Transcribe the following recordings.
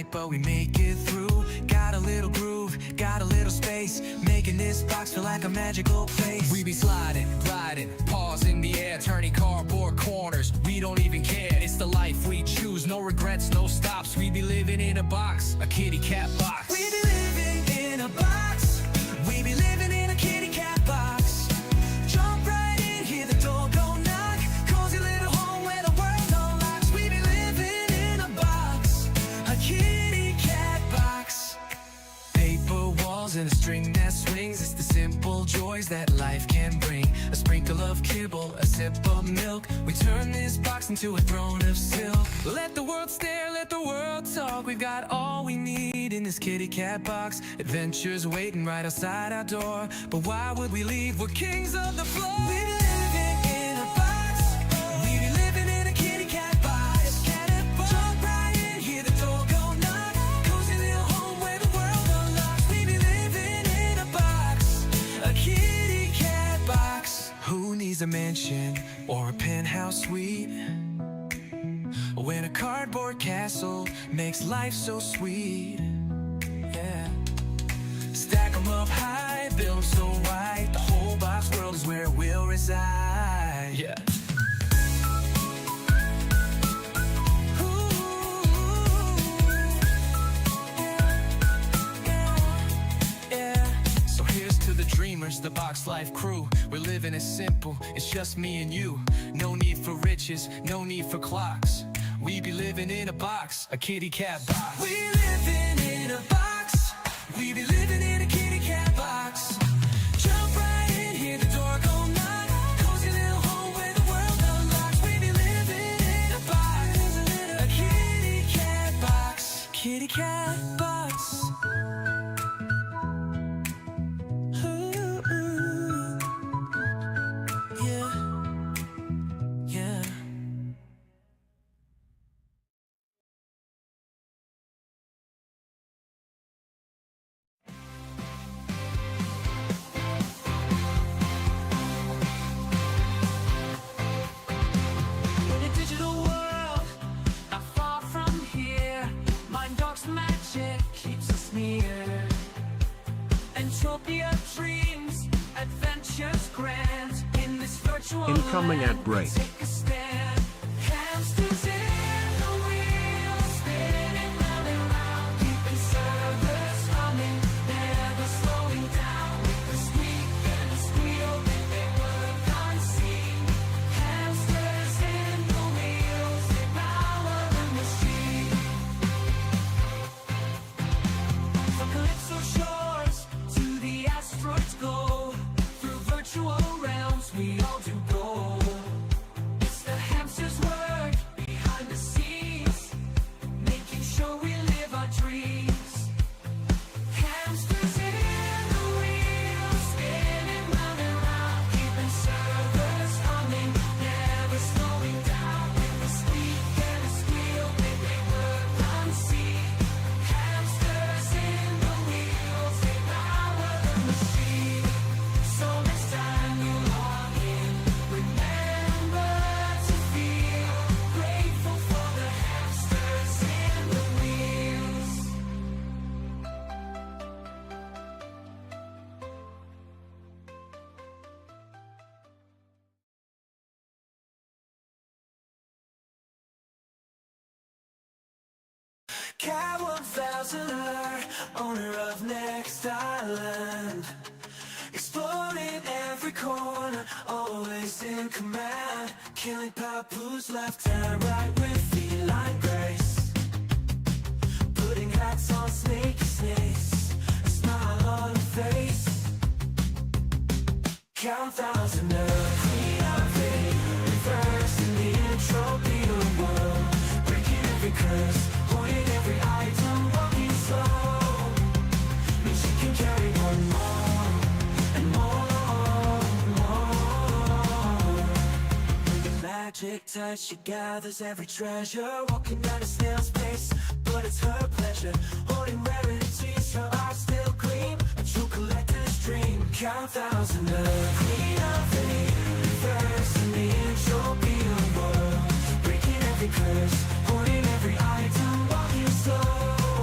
night, but we make it through. Got a little groove, got a little space, making this box feel like a magical place. We be sliding, riding, paws in the air, turning cardboard corners, we don't even care. It's the life we choose, no regrets, no stops. We be living in a box, a kitty cat box. We be living in a box, we be living in a kitty cat box. Jump right in, hear the door go knock, cozy little home where the world unlocks. We be living in a box, a kitty cat box. Paper walls and a string that swings, it's the simple joys that life can bring. A sprinkle of kibble, a sip of milk, we turn this box into a throne of silk. Let the world stare, let the world talk, we've got all we need in this kitty cat box. Adventures waiting right outside our door, but why would we leave? We're kings of the floor. We be living in a box, we be living in a kitty cat box. Jump right in, hear the door go knock, cozy little home where the world unlocks. We be living in a box, a kitty cat box. Who needs a mansion or a penthouse suite when a cardboard castle makes life so sweet? Yeah. Stack 'em up high, build 'em so right, the whole box world is where we'll reside. Yeah. So here's to the dreamers, the box life crew. We're living it simple, it's just me and you. No need for riches, no need for clocks. We be living in a box, a kitty cat box. We living in a box, we be living in a kitty cat box. Jump right in, hear the door go knock, cozy little home where the world unlocks. We be living in a box, a kitty cat box, kitty cat box. Ooh, yeah, yeah. In a digital world, not far from here, mind dogs magic keeps us near. Entropia dreams, adventures grand. In this virtual Incoming land, ad break. we take a stand. Hamsters in the wheel, spinning round and round, keeping servers humming, never slowing down. With the squeak and the squeal, they work unseen. Hamsters in the wheels, they power the machine. From Calypso shores to the asteroids go, through virtual realms we all do go. It's the hamsters' work behind the scenes, making sure we live our dreams. Hamsters in the wheel, spinning round and round, keeping servers humming, never slowing down. With the squeak and the squeal, they work unseen. Hamsters in the wheels, they power the machine. So next time you log in, remember to feel grateful for the hamsters in the wheels. Cat 1000er, owner of Next Island, exploring every corner, always in command, killing papoose left and right with feline grace, putting hats on snaky snakes, a smile on her face. Cat 1000er, queen of it, reversing the entropia world, breaking every curse, holding every item, walking slow. Means she can carry one more and more. With the magic touch, she gathers every treasure, walking at a snail's pace, but it's her pleasure. Holding rarities, her eyes still gleam, a true collector's dream. Cat 1000er, queen of it, reversing the entropia world, breaking every curse, holding every item, walking slow.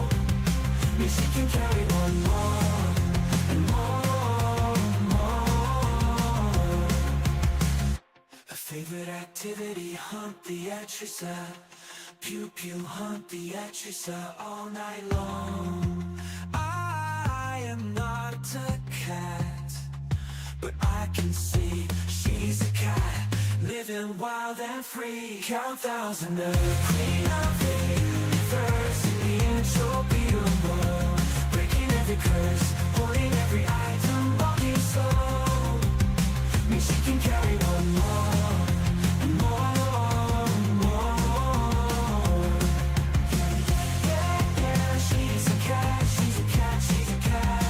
activity, hunt the Etrissa. Pew pew, hunt the Etrissa all night long. I am not a cat, but I can see she's a cat, living wild and free. Count thousand of queen of the universe in the entropy world, breaking every curse, holding every item, walking slow. Means she can carry one more, more. Yeah, yeah, she's a cat, she's a cat, she's a cat.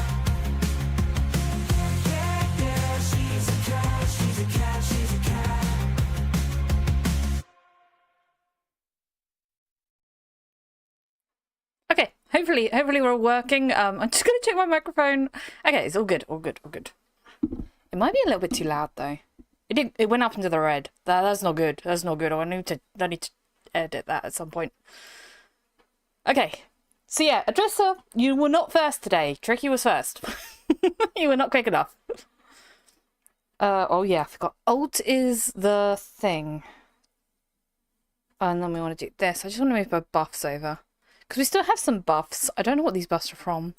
Yeah, yeah, she's a cat, she's a cat, she's a cat. Okay, hopefully we're all working. I'm just gonna check my microphone. Okay, it's all good, all good, all good. It might be a little bit too loud though. It went up into the red. That's not good. That's not good. I need to edit that at some point. Okay. So yeah, Adressa, you were not first today. Tricky was first. You were not quick enough. Oh yeah, I forgot. Alt is the thing. And then we want to do this. I just want to move my buffs over. Because we still have some buffs. I don't know what these buffs are from.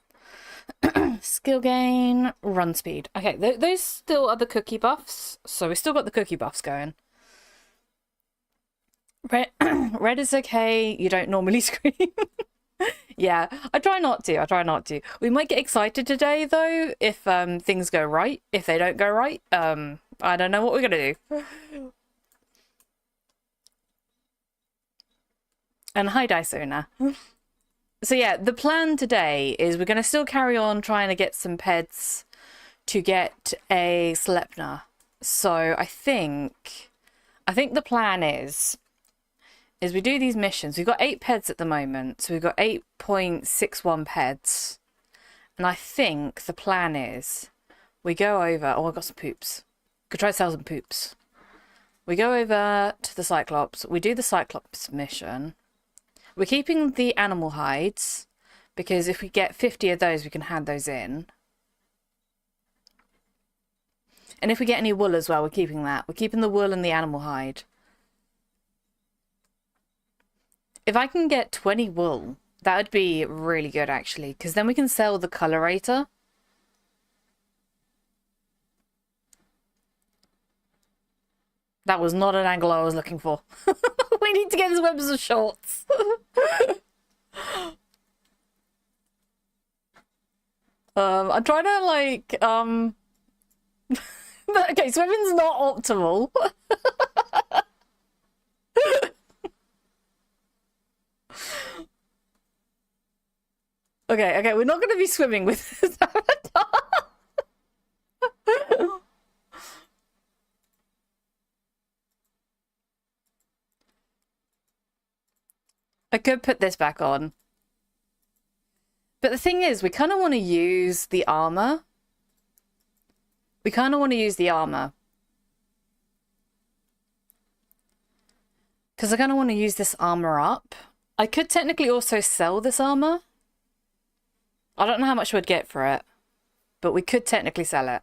Skill gain, run speed. Okay, those still are the cookie buffs. So we still got the cookie buffs going. Red is okay. You don't normally scream. Yeah, I try not to. I try not to. We might get excited today, though, if things go right. If they don't go right, I don't know what we're going to do. And hi, Dysona. So yeah, the plan today is we're going to still carry on trying to get some peds to get a Sleipnir. So I think the plan is we do these missions. We've got 8 peds at the moment, so we've got 8.61 peds. And I think the plan is we go over... Oh, I've got some poops. Could try to sell some poops. We go over to the Cyclops. We do the Cyclops mission. We're keeping the animal hides, because if we get 50 of those, we can hand those in. And if we get any wool as well, we're keeping that. We're keeping the wool and the animal hide. If I can get 20 wool, that would be really good, actually, because then we can sell the colorator. That was not an angle I was looking for. We need to get his webs of shorts. I'm trying to like okay, swimming's not optimal. Okay, we're not gonna be swimming with this avatar. I could put this back on. But the thing is, we kind of want to use the armor. Because I kind of want to use this armor up. I could technically also sell this armor. I don't know how much we'd get for it. But we could technically sell it.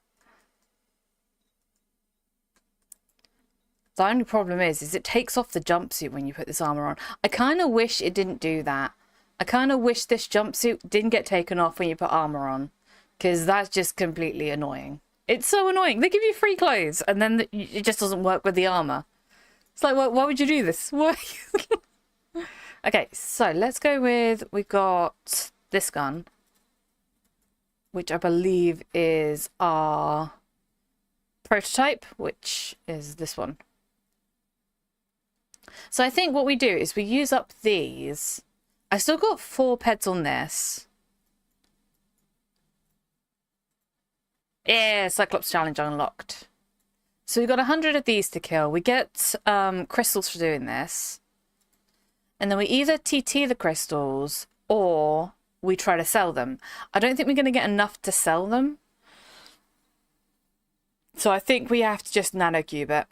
The only problem is it takes off the jumpsuit when you put this armor on. I kind of wish it didn't do that. I kind of wish this jumpsuit didn't get taken off when you put armor on. Because that's just completely annoying. It's so annoying. They give you free clothes and then it just doesn't work with the armor. It's like, why would you do this? Why? Okay, so let's go with... We've got this gun. Which I believe is our prototype. Which is this one. So I think what we do is we use up these. I still got 4 peds on this. Yeah, Cyclops challenge unlocked. So we got 100 of these to kill. We get crystals for doing this. And then we either TT the crystals or we try to sell them. I don't think we're going to get enough to sell them. So I think we have to just nanocube it.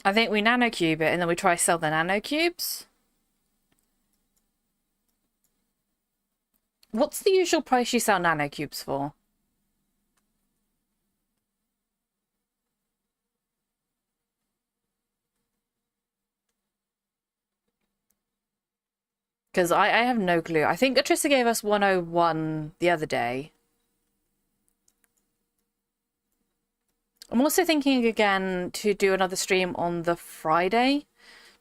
I think we nanocube it and then we try to sell the nanocubes. What's the usual price you sell nanocubes for? Because I have no clue. I think Atrissa gave us 101 the other day. I'm also thinking again to do another stream on the Friday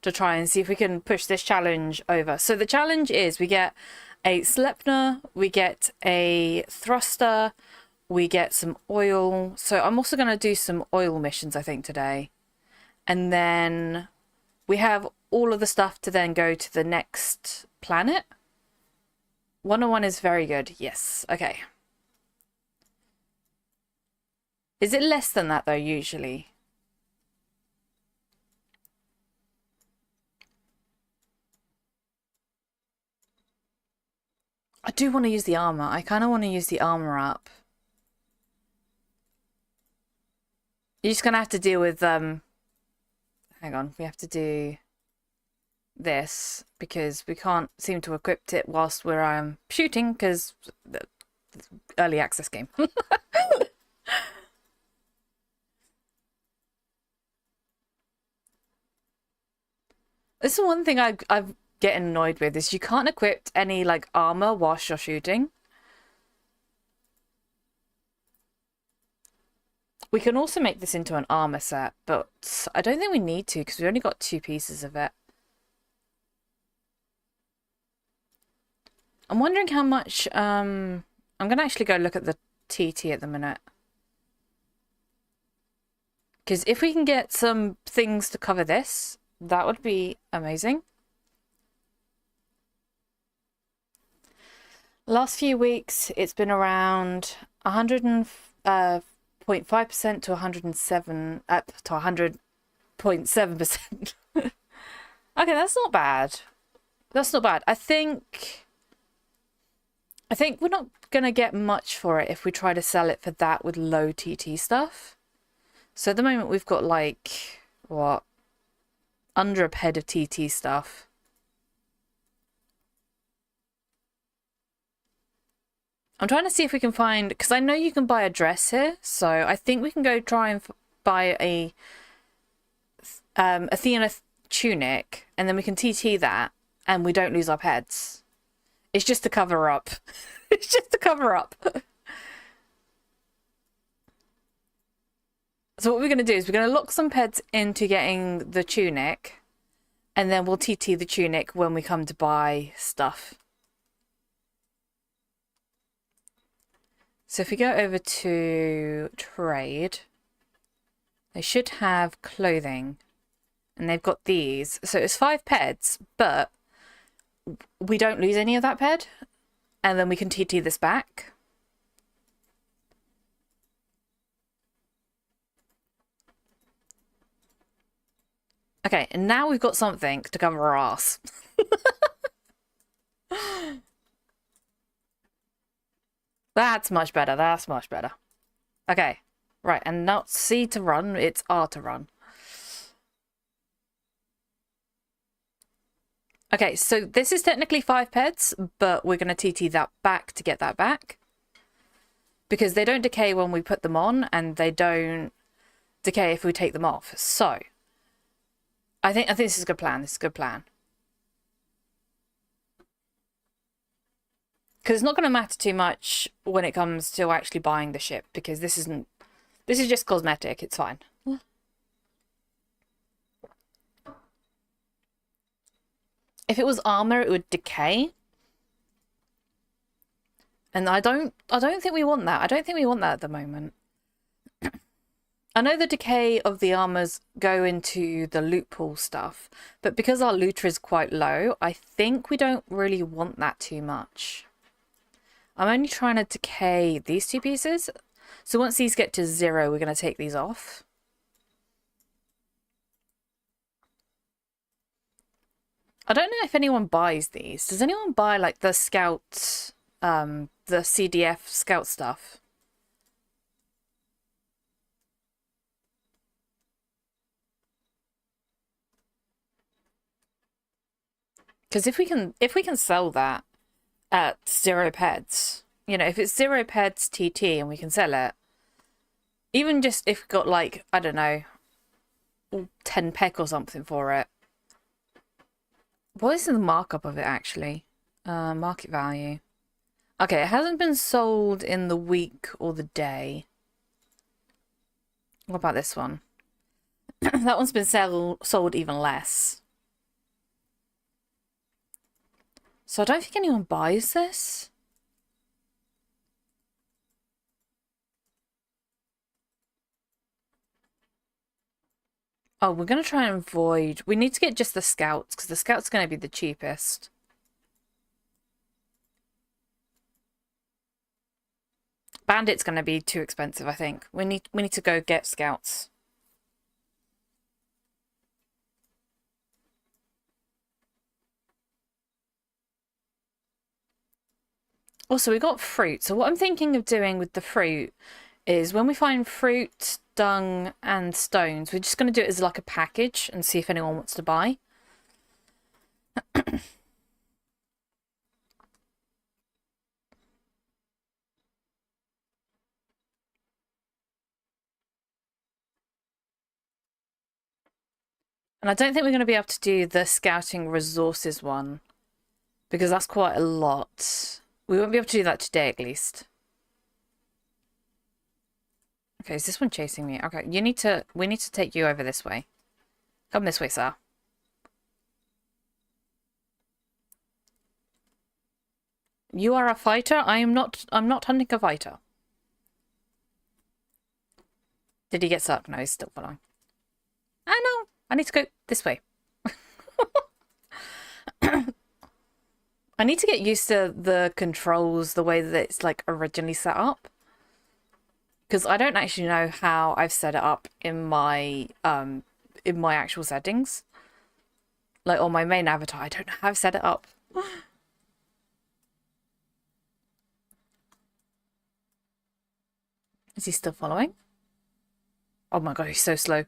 to try and see if we can push this challenge over. So the challenge is we get a Sleipnir, we get a thruster, we get some oil. So I'm also going to do some oil missions, I think, today. And then we have all of the stuff to then go to the next planet. 101 is very good. Yes. Okay. Is it less than that, though, usually? I do want to use the armor. I kind of want to use the armor up. You're just going to have to deal with... Hang on. We have to do this because we can't seem to equip it whilst we're shooting because the early access game. This is one thing I've getting annoyed with is you can't equip any like armor whilst you're shooting. We can also make this into an armor set, but I don't think we need to because we only got 2 pieces of it. I'm wondering how much I'm gonna actually go look at the TT at the minute. Because if we can get some things to cover this, that would be amazing. Last few weeks, it's been around 100.5% to 107 up to 100.7%. Okay, that's not bad. That's not bad. I think we're not gonna get much for it if we try to sell it for that with low TT stuff. So at the moment we've got like what? Under a head of TT stuff. I'm trying to see if we can find, because I know you can buy a dress here, so I think we can go try and buy a Athena tunic, and then we can TT that, and we don't lose our heads. It's just to cover up. It's just to cover up. So what we're going to do is we're going to lock some peds into getting the tunic, and then we'll TT the tunic when we come to buy stuff. So if we go over to trade, they should have clothing, and they've got these. So it's 5 peds, but we don't lose any of that ped, and then we can TT this back. Okay, and now we've got something to cover our ass. That's much better. That's much better. Okay, right, and not C to run, it's R to run. Okay, so this is technically 5 peds, but we're going to TT that back to get that back. Because they don't decay when we put them on, and they don't decay if we take them off. So, I think this is a good plan. This is a good plan. Because it's not going to matter too much when it comes to actually buying the ship, because this is just cosmetic. It's fine. If it was armor, it would decay. And I don't think we want that. I don't think we want that at the moment. I know the decay of the armors go into the loot pool stuff, but because our looter is quite low, I think we don't really want that too much. I'm only trying to decay these 2 pieces. So once these get to 0, we're going to take these off. I don't know if anyone buys these. Does anyone buy like the scout, the CDF scout stuff? Because if we can sell that at 0 peds, you know, if it's 0 peds TT and we can sell it, even just if we've got like, I don't know, 10 peck or something for it, What is the markup of it actually? Market value. Okay, it hasn't been sold in the week or the day. What about this one? That one's been sold even less. So I don't think anyone buys this. Oh, we're going to try and avoid... We need to get just the scouts, because the scouts are going to be the cheapest. Bandit's going to be too expensive, I think. We need to go get scouts. Also, we got fruit. So what I'm thinking of doing with the fruit is when we find fruit, dung, and stones, we're just going to do it as like a package and see if anyone wants to buy. And I don't think we're going to be able to do the scouting resources one because that's quite a lot. We won't be able to do that today, at least. Okay, is this one chasing me? Okay, we need to take you over this way. Come this way, sir. You are a fighter? I'm not hunting a fighter. Did he get stuck? No, he's still following. Ah, no! I need to go this way. I need to get used to the controls the way that it's like originally set up. Because I don't actually know how I've set it up in my actual settings. Like on my main avatar, I don't know how I've set it up. Is he still following? Oh my god, he's so slow.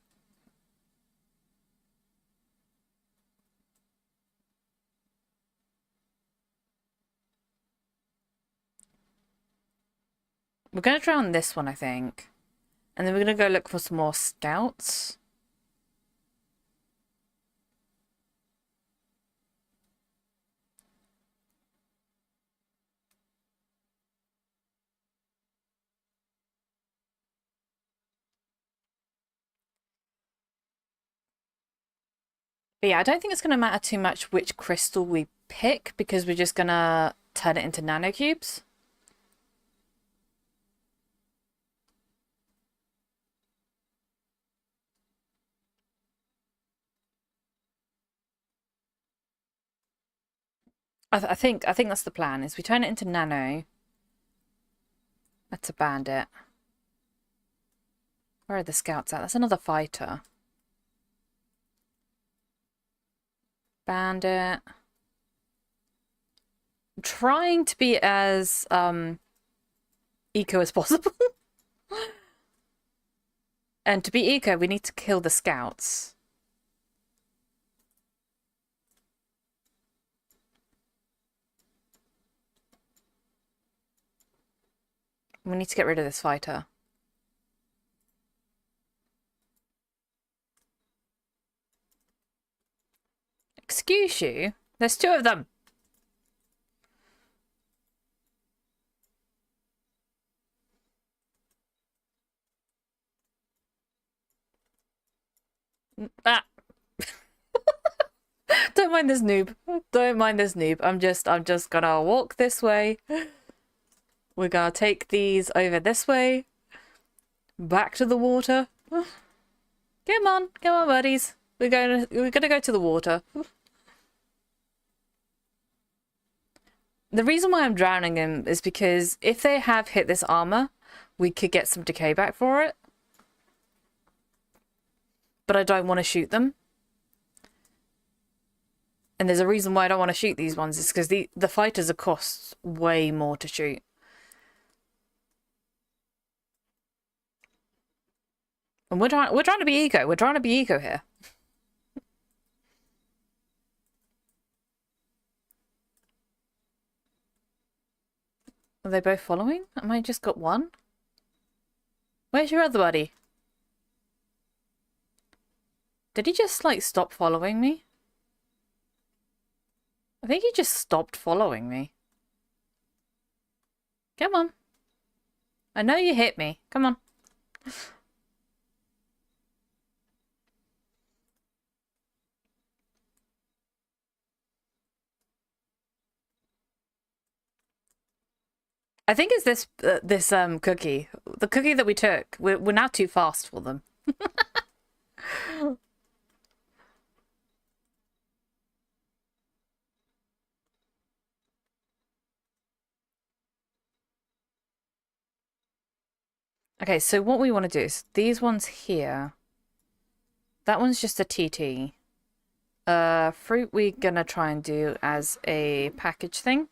We're going to try on this one, I think. And then we're going to go look for some more scouts. But yeah, I don't think it's going to matter too much which crystal we pick because we're just going to turn it into nanocubes. I think that's the plan, is we turn it into nano. That's a bandit. Where are the scouts at? That's another fighter. Bandit. I'm trying to be as eco as possible. And to be eco, we need to kill the scouts. We need to get rid of this fighter. Excuse you? There's two of them. Ah. Don't mind this noob. Don't mind this noob. I'm just gonna walk this way. We're gonna take these over this way. Back to the water. Come on, buddies. We're gonna go to the water. The reason why I'm drowning him is because if they have hit this armor, we could get some decay back for it. But I don't want to shoot them. And there's a reason why I don't want to shoot these ones, is because the fighters are cost way more to shoot. And we're trying to be eco. We're trying to be eco here. Are they both following? Am I just got one? Where's your other buddy? Did he just like stop following me? I think he just stopped following me. Come on. I know you hit me. Come on. I think it's this cookie. The cookie that we took. We're now too fast for them. Okay, so what we want to do is these ones here. That one's just a TT. Fruit we're gonna try and do as a package thing.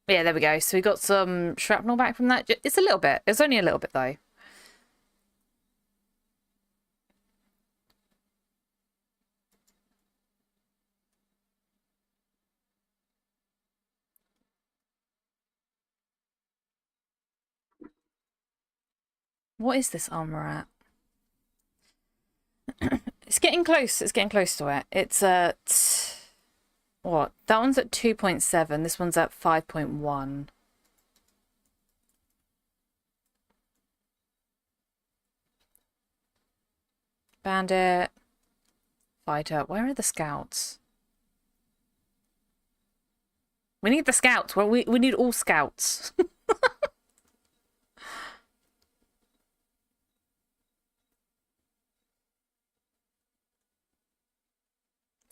Yeah, there we go. So we got some shrapnel back from that. It's a little bit. It's only a little bit though. What is this armor at? It's getting close. It's getting close to it. It's at... What? That one's at 2.7. This one's at 5.1. Bandit. Fighter. Where are the scouts? We need the scouts. Well, we need all scouts.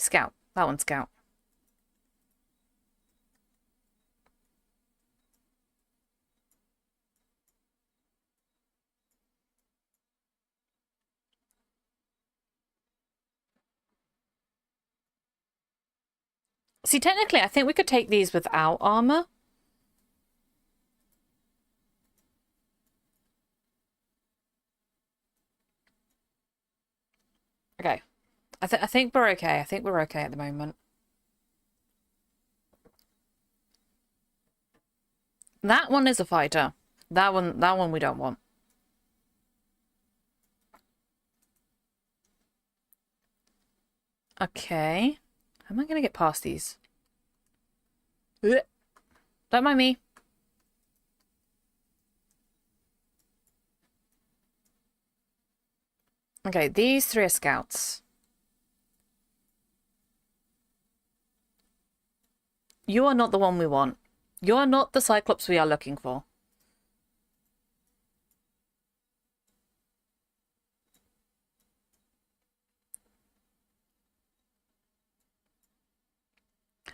Scout. That one's scout. See, technically, I think we could take these without armor. Okay. I think we're okay. I think we're okay at the moment. That one is a fighter. That one we don't want. Okay. How am I gonna get past these? Ugh. Don't mind me. Okay, these three are scouts. You are not the one we want. You are not the Cyclops we are looking for.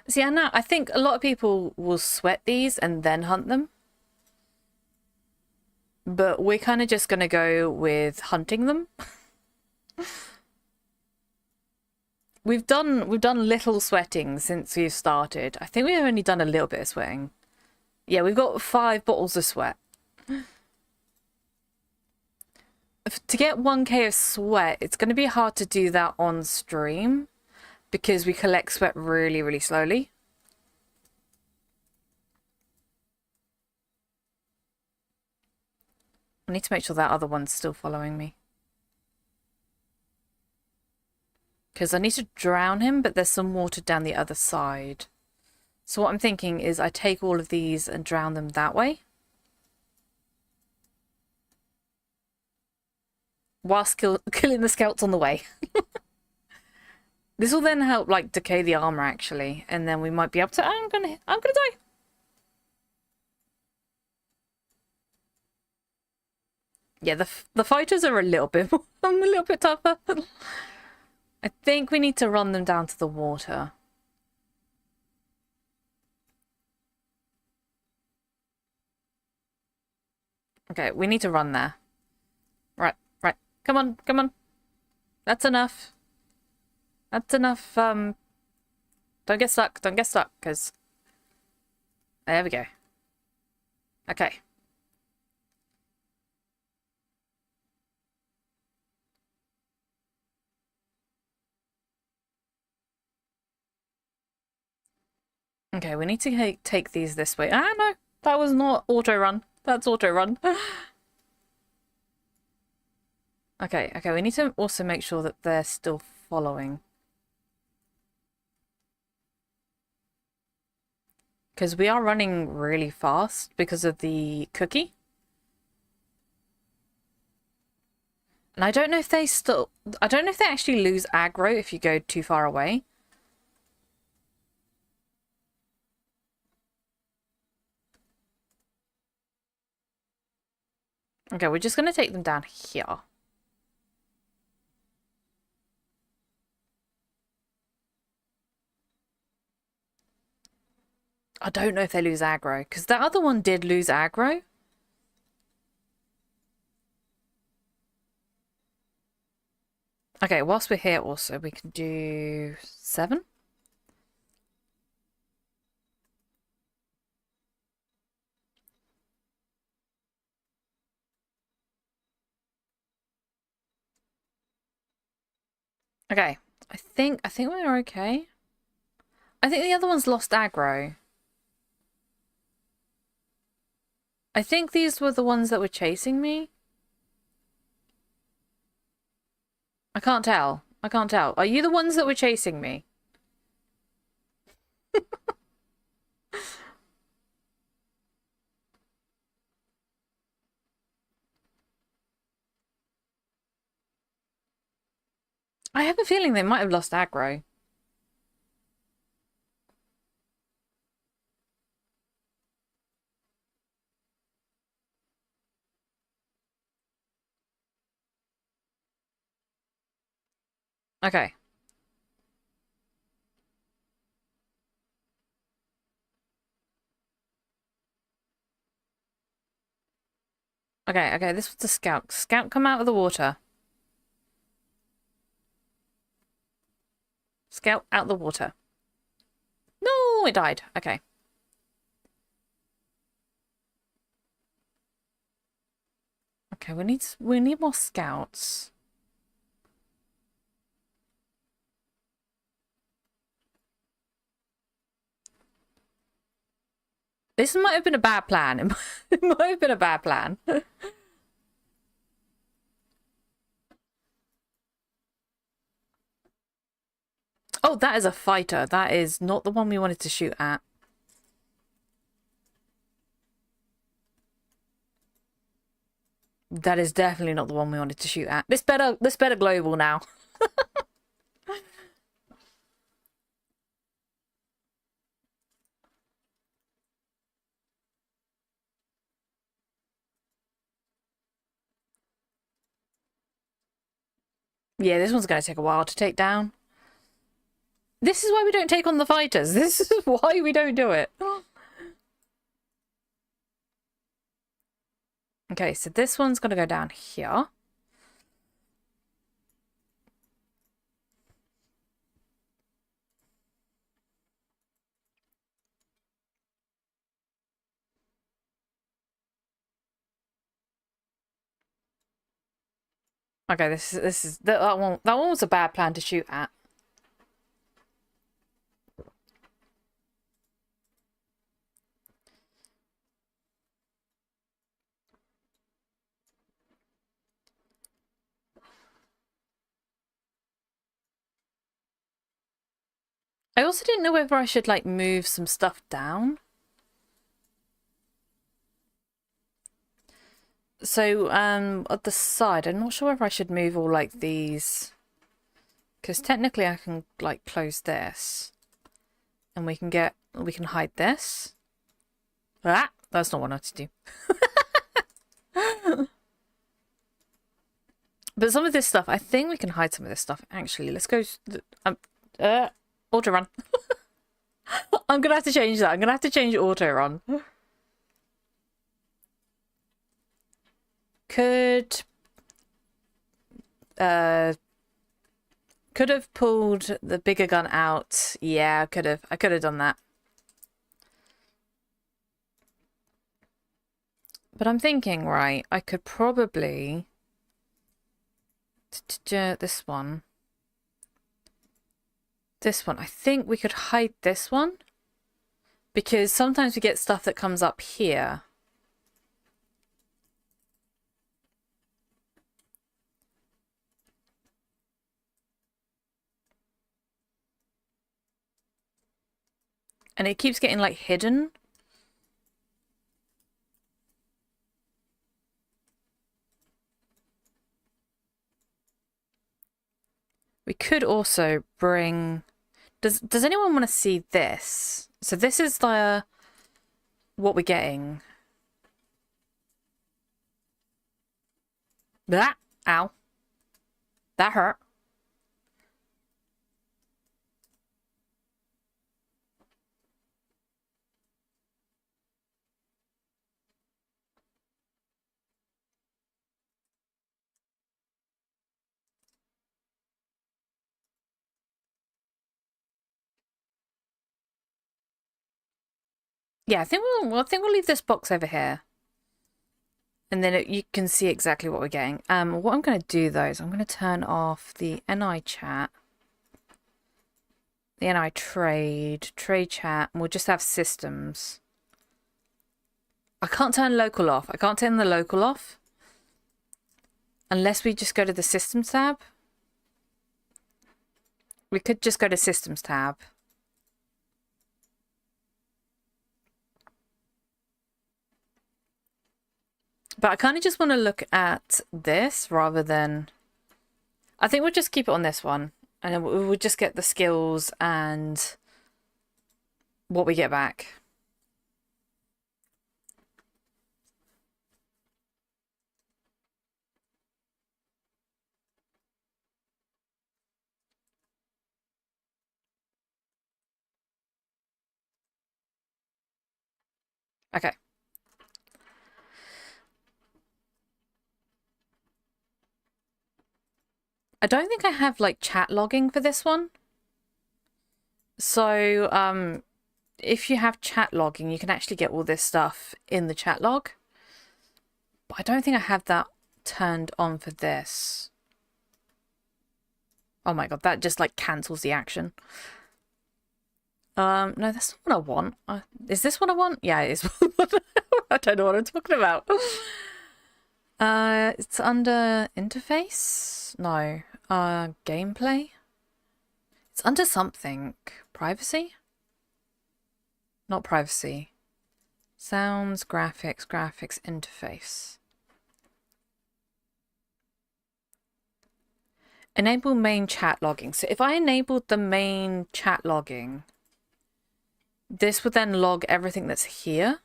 See, I think a lot of people will sweat these and then hunt them. But we're kind of just going to go with hunting them. We've done little sweating since we've started. I think we've only done a little bit of sweating. Yeah, we've got 5 bottles of sweat. To get 1k of sweat, it's going to be hard to do that on stream because we collect sweat really, really slowly. I need to make sure that other one's still following me. Because I need to drown him, but there's some water down the other side. So what I'm thinking is I take all of these and drown them that way. Whilst killing the scouts on the way. This will then help, like, decay the armor, actually. And then we might be able to... I'm gonna die! Yeah, the fighters are a little bit tougher. I think we need to run them down to the water. Okay, we need to run there. Right. Come on. That's enough. That's enough, don't get stuck, because... There we go. Okay. Okay, we need to take these this way. Ah, no, that was not auto run. That's auto run. Okay, we need to also make sure that they're still following. Because we are running really fast because of the cookie. And I don't know if they still... I don't know if they actually lose aggro if you go too far away. Okay, we're just going to take them down here. I don't know if they lose aggro, because the other one did lose aggro. Okay, whilst we're here also, we can do 7. Okay, I think we're okay. I think the other one's lost aggro. I think these were the ones that were chasing me. I can't tell. I can't tell. Are you the ones that were chasing me? I have a feeling they might have lost aggro. Okay. Okay, this was the scout. Scout, come out of the water. Scout, out the water. No, it died. Okay. Okay, we need more scouts. This might have been a bad plan. It might have been a bad plan. Oh, that is a fighter. That is not the one we wanted to shoot at. That is definitely not the one we wanted to shoot at. This better global now. Yeah, this one's going to take a while to take down. This is why we don't take on the fighters. This is why we don't do it. Okay, so this one's going to go down here. Okay, this is that one was a bad plan to shoot at. I also didn't know whether I should like move some stuff down. So at the side, I'm not sure whether I should move all like these, because technically I can like close this, and we can hide this. Ah, that's not what I want to do. But some of this stuff, I think we can hide some of this stuff. Actually, let's go. Auto run. I'm gonna have to change that. I'm gonna have to change auto run. Could have pulled the bigger gun out. Yeah, I could have done that. But I'm thinking, right, I could probably this one. This one. I think we could hide this one, because sometimes we get stuff that comes up here. And it keeps getting like hidden. We could also bring... Does anyone want to see this? So this is the what we're getting. That ow. That hurt. Yeah, I think we'll leave this box over here. And then you can see exactly what we're getting. What I'm going to do though is I'm going to turn off the NI chat, the NI trade chat, and we'll just have systems. I can't turn local off. I can't turn the local off unless we just go to the systems tab. We could just go to systems tab. But I kind of just want to look at this rather than... I think we'll just keep it on this one. And then we'll just get the skills and what we get back. Okay. I don't think I have like chat logging for this one. So if you have chat logging, you can actually get all this stuff in the chat log. But I don't think I have that turned on for this. Oh my god, that just like cancels the action. No, that's not what I want. Is this what I want? Yeah, it is. I don't know what I'm talking about. It's under interface? No. Gameplay? It's under something. Privacy? Not privacy. Sounds, graphics, interface. Enable main chat logging. So if I enabled the main chat logging, this would then log everything that's here.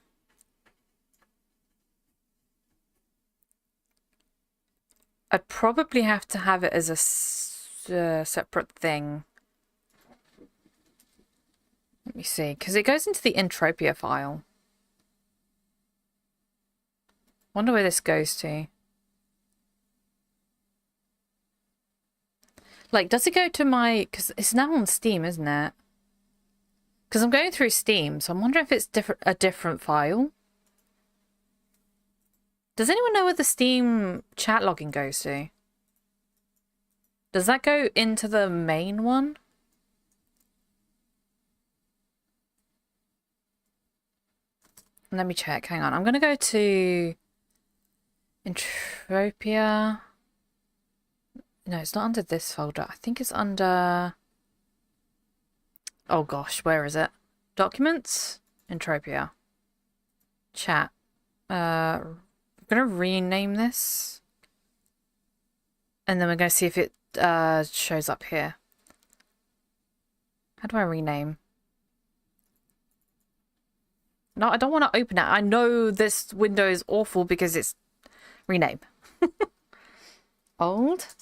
I'd probably have to have it as a separate thing. Let me see, because it goes into the Entropia file. Wonder where this goes to. Like, does it go to my... Because it's now on Steam, isn't it? Because I'm going through Steam, so I'm wondering if it's a different file. Does anyone know where the Steam chat logging goes to? Does that go into the main one? Let me check. Hang on. I'm going to go to Entropia. No, it's not under this folder. I think it's under... Oh gosh, where is it? Documents? Entropia. Chat. I'm going to rename this. And then we're going to see if it shows up here. How do I rename? No, I don't want to open it. I know this window is awful because it's... Rename. Old.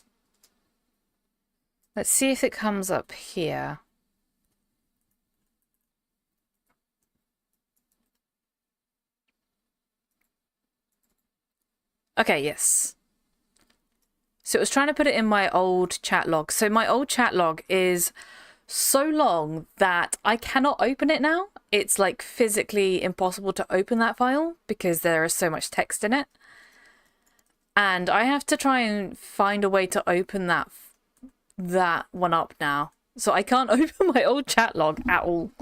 Let's see if it comes up here. Okay, yes. So it was trying to put it in my old chat log. So my old chat log is so long that I cannot open it now. It's like physically impossible to open that file because there is so much text in it. And I have to try and find a way to open that one up now. So I can't open my old chat log at all.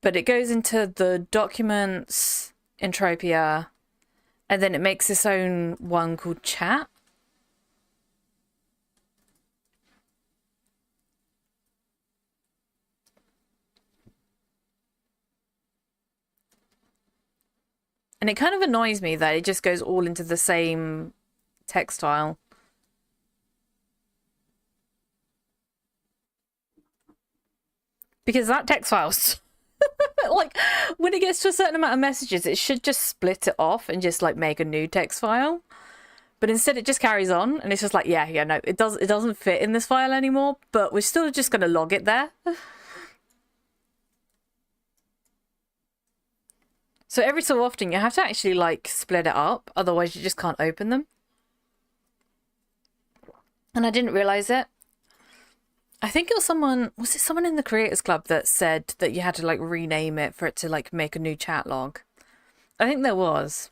But it goes into the documents, Entropia, and then it makes its own one called chat. And it kind of annoys me that it just goes all into the same text file. Because that text file's like, when it gets to a certain amount of messages, it should just split it off and just like make a new text file. But instead it just carries on, and it's just like, yeah, no, it doesn't fit in this file anymore, but we're still just gonna log it there. So every so often you have to actually like split it up, otherwise you just can't open them. And I didn't realize it. I think it was someone in the Creators Club that said that you had to like rename it for it to like make a new chat log. I think there was.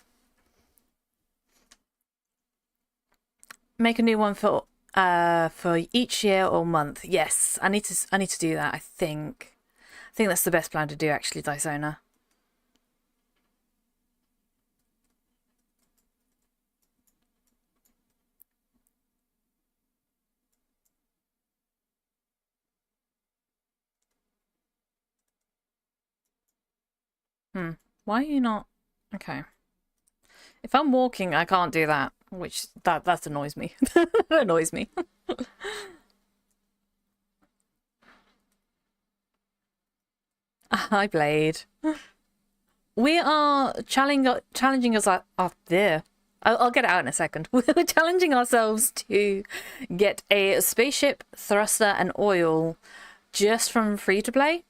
Make a new one for each year or month. Yes, I need to do that, I think. I think that's the best plan to do actually, Dysona. Why are you not? Okay. If I'm walking, I can't do that, which that annoys me. That annoys me. Hi, Blade. We are challenging us up there. I'll get it out in a second. We're challenging ourselves to get a spaceship, thruster, and oil just from free to play.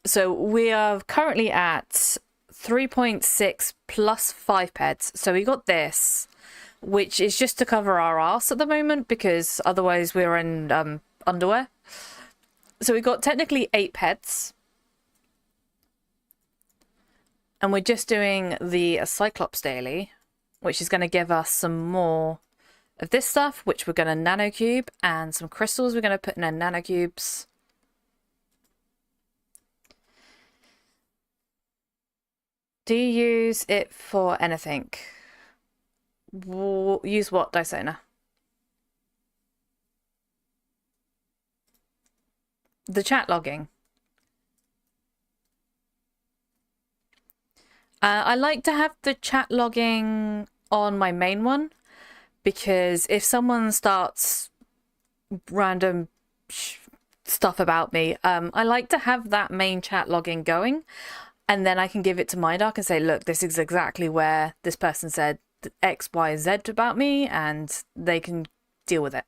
So we are currently at 3.6 plus 5 pets. So we got this, which is just to cover our ass at the moment because otherwise we're in underwear. So we got technically 8 pets. And we're just doing the Cyclops daily, which is going to give us some more of this stuff, which we're going to nanocube, and some crystals we're going to put in our nanocubes. Do you use it for anything? Use what, Dysona? The chat logging. I like to have the chat logging on my main one because if someone starts random stuff about me, I like to have that main chat logging going, and then I can give it to MindArk and say, look, this is exactly where this person said X, Y, Z about me, and they can deal with it.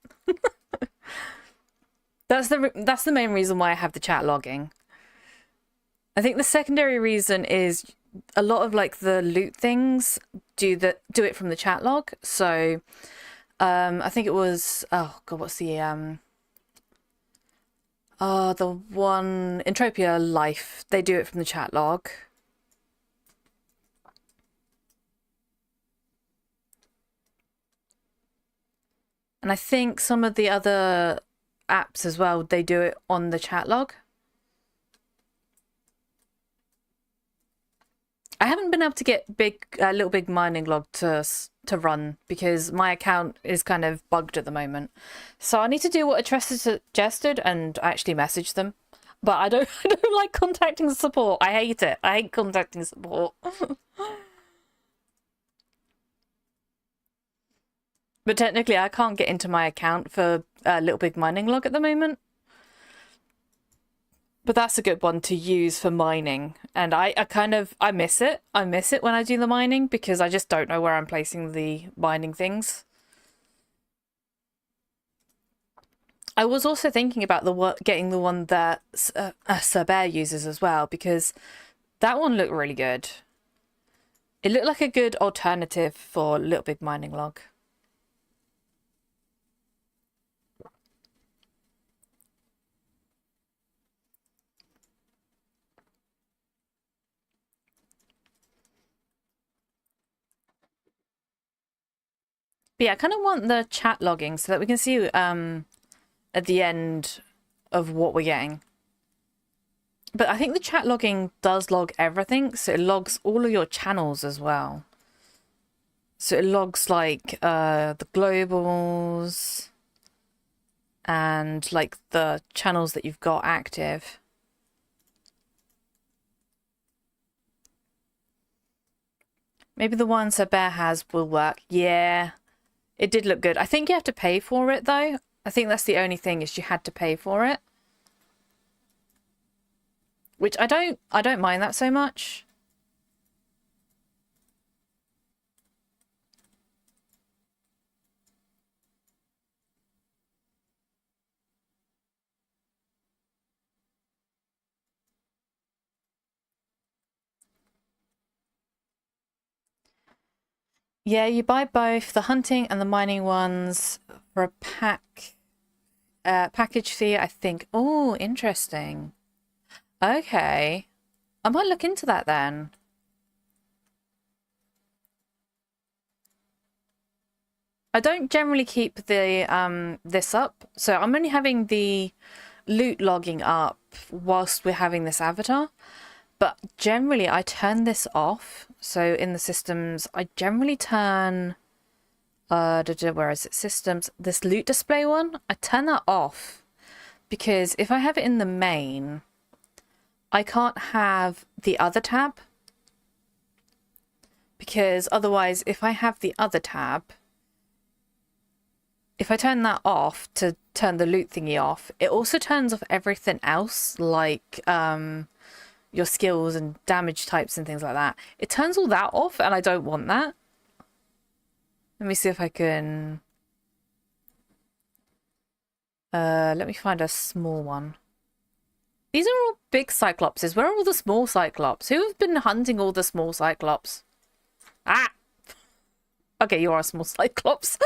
That's the main reason why I have the chat logging. I think the secondary reason is a lot of like the loot things do it from the chat log. So I think it was, oh god, what's the one Entropia Life, they do it from the chat log. And I think some of the other apps as well, they do it on the chat log. I haven't been able to get Little Big Mining Log to run because my account is kind of bugged at the moment. So I need to do what Atressa suggested and actually message them. But I don't like contacting support. I hate it. I hate contacting support. But technically I can't get into my account for Little Big Mining Log at the moment. But that's a good one to use for mining. And I miss it. I miss it when I do the mining because I just don't know where I'm placing the mining things. I was also thinking about getting the one that Sir Bear uses as well because that one looked really good. It looked like a good alternative for Little Big Mining Log. But yeah, I kind of want the chat logging so that we can see at the end of what we're getting. But I think the chat logging does log everything, so it logs all of your channels as well. So it logs like the globals and like the channels that you've got active. Maybe the one Sir Bear has will work. Yeah, it did look good. I think you have to pay for it though. I think that's the only thing is you had to pay for it. Which I don't mind that so much. Yeah, you buy both the hunting and the mining ones for a package fee, I think. Oh, interesting. Okay. I might look into that then. I don't generally keep the this up, so I'm only having the loot logging up whilst we're having this avatar. But generally, I turn this off. So in the systems, I generally turn where is it? Systems, this loot display one. I turn that off because if I have it in the main, I can't have the other tab because otherwise, if I have the other tab, if I turn that off to turn the loot thingy off, it also turns off everything else, like your skills and damage types and things like that. It turns all that off, and I don't want that. Let me see if I can... let me find a small one. These are all big Cyclopses. Where are all the small Cyclops? Who have been hunting all the small Cyclops? Ah! Okay, you are a small Cyclops.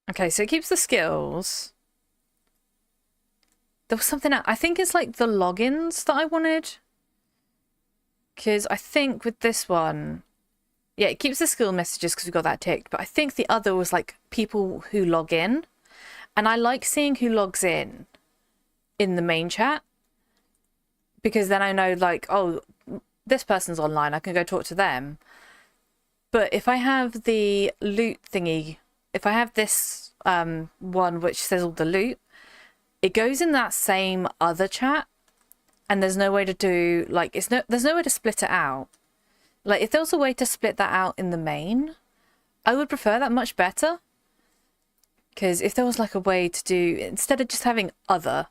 Okay, so it keeps the skills. There was something else. I think it's like the logins that I wanted. Because I think with this one... Yeah, it keeps the skill messages because we got that ticked. But I think the other was like people who log in. And I like seeing who logs in the main chat. Because then I know like, oh, this person's online. I can go talk to them. But if I have the loot thingy... If I have this one which says all the loot, it goes in that same other chat, and there's no way to do like there's no way to split it out. Like if there was a way to split that out in the main, I would prefer that much better. Because if there was like a way to do instead of just having other,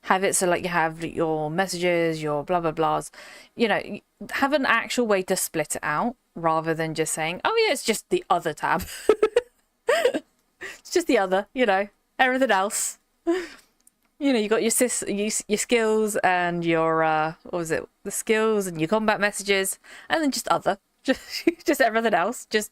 have it so like you have your messages, your blah blah blahs, you know, have an actual way to split it out rather than just saying, oh yeah, it's just the other tab. It's just the other, you know, everything else. You know, you got your skills and your what was it? The skills and your combat messages, and then just other, just everything else. Just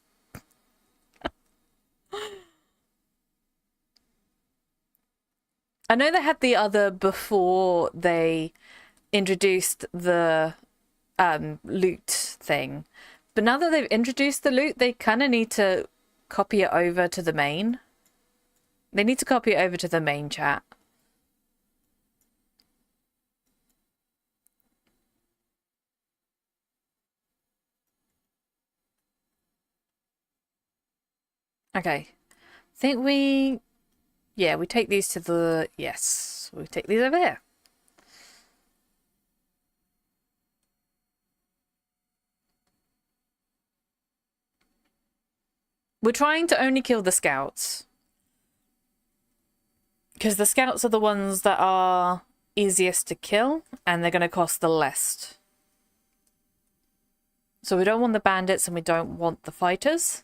I know they had the other before they introduced the loot thing, but now that they've introduced the loot, they kind of need to copy it over to the main. They need to copy it over to the main chat. Okay. I think we... Yeah, we take these to the... Yes. We take these over here. We're trying to only kill the scouts. Because the scouts are the ones that are easiest to kill, and they're going to cost the least. So we don't want the bandits and we don't want the fighters.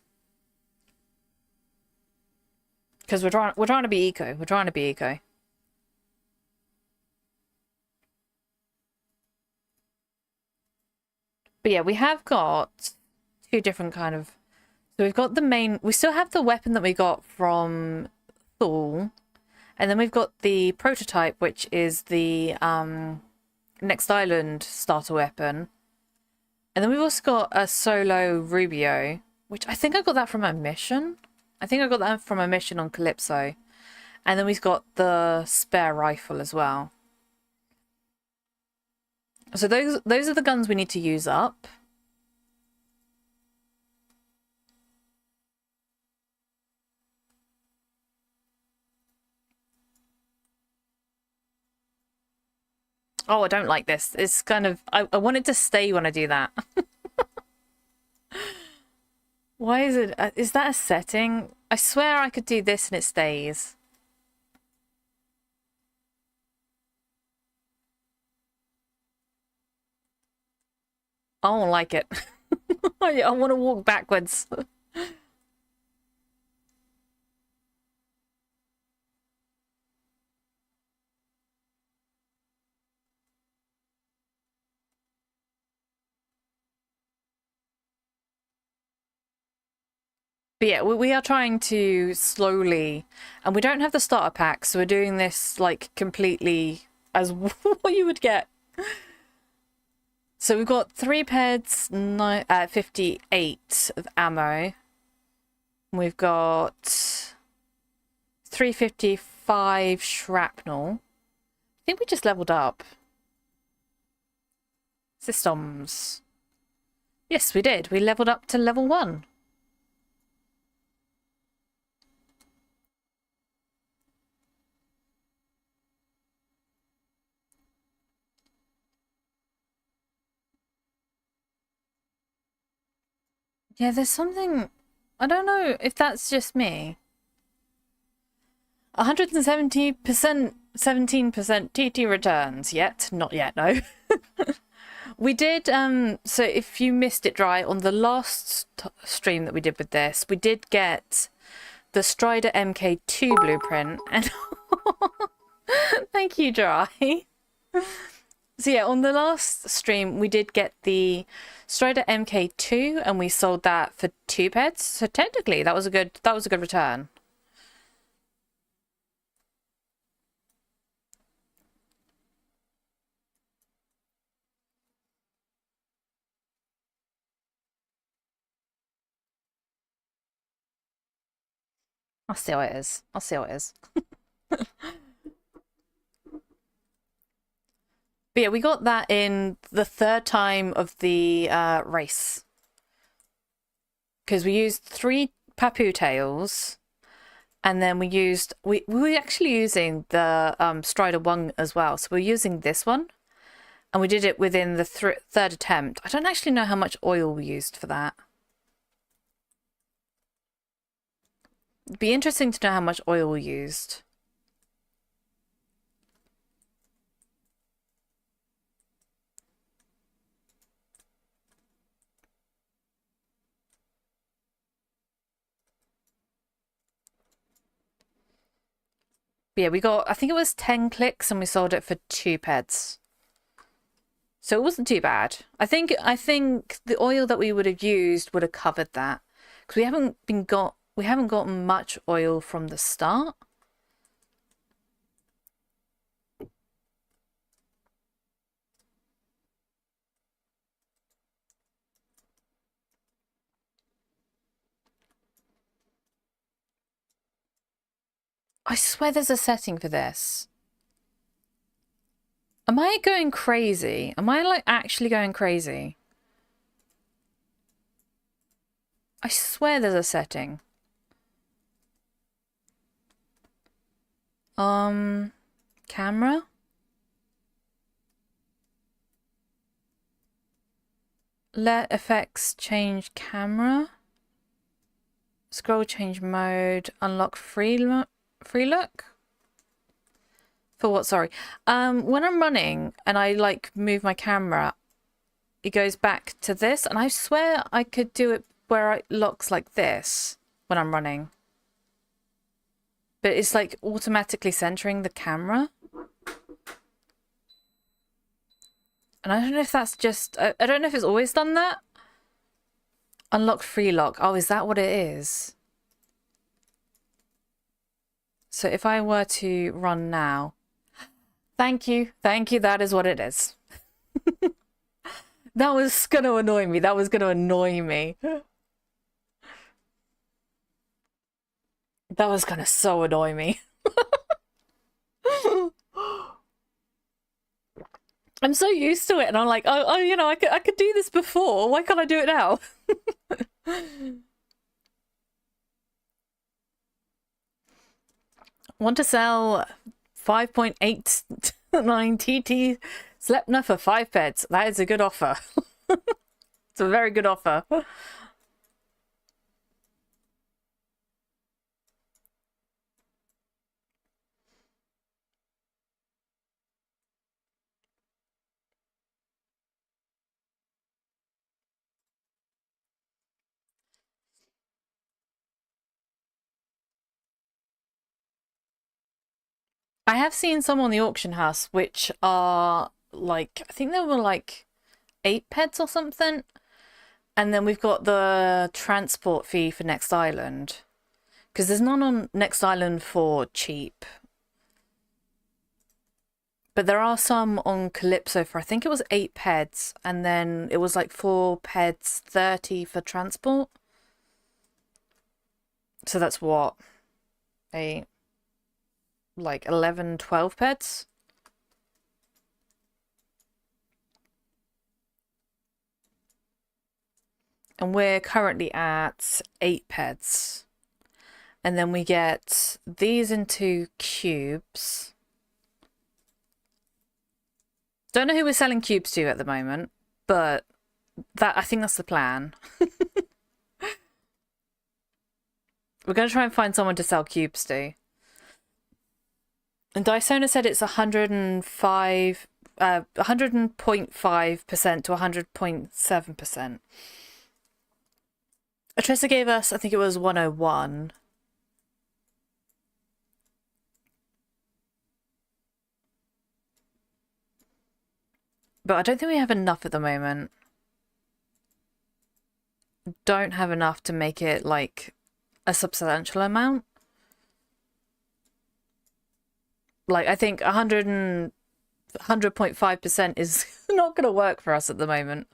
Because we're trying to be eco. We're trying to be eco. But yeah, we have got two different kind of... So we've got the main... We still have the weapon that we got from Thule. And then we've got the prototype, which is the Next Island starter weapon. And then we've also got a solo Rubio, which I think I got that from a mission. I think I got that from a mission on Calypso. And then we've got the spare rifle as well. So those are the guns we need to use up. Oh, I don't like this. It's kind of... I want it to stay when I do that. Why is it... is that a setting? I swear I could do this and it stays. I don't like it. I want to walk backwards. But yeah, we are trying to slowly, and we don't have the starter pack, so we're doing this like completely as what you would get. So we've got 3 peds, 58 of ammo. We've got 355 shrapnel. I think we just leveled up. Systems. Yes, we did. We leveled up to level 1. Yeah, there's something... I don't know if that's just me. 170%, 17% TT returns. Not yet, no. We did, so if you missed it, Dry, on the last stream that we did with this, we did get the Strider MK2 blueprint. And thank you, Dry. So yeah, on the last stream, we did get the Strider MK2 and we sold that for 2 pets. So technically that was a good return. I'll see how it is. I'll see how it is. But yeah, we got that in the 3rd time of the race. Because we used 3 Papu tails. And then we were actually using the Strider 1 as well. So we're using this one. And we did it within the 3rd attempt. I don't actually know how much oil we used for that. It'd be interesting to know how much oil we used. But yeah, we got, I think it was 10 clicks and we sold it for 2 peds. So it wasn't too bad. I think the oil that we would have used would have covered that. Because we haven't gotten much oil from the start. I swear there's a setting for this. Am I going crazy? Am I like actually going crazy? I swear there's a setting. Camera? Let effects change camera. Scroll change mode. Unlock free look. For what? Sorry. When I'm running and I like move my camera, it goes back to this, and I swear I could do it where it looks like this when I'm running. But it's like automatically centering the camera. And I don't know if that's just... I don't know if it's always done that. Unlock free lock. Oh, is that what it is? So if I were to run now... Thank you. Thank you. That is what it is. That was going to annoy me. That was going to annoy me. That was going to so annoy me. I'm so used to it, and I'm like, oh, you know, I could do this before. Why can't I do it now? Want to sell 5.89 TT Sleipnir for 5 pets. That is a good offer. It's a very good offer. I have seen some on the auction house which are like, I think they were like 8 pets or something. And then we've got the transport fee for Next Island. Because there's none on Next Island for cheap. But there are some on Calypso for, I think it was 8 peds. And then it was like 4 peds, 30 for transport. So that's what? Like 11, 12 pets? And we're currently at 8 peds. And then we get these into cubes. Don't know who we're selling cubes to at the moment, but I think that's the plan. We're going to try and find someone to sell cubes to. And Dysona said it's 105, 100.5% to 100.7%. Atrissa gave us, I think it was 101. But I don't think we have enough at the moment. Don't have enough to make it like a substantial amount. Like, I think 100.5% is not going to work for us at the moment.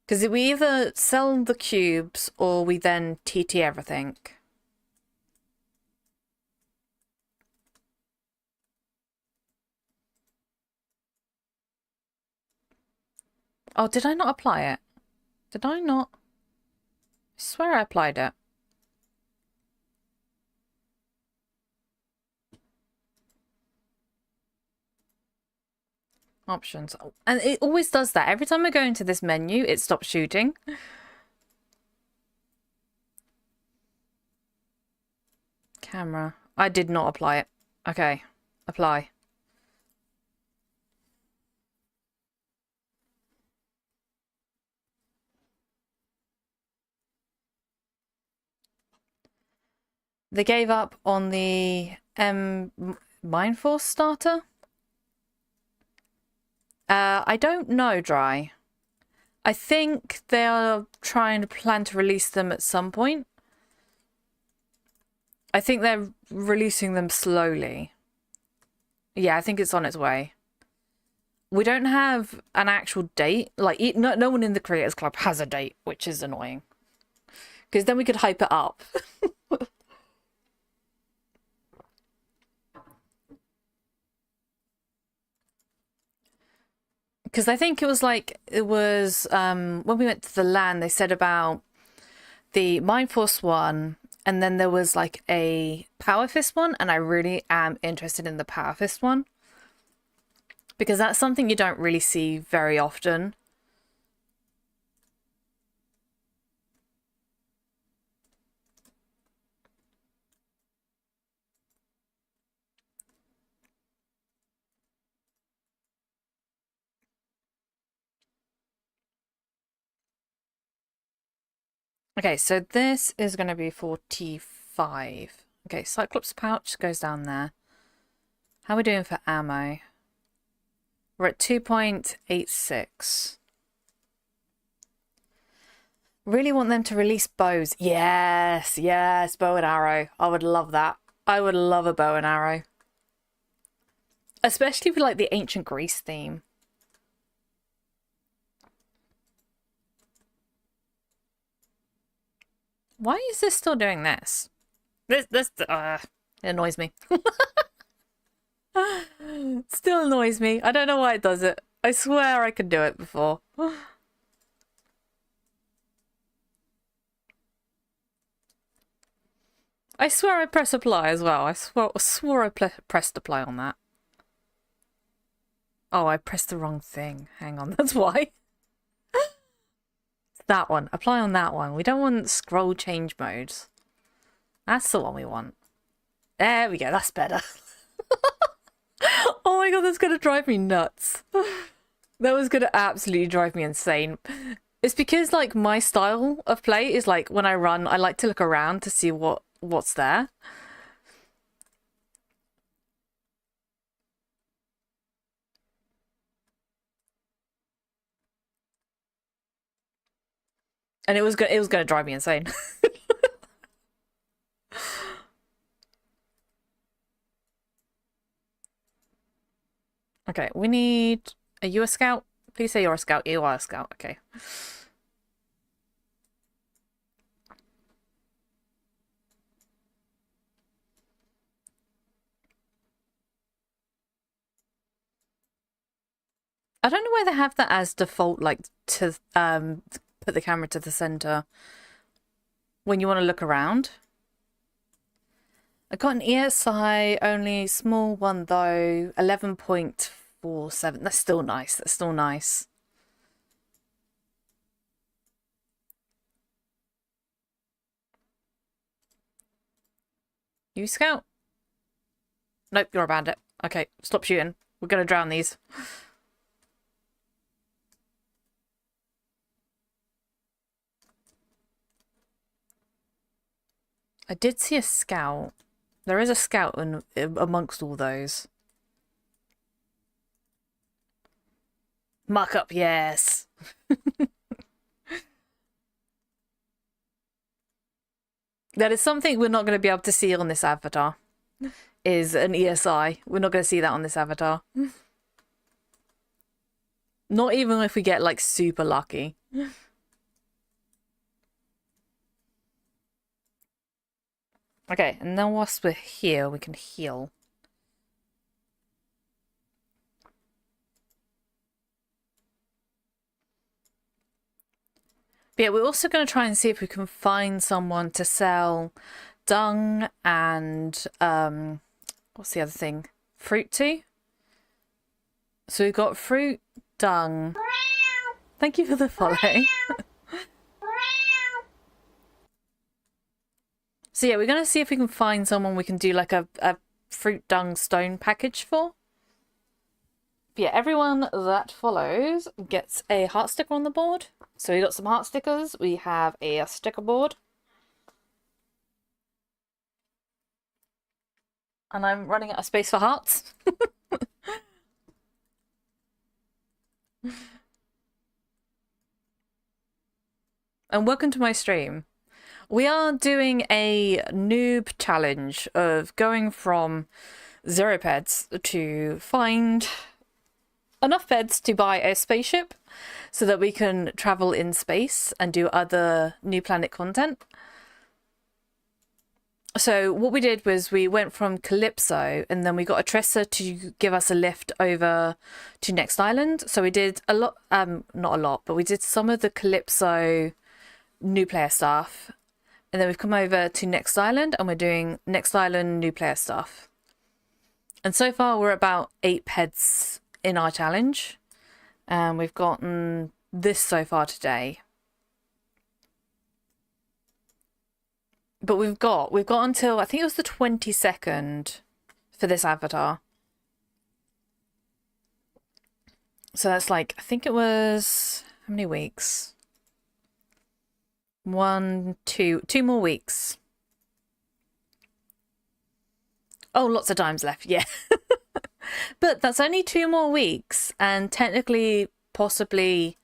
Because we either sell the cubes or we then TT everything. Oh, did I not apply it? Did I not? I swear I applied it. Options. And it always does that. Every time I go into this menu, it stops shooting. Camera. I did not apply it. Okay. Apply. They gave up on the Mind Force starter? I don't know, Dry. I think they are trying to plan to release them at some point. I think they're releasing them slowly. Yeah, I think it's on its way. We don't have an actual date. Like, no one in the Creators Club has a date, which is annoying. Because then we could hype it up. Because I think it was when we went to the LAN, they said about the Mind Force one, and then there was like a Power Fist one, and I really am interested in the Power Fist one. Because that's something you don't really see very often. Okay, so this is going to be 45. Okay, Cyclops pouch goes down there. How are we doing for ammo? We're at 2.86. Really want them to release bows. Yes, yes, bow and arrow. I would love that. I would love a bow and arrow. Especially with like the ancient Greece theme. Why is this still doing this? This it annoys me. Still annoys me. I don't know why it does it. I swear I could do it before. I swear I press apply as well. I swore I pressed apply on that. Oh, I pressed the wrong thing. Hang on, that's why. That one. Apply on that one. We don't want scroll change modes. That's the one we want. There we go. That's better. Oh my god, that's going to drive me nuts. That was going to absolutely drive me insane. It's because, like, my style of play is, like, when I run, I like to look around to see what's there. And it was going to drive me insane. Okay, we need... Are you a scout? Please say you're a scout. You are a scout. Okay. I don't know why they have that as default, like, to put the camera to the center when you want to look around. I got an ESI, only small one though, 11.47. That's still nice. That's still nice. You scout? Nope, you're a bandit. Okay, stop shooting. We're gonna drown these. I did see a scout. There is a scout amongst all those. Muck up, yes. That is something we're not going to be able to see on this avatar. Is an ESI. We're not going to see that on this avatar. Not even if we get, like, super lucky. Okay, and then whilst we're here, we can heal. But yeah, we're also going to try and see if we can find someone to sell dung and, what's the other thing? Fruit to? So we've got fruit, dung. Thank you for the follow. So yeah, we're going to see if we can find someone we can do like a fruit dung stone package for. But yeah, everyone that follows gets a heart sticker on the board. So we got some heart stickers. We have a sticker board. And I'm running out of space for hearts. And welcome to my stream. We are doing a noob challenge of going from 0 peds to find enough beds to buy a spaceship so that we can travel in space and do other New Planet content. So what we did was we went from Calypso and then we got a Tressa to give us a lift over to Next Island. So we did a lot, not a lot, but we did some of the Calypso new player stuff. And then we've come over to Next Island and we're doing Next Island new player stuff. And so far we're about 8 peds in our challenge. And we've gotten this so far today. But we've got until, I think it was the 22nd for this avatar. So that's like, I think it was, how many weeks? 2 more weeks. Oh, lots of times left, yeah. But that's only 2 more weeks, and technically, possibly,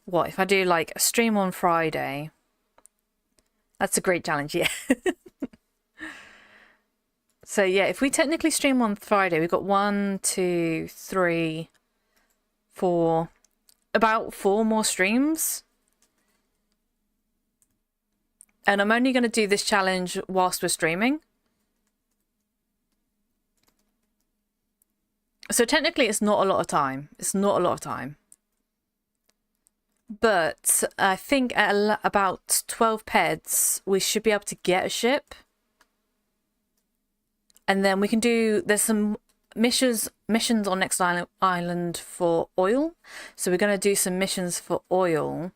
what, if I do like a stream on Friday? That's a great challenge, yeah. So yeah, if we technically stream on Friday, we've got 1, 2, 3, 4, about 4 more streams. And I'm only going to do this challenge whilst we're streaming. So technically it's not a lot of time. It's not a lot of time. But I think at about 12 peds, we should be able to get a ship. And then we can do, there's some missions on next island for oil. So we're going to do some missions for oil.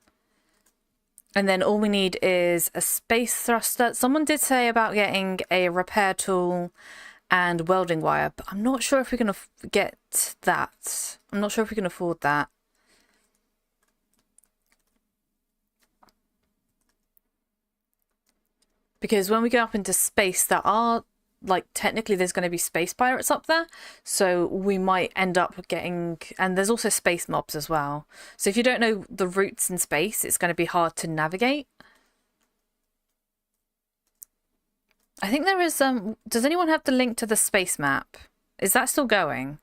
And then all we need is a space thruster. Someone did say about getting a repair tool and welding wire, but I'm not sure if we can get that. I'm not sure if we can afford that. Because when we go up into space, there are, like, technically there's going to be space pirates up there. So we might end up getting... And there's also space mobs as well. So if you don't know the routes in space, it's going to be hard to navigate. I think there is... Does anyone have the link to the space map? Is that still going?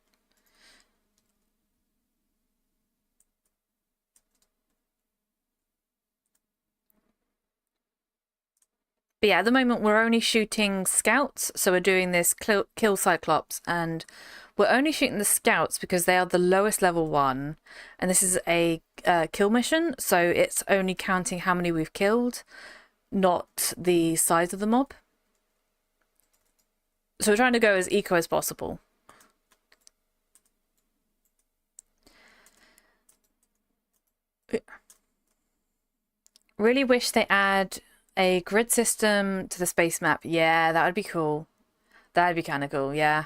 But yeah, at the moment we're only shooting scouts, so we're doing this kill Cyclops, and we're only shooting the scouts because they are the lowest level one, and this is a kill mission, so it's only counting how many we've killed, not the size of the mob. So we're trying to go as eco as possible. Really wish they add a grid system to the space map. Yeah, that would be cool. That'd be kind of cool, yeah.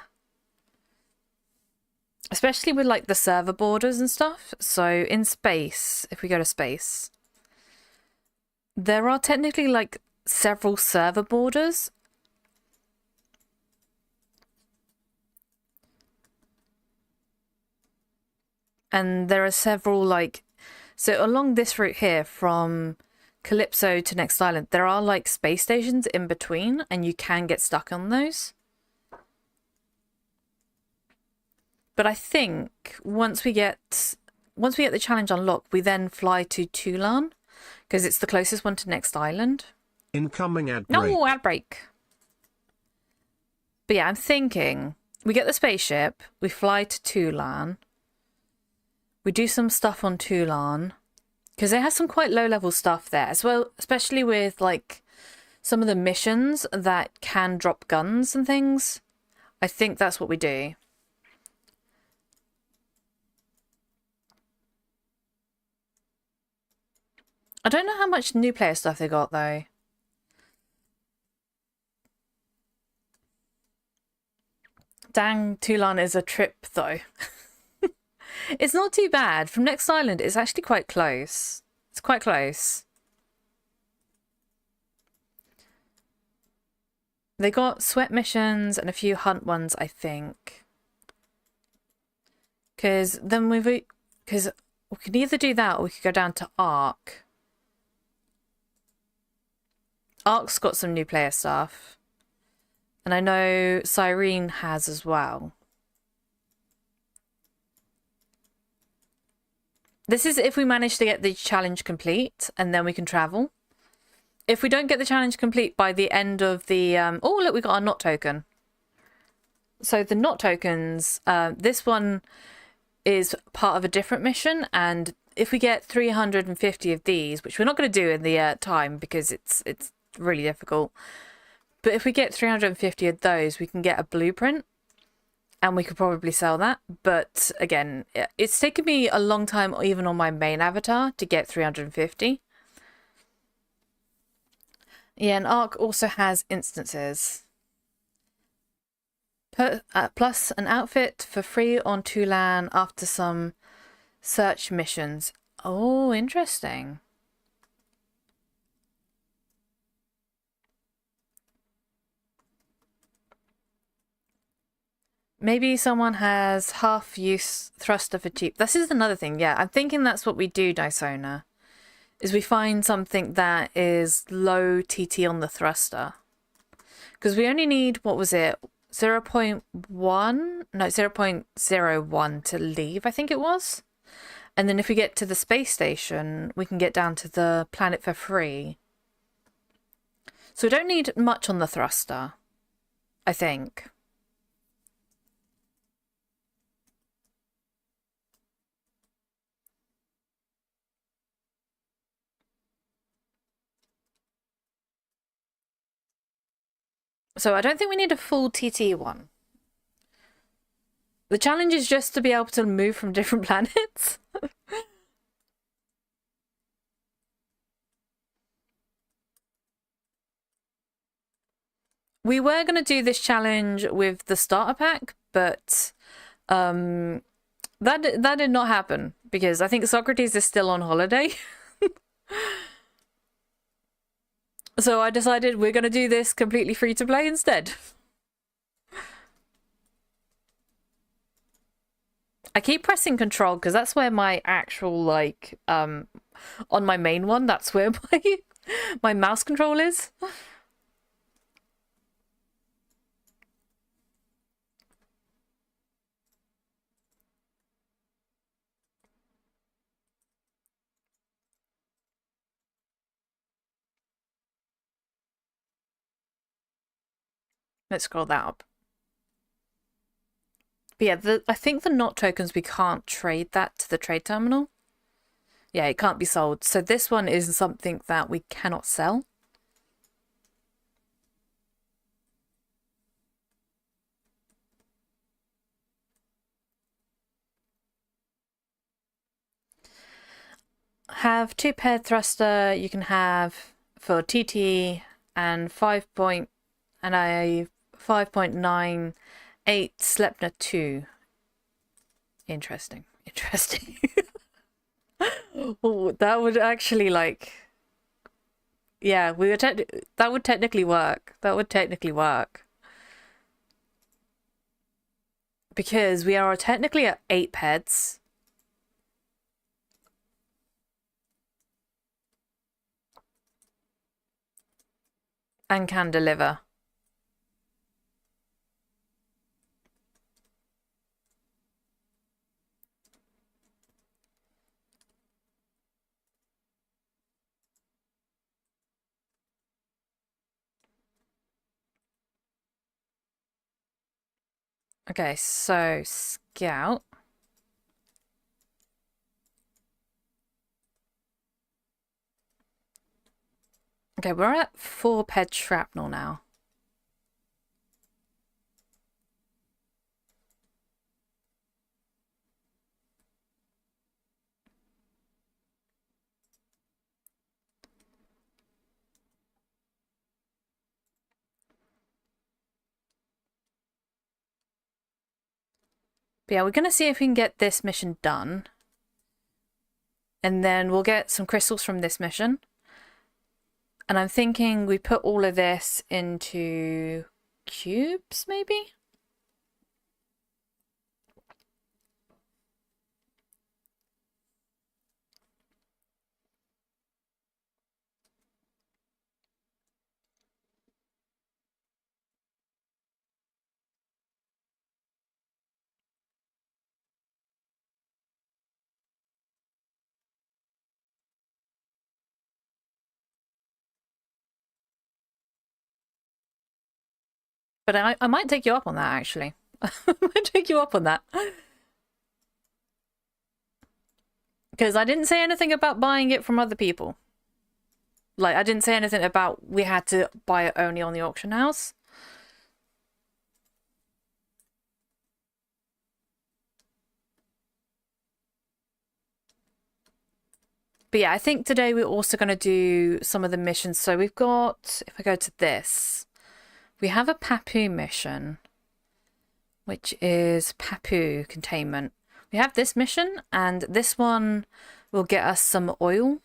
Especially with, like, the server borders and stuff. So in space, if we go to space, there are technically, like, several server borders. And there are several, like... So along this route here, from Calypso to Next Island, there are, like, space stations in between, and you can get stuck on those. But I think once we get the challenge unlocked, we then fly to Tulan, because it's the closest one to Next Island. Incoming ad break. No, ad break. But yeah, I'm thinking we get the spaceship, we fly to Tulan, we do some stuff on Tulan, because it has some quite low-level stuff there as well, especially with, like, some of the missions that can drop guns and things. I think that's what we do. I don't know how much new player stuff they got, though. Dang, Tulan is a trip, though. It's not too bad. From Next Island, it's actually quite close. It's quite close. They got sweat missions and a few hunt ones, I think. Because then because we could either do that or we could go down to Ark. Ark's got some new player stuff. And I know Cyrene has as well. This is if we manage to get the challenge complete, and then we can travel. If we don't get the challenge complete by the end of the... oh, look, we got our knot token. So the knot tokens, this one is part of a different mission, and if we get 350 of these, which we're not going to do in the time because it's really difficult, but if we get 350 of those, we can get a blueprint. And we could probably sell that. But again, it's taken me a long time, even on my main avatar, to get 350. Yeah, and Ark also has instances. Plus an outfit for free on Tulan after some search missions. Oh, interesting. Maybe someone has half-use thruster for cheap. This is another thing, yeah. I'm thinking that's what we do, Dysona. Is we find something that is low TT on the thruster. Because we only need, what was it? 0.1? No, 0.01 to leave, I think it was. And then if we get to the space station, we can get down to the planet for free. So we don't need much on the thruster, I think. So I don't think we need a full TT one. The challenge is just to be able to move from different planets. We were going to do this challenge with the starter pack, but that did not happen because I think Socrates is still on holiday. So I decided we're going to do this completely free to play instead. I keep pressing control because that's where my actual, like, on my main one, that's where my mouse control is. Let's scroll that up. But yeah, I think the not tokens, we can't trade that to the trade terminal. Yeah, it can't be sold. So this one is something that we cannot sell. Have 2 paired thruster. You can have for TT and 5 and a 5.98 Sleipnir 2. Interesting. Oh, that would actually, like, yeah, that would technically work. Because we are technically at 8 peds. And can deliver. Okay, so scout. Okay, we're at 4 ped shrapnel now. But yeah, we're gonna see if we can get this mission done. And then we'll get some crystals from this mission. And I'm thinking we put all of this into cubes, maybe? But I might take you up on that, actually. I might take you up on that. Because I didn't say anything about buying it from other people. Like, I didn't say anything about we had to buy it only on the auction house. But yeah, I think today we're also going to do some of the missions. So we've got, if I go to this, we have a Papu mission, which is Papu containment. We have this mission, and this one will get us some oil.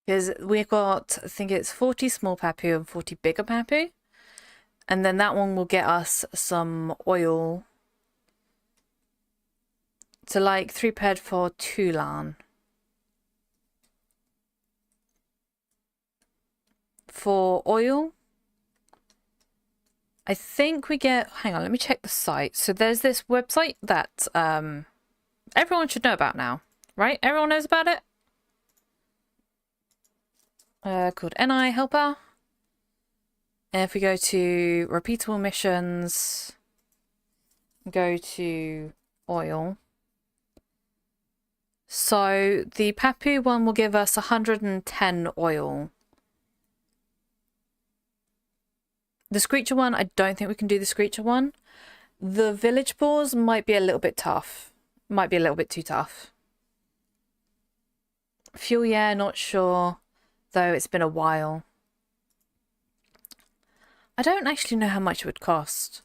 Because we've got, I think it's 40 small Papu and 40 bigger Papu. And then that one will get us some oil to, like, 3 ped for Tulan. For oil, I think we get, hang on, let me check the site. So there's this website that everyone should know about now, right? Everyone knows about it? Called NI Helper. If we go to repeatable missions, go to oil. So the Papu one will give us 110 oil. The Screecher one, I don't think we can do the Screecher one. The Village Pause might be a little bit tough. Might be a little bit too tough. Fuel, yeah, not sure. Though it's been a while. I don't actually know how much it would cost.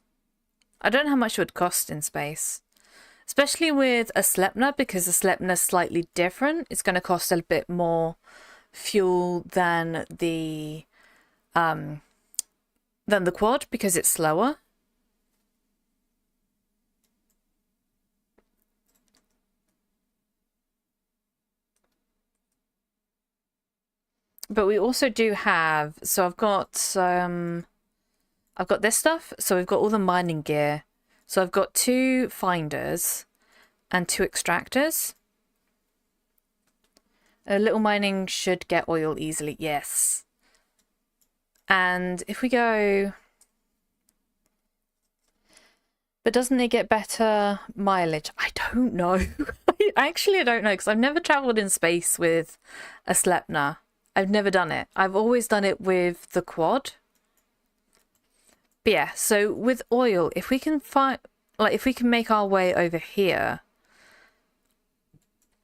I don't know how much it would cost in space. Especially with a Sleipnir, because the Sleipnir is slightly different. It's going to cost a bit more fuel than the quad, because it's slower. But we also do have, so I've got this stuff. So we've got all the mining gear. So I've got 2 finders and 2 extractors. A little mining should get oil easily, yes. And if we go... But doesn't it get better mileage? I don't know. Actually, I don't know, because I've never travelled in space with a Sleipnir. I've never done it. I've always done it with the quad. But yeah, so with oil, if we can find, like, if we can make our way over here,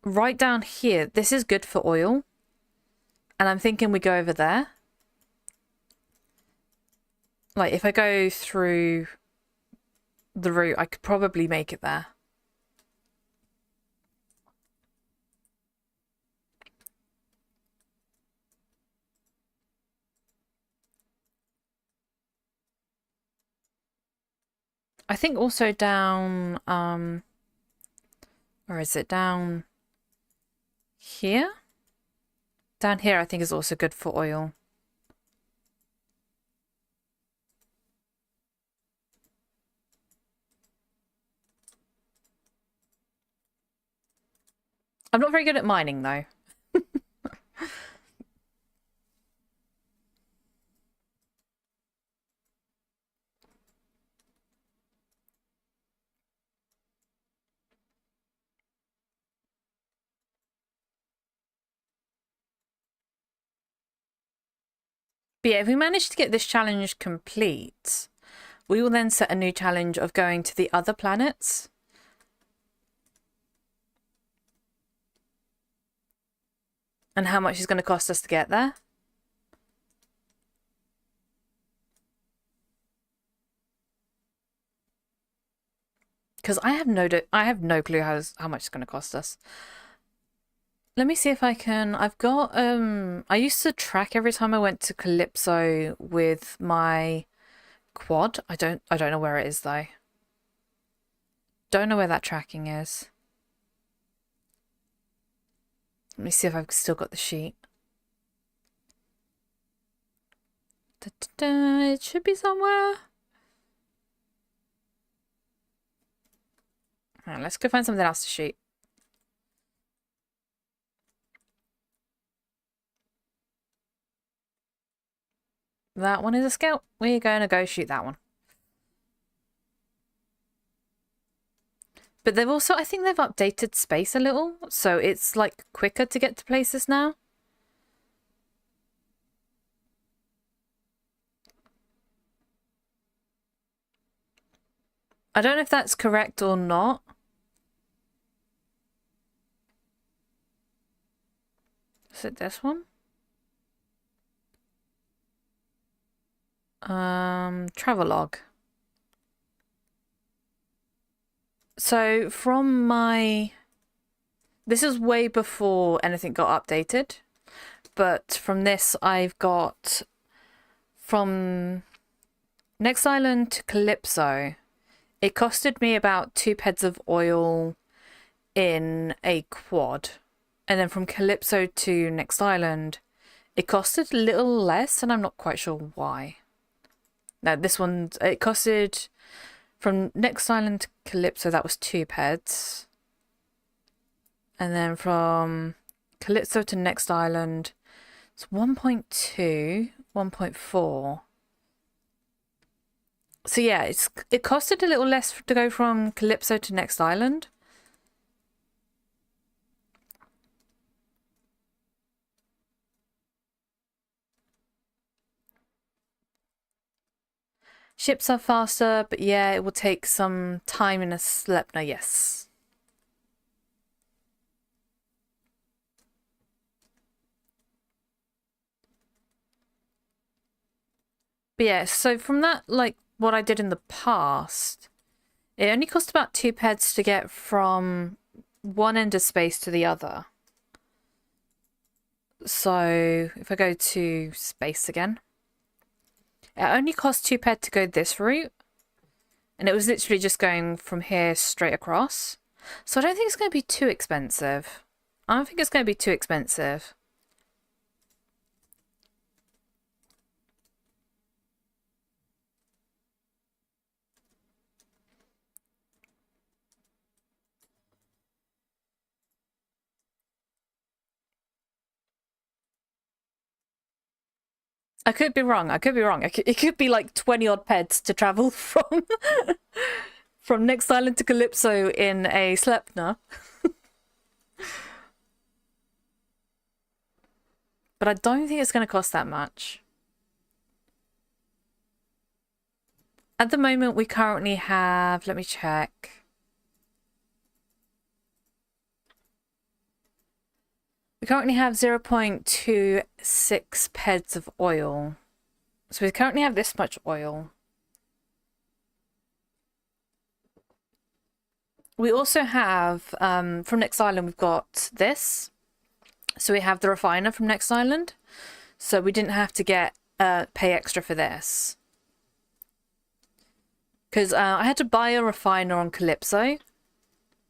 right down here, this is good for oil. And I'm thinking we go over there. Like, if I go through the route, I could probably make it there. I think also down, or is it down here? Down here, I think is also good for oil. I'm not very good at mining, though. But yeah, if we manage to get this challenge complete, we will then set a new challenge of going to the other planets. And how much it's going to cost us to get there. Because I have no clue how much it's going to cost us. Let me see if I can. I've got I used to track every time I went to Calypso with my quad. I don't know where it is though. Don't know where that tracking is. Let me see if I've still got the sheet. Da, da, da. It should be somewhere. Alright, let's go find something else to shoot. That one is a scout. We're going to go shoot that one. But they've also, I think they've updated space a little. So it's like quicker to get to places now. I don't know if that's correct or not. Is it this one? Travelogue. So from my... This is way before anything got updated. But from this, I've got... From Next Island to Calypso, it costed me about 2 peds of oil in a quad. And then from Calypso to Next Island, it costed a little less, and I'm not quite sure why. Now, this one, it costed from Next Island to Calypso, that was 2 peds. And then from Calypso to Next Island, it's 1.2, 1.4. So yeah, it costed a little less to go from Calypso to Next Island. Ships are faster, but yeah, it will take some time in a Sleipnir, yes. But yeah, so from that, like, what I did in the past, it only cost about 2 peds to get from one end of space to the other. So if I go to space again, it only cost 2 ped to go this route. And it was literally just going from here straight across. So I don't think it's going to be too expensive. I don't think it's going to be too expensive. I could be wrong. I could be wrong. It could be like 20 odd peds to travel from from Next Island to Calypso in a Sleipnir. But I don't think it's going to cost that much. At the moment, we currently have, let me check. We currently have 0.26 peds of oil. So we currently have this much oil. We also have, from Next Island, we've got this. So we have the refiner from Next Island. So we didn't have to get pay extra for this. Because I had to buy a refiner on Calypso.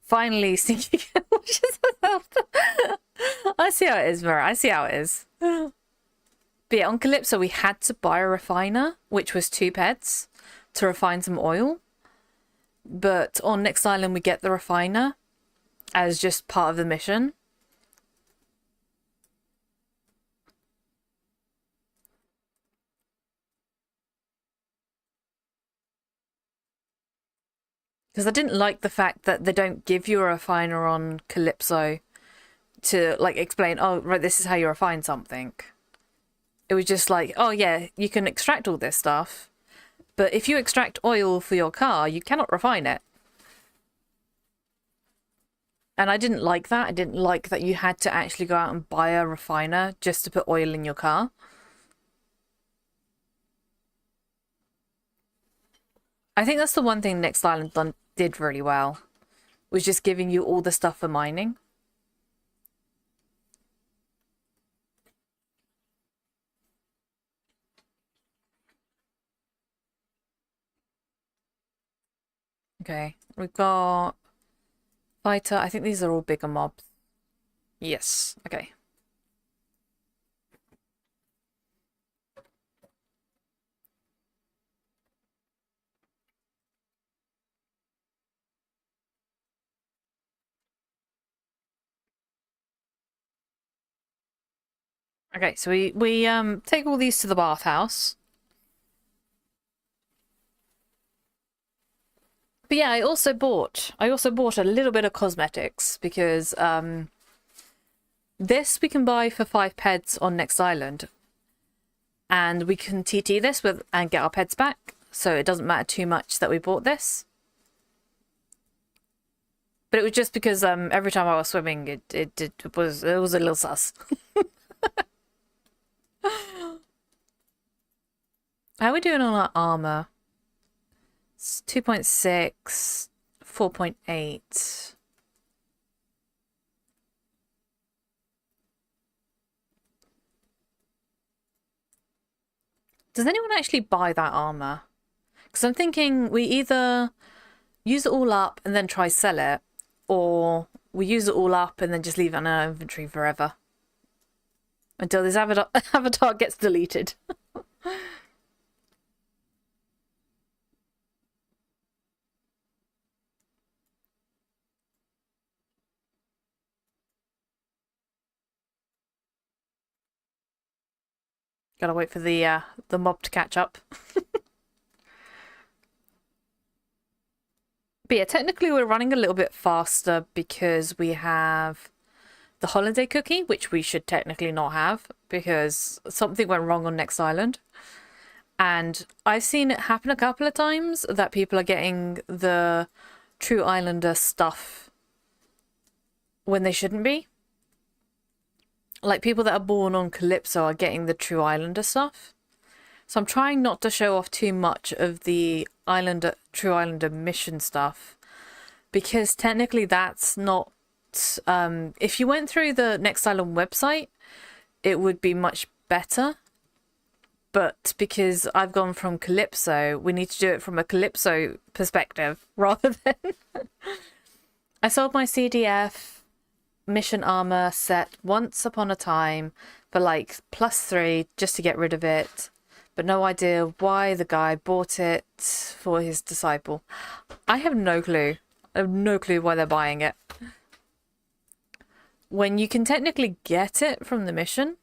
Finally, sneaking. I see how it is, Vera. I see how it is. But yeah, on Calypso, we had to buy a refiner, which was 2 peds, to refine some oil. But on Next Island, we get the refiner as just part of the mission. Because I didn't like the fact that they don't give you a refiner on Calypso to, like, explain, oh, right, this is how you refine something. It was just like, oh, yeah, you can extract all this stuff. But if you extract oil for your car, you cannot refine it. And I didn't like that. I didn't like that you had to actually go out and buy a refiner just to put oil in your car. I think that's the one thing Next Island did really well, was just giving you all the stuff for mining. Okay, we've got fighter. I think these are all bigger mobs. Yes, okay. Okay, so we take all these to the bathhouse. But yeah, I also bought a little bit of cosmetics because this we can buy for 5 peds on Next Island. And we can TT this with and get our peds back. So it doesn't matter too much that we bought this. But it was just because every time I was swimming it was a little sus. How are we doing on our armor? It's 2.6, 4.8. Does anyone actually buy that armor? Because I'm thinking we either use it all up and then try sell it, or we use it all up and then just leave it in our inventory forever. Until this avatar gets deleted. Gotta wait for the mob to catch up. But yeah, technically we're running a little bit faster because we have the holiday cookie, which we should technically not have because something went wrong on Next Island. And I've seen it happen a couple of times that people are getting the True Islander stuff when they shouldn't be. Like people that are born on Calypso are getting the True Islander stuff. So I'm trying not to show off too much of the True Islander mission stuff because technically that's not... if you went through the Next Island website, it would be much better. But because I've gone from Calypso, we need to do it from a Calypso perspective rather than... I sold my CDF mission armor set once upon a time for like +3 just to get rid of it. But no idea why the guy bought it for his disciple. I have no clue. I have no clue why they're buying it. When you can technically get it from the mission.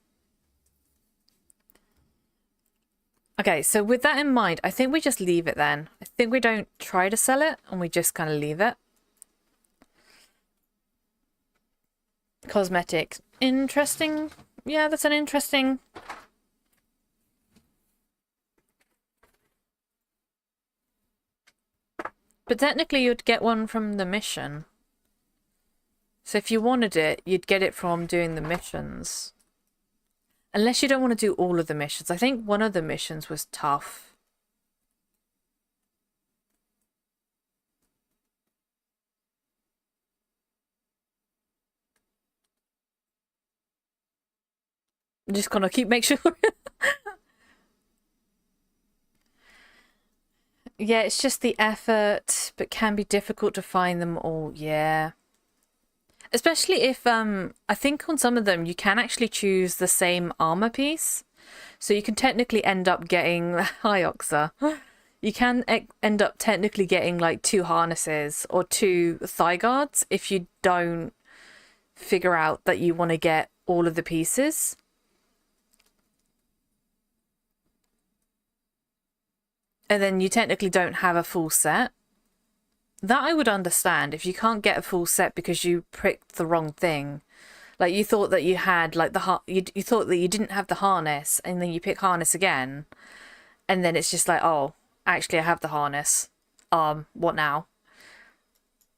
Okay, so with that in mind, I think we just leave it then. I think we don't try to sell it and we just kind of leave it. Cosmetics. Interesting. Yeah, that's an interesting... But technically you'd get one from the mission. So if you wanted it, you'd get it from doing the missions. Unless you don't want to do all of the missions. I think one of the missions was tough. I'm just gonna make sure. Yeah, it's just the effort, but can be difficult to find them all. Yeah. Especially if, I think on some of them, you can actually choose the same armor piece. So you can technically end up getting... Hi, Oxa. You can end up technically getting like 2 harnesses or 2 thigh guards if you don't figure out that you want to get all of the pieces. And then you technically don't have a full set. That I would understand if you can't get a full set because you pricked the wrong thing. Like you thought that you had like you thought that you didn't have the harness and then you pick harness again. And then it's just like, oh, actually I have the harness. What now?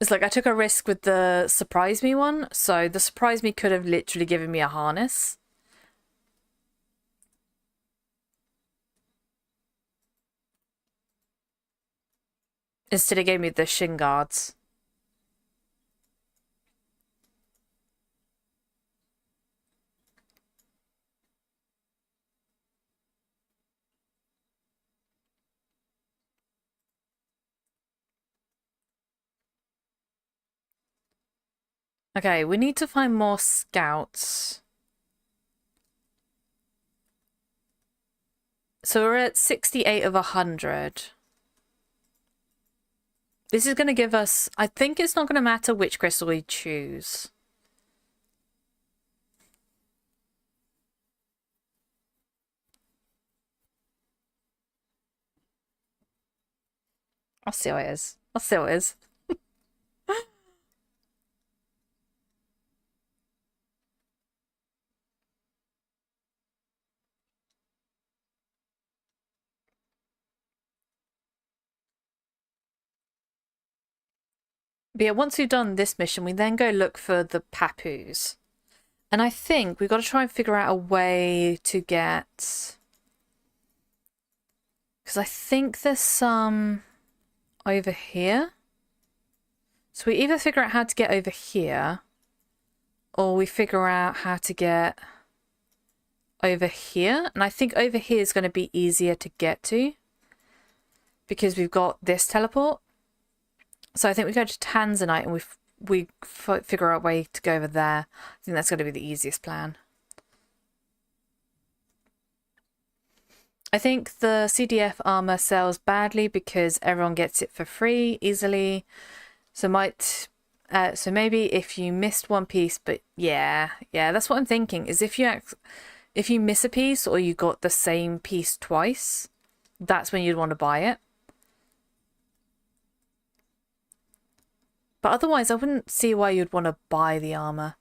It's like I took a risk with the Surprise Me one. So the Surprise Me could have literally given me a harness. Instead it gave me the shin guards. Okay, we need to find more scouts. So we're at 68 of 100. This is going to give us... I think it's not going to matter which crystal we choose. I'll see how it is. I'll see how it is. But yeah, once we've done this mission, we then go look for the Papoose. And I think we've got to try and figure out a way to get... Because I think there's some over here. So we either figure out how to get over here, or we figure out how to get over here. And I think over here is going to be easier to get to, because we've got this teleport. So I think we go to Tanzanite and we figure out a way to go over there. I think that's going to be the easiest plan. I think the CDF armor sells badly because everyone gets it for free easily. So maybe if you missed one piece, but yeah, that's what I'm thinking. Is if you miss a piece or you got the same piece twice, that's when you'd want to buy it. But otherwise, I wouldn't see why you'd want to buy the armor.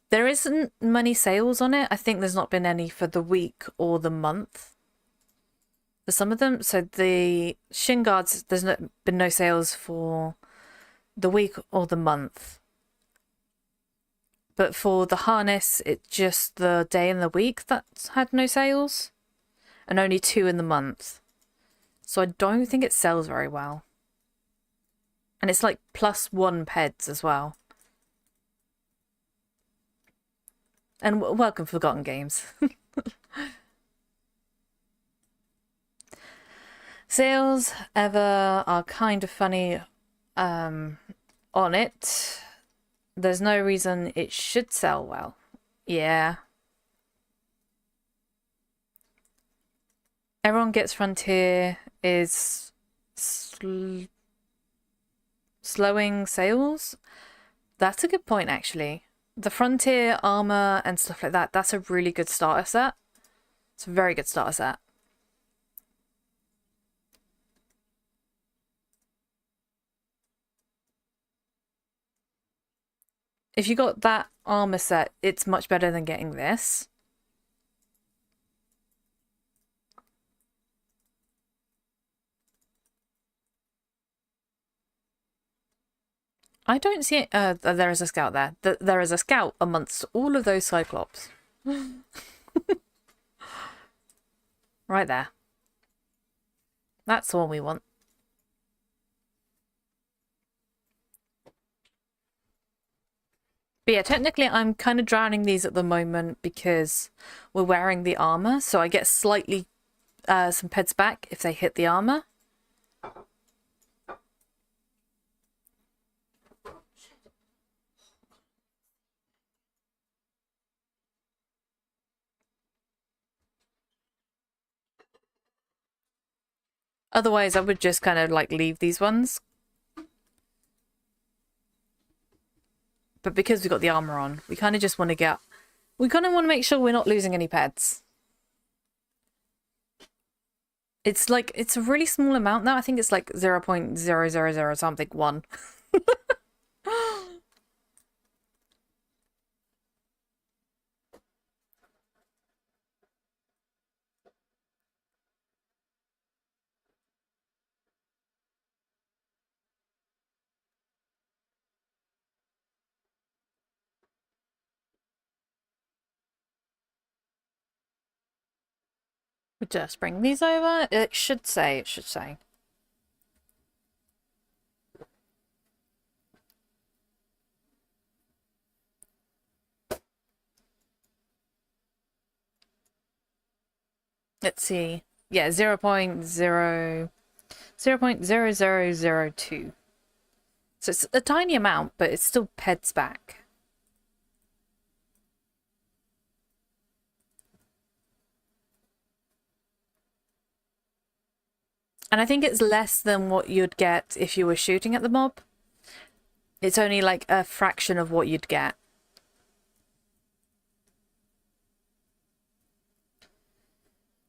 There isn't many sales on it. I think there's not been any for the week or the month. For some of them. So the shin guards, there's been no sales for the week or the month. But for the harness, it's just the day and the week that's had no sales. And only 2 in the month. So I don't think it sells very well. And it's like +1 peds as well. And welcome, Forgotten Games. Sales ever are kind of funny on it. There's no reason it should sell well. Yeah. Everyone Gets Frontier is slowing sales. That's a good point, actually. The Frontier armor and stuff like that, that's a really good starter set. It's a very good starter set. If you got that armor set, it's much better than getting this. I don't see it. There is a scout there. There is a scout amongst all of those Cyclops. Right there. That's the one we want. But yeah, technically I'm kind of drowning these at the moment because we're wearing the armor. So I get slightly some peds back if they hit the armor. Otherwise, I would just kind of like leave these ones. But because we've got the armor on, we kind of just want to get... We kind of want to make sure we're not losing any peds. It's like, it's a really small amount now. I think it's like 0.000 something 1. We just bring these over. It should say. Let's see. Yeah, 0.0002. So it's a tiny amount, but it's still peds back. And I think it's less than what you'd get if you were shooting at the mob. It's only like a fraction of what you'd get.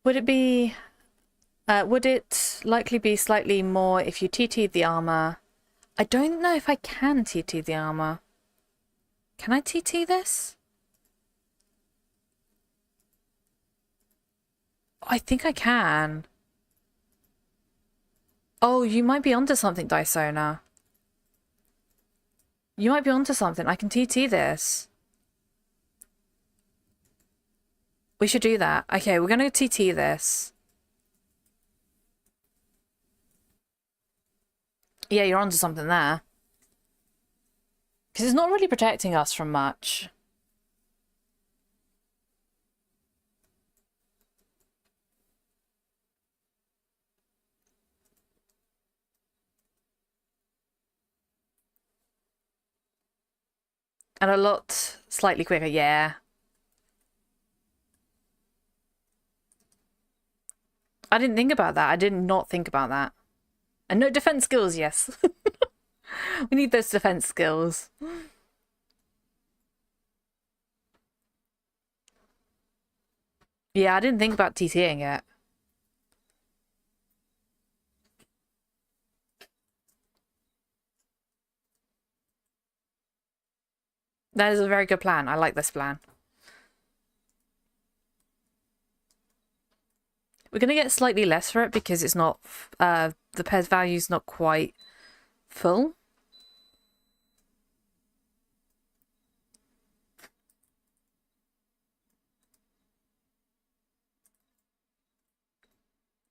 Would it likely be slightly more if you TT'd the armor? I don't know if I can TT the armor. Can I TT this? I think I can. Oh, you might be onto something, Dysona. You might be onto something. I can TT this. We should do that. Okay, we're gonna TT this. Yeah, you're onto something there. Because it's not really protecting us from much. And a lot slightly quicker, yeah. I didn't think about that. I did not think about that. And no defense skills, yes. We need those defense skills. Yeah, I didn't think about TTing it. That is a very good plan. I like this plan. We're going to get slightly less for it because it's not... the pairs value is not quite full.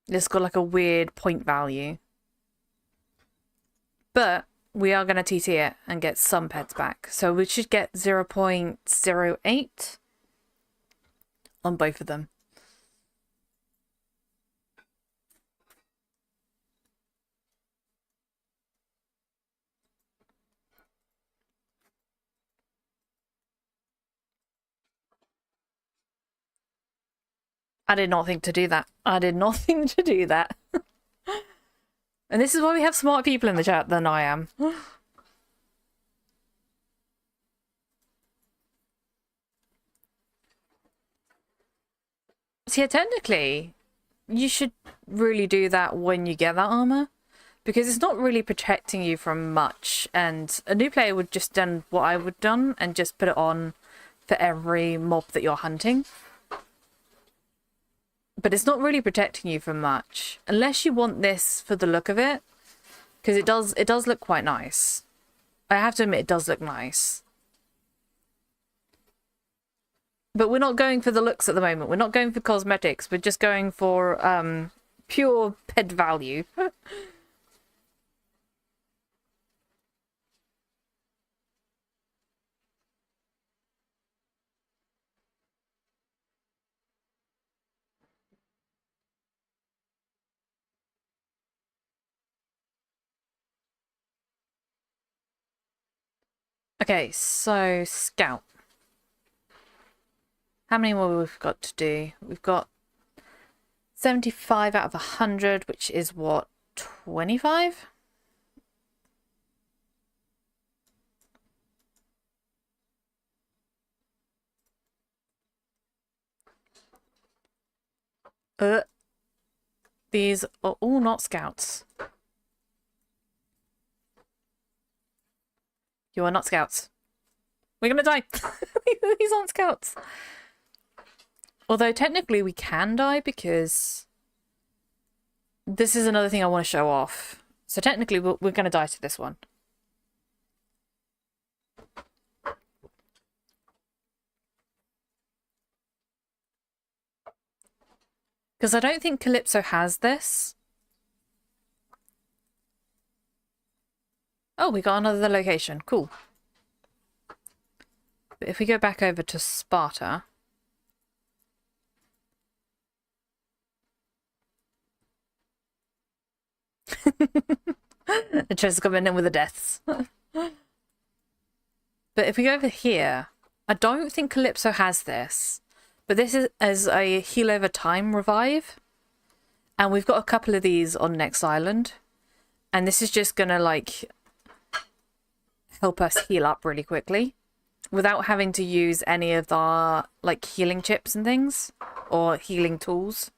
It's got like a weird point value. But we are going to TT it and get some pets back. So we should get 0.08 on both of them. I did not think to do that. I did not think to do that. And this is why we have smarter people in the chat than I am. So yeah, technically, you should really do that when you get that armor. Because it's not really protecting you from much. And a new player would just done what I would done and just put it on for every mob that you're hunting. But it's not really protecting you from much. Unless you want this for the look of it. Because it does look quite nice. I have to admit it does look nice. But we're not going for the looks at the moment. We're not going for cosmetics. We're just going for pure pet value. Okay, so scout. How many more we've got to do? We've got 75 out of 100, which is what, 25? These are all not scouts. You are not scouts. We're gonna die. These aren't scouts. Although technically we can die because this is another thing I want to show off. So technically we're gonna die to this one. Because I don't think Calypso has this. Oh, we got another location. Cool. But if we go back over to Sparta... It tries to come in with the deaths. But if we go over here, I don't think Calypso has this. But this is as a heal over time revive. And we've got a couple of these on next island. And this is just gonna like help us heal up really quickly without having to use any of the like healing chips and things or healing tools.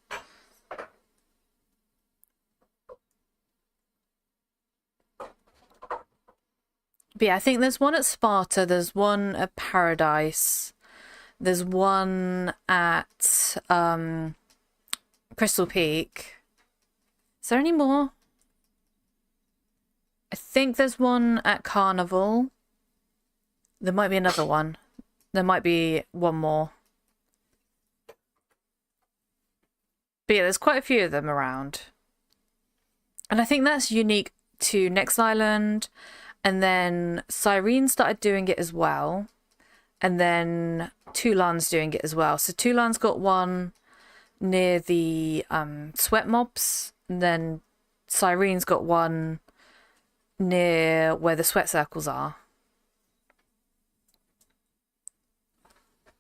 But yeah, I think there's one at Sparta, there's one at Paradise, there's one at Crystal Peak. Is there any more? I think there's one at Carnival. There might be another one. There might be one more. But yeah, there's quite a few of them around. And I think that's unique to Next Island. And then Cyrene started doing it as well. And then Tulan's doing it as well. So Tulan's got one near the sweat mobs. And then Cyrene's got one near where the sweat circles are.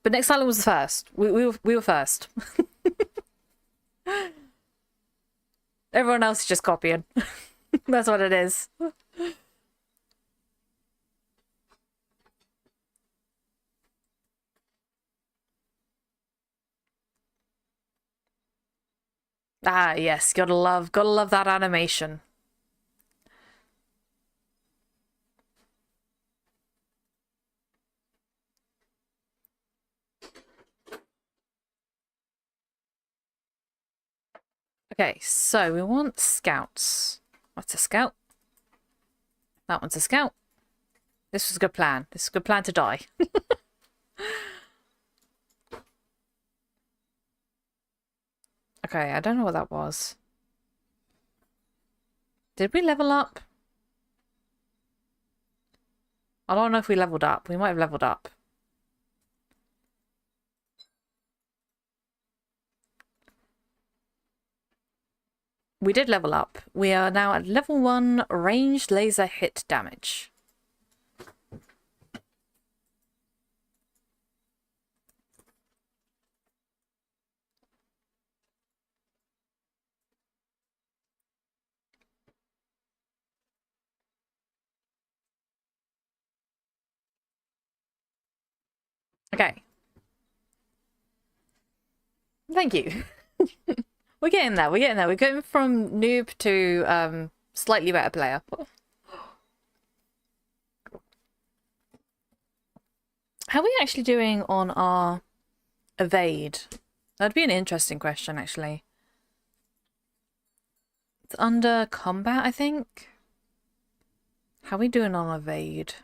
But Next Island was the first. We were first. Everyone else is just copying. That's what it is. Ah, yes, gotta love that animation. Okay, so we want scouts. What's a scout? That one's a scout. This was a good plan. This is a good plan to die. Okay, I don't know what that was. Did we level up? I don't know if we leveled up. We might have leveled up. We did level up. We are now at level 1 ranged laser hit damage. Okay. Thank you. We're getting there. We're getting there. We're going from noob to slightly better player. How are we actually doing on our evade? That'd be an interesting question, actually. It's under combat, I think. How are we doing on evade?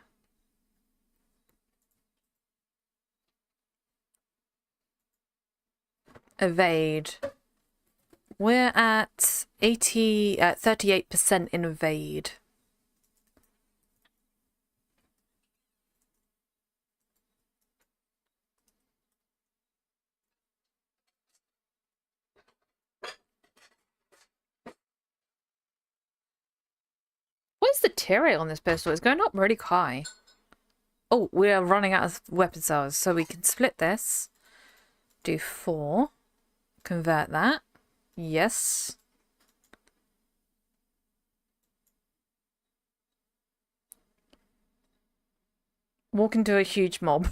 Evade. We're at 38% in evade. What is the tear rate on this pistol? It's going up really high. Oh, we're running out of weapon cells, so we can split this. Do 4. Convert that. Yes. Walk into a huge mob.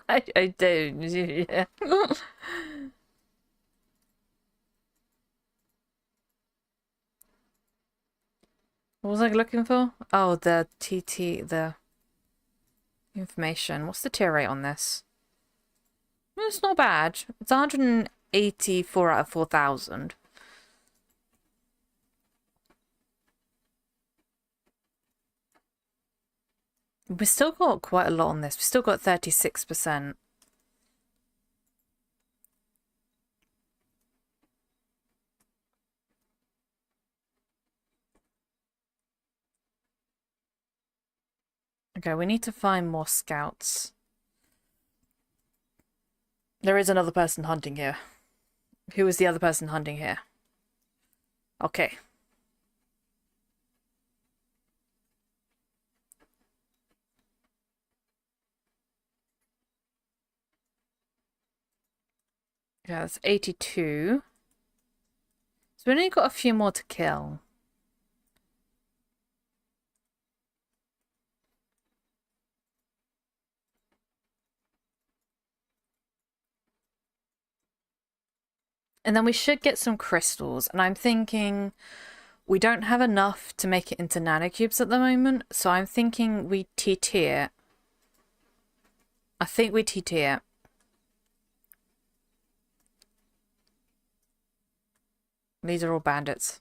I do. Yeah. What was I looking for? Oh, the the information. What's the tear rate on this? It's not bad. It's 184 out of 4,000. We've still got quite a lot on this. We've still got 36%. Okay, we need to find more scouts. There is another person hunting here. Who is the other person hunting here? Okay. Yeah, that's 82. So we only got a few more to kill. And then we should get some crystals. And I'm thinking we don't have enough to make it into nanocubes at the moment. So I'm thinking we TT it. I think we TT it. These are all bandits.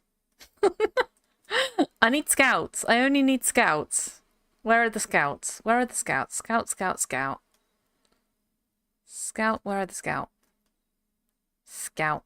I need scouts. I only need scouts. Where are the scouts? Where are the scouts? Scout, scout, scout. Scout, where are the scout? Scout.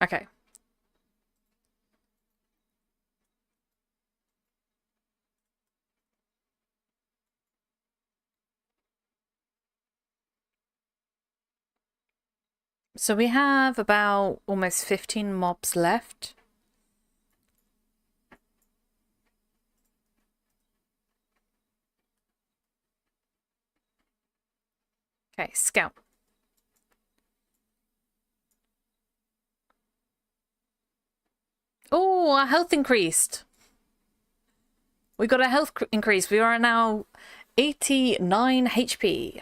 Okay. So we have about almost 15 mobs left. Okay, scout. Oh, our health increased. We got a health increase. We are now 89 HP.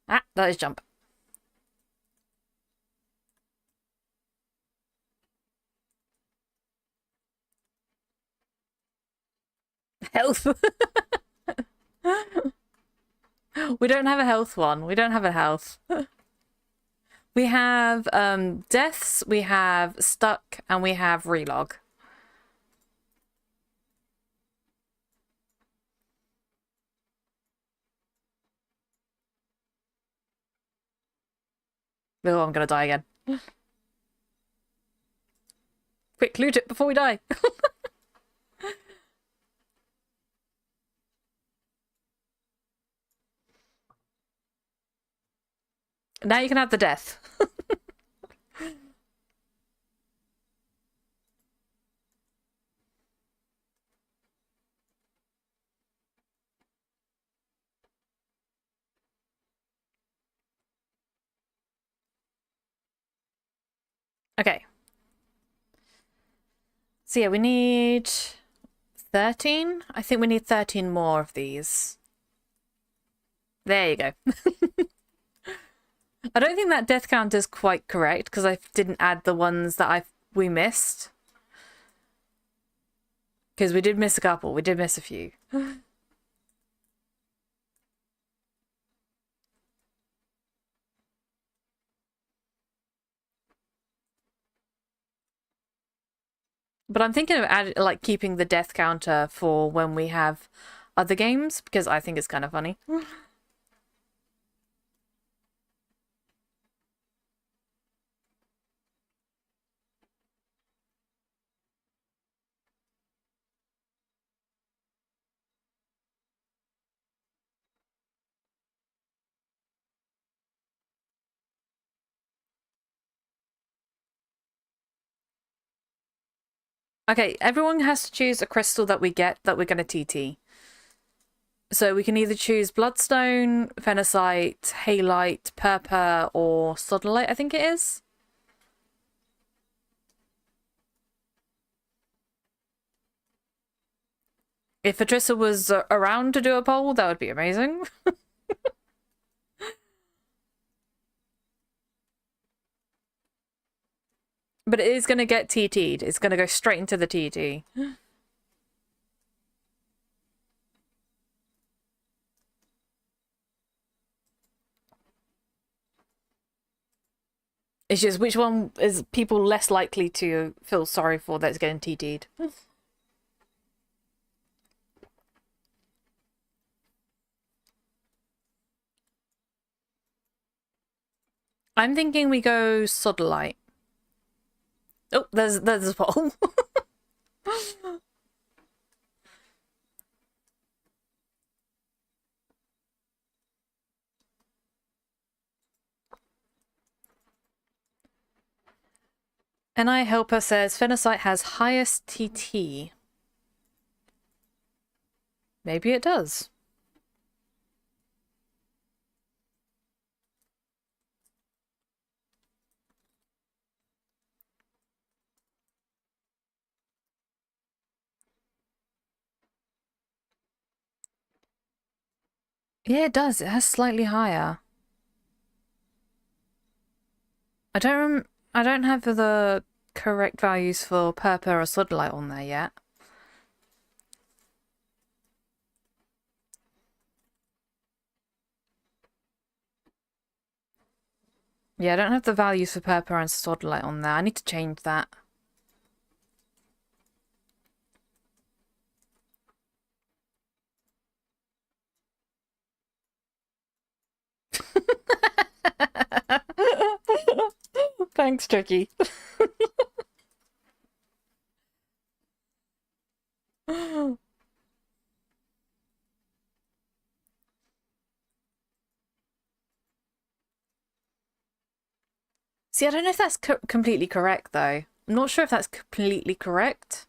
Ah, that is jump. Health. We don't have a health one. We don't have a health. We have deaths, we have stuck, and we have relog. Oh, I'm gonna die again. Quick, loot it before we die. Now you can have the death. Okay. So yeah, we need 13? I think we need 13 more of these. There you go. I don't think that death count is quite correct because I didn't add the ones that we missed. Because we did miss a couple. We did miss a few. But I'm thinking of keeping the death counter for when we have other games because I think it's kind of funny. Okay, everyone has to choose a crystal that we get that we're going to TT. So we can either choose Bloodstone, Phenocite, Halite, Purpur, or Sodalite, I think it is. If Patricia was around to do a poll, that would be amazing. But it is going to get TT'd. It's going to go straight into the TT. It's just which one is people less likely to feel sorry for that's getting TT'd. I'm thinking we go Sodalite. Oh, there's a poll. NI Helper says Phenocite has highest TT. Maybe it does. Yeah, it does. It has slightly higher. I don't have the correct values for Purpur or Sodalite on there yet. Yeah, I don't have the values for Purpur and Sodalite on there. I need to change that. Thanks, Tricky. See, I don't know if that's completely correct, though. I'm not sure if that's completely correct.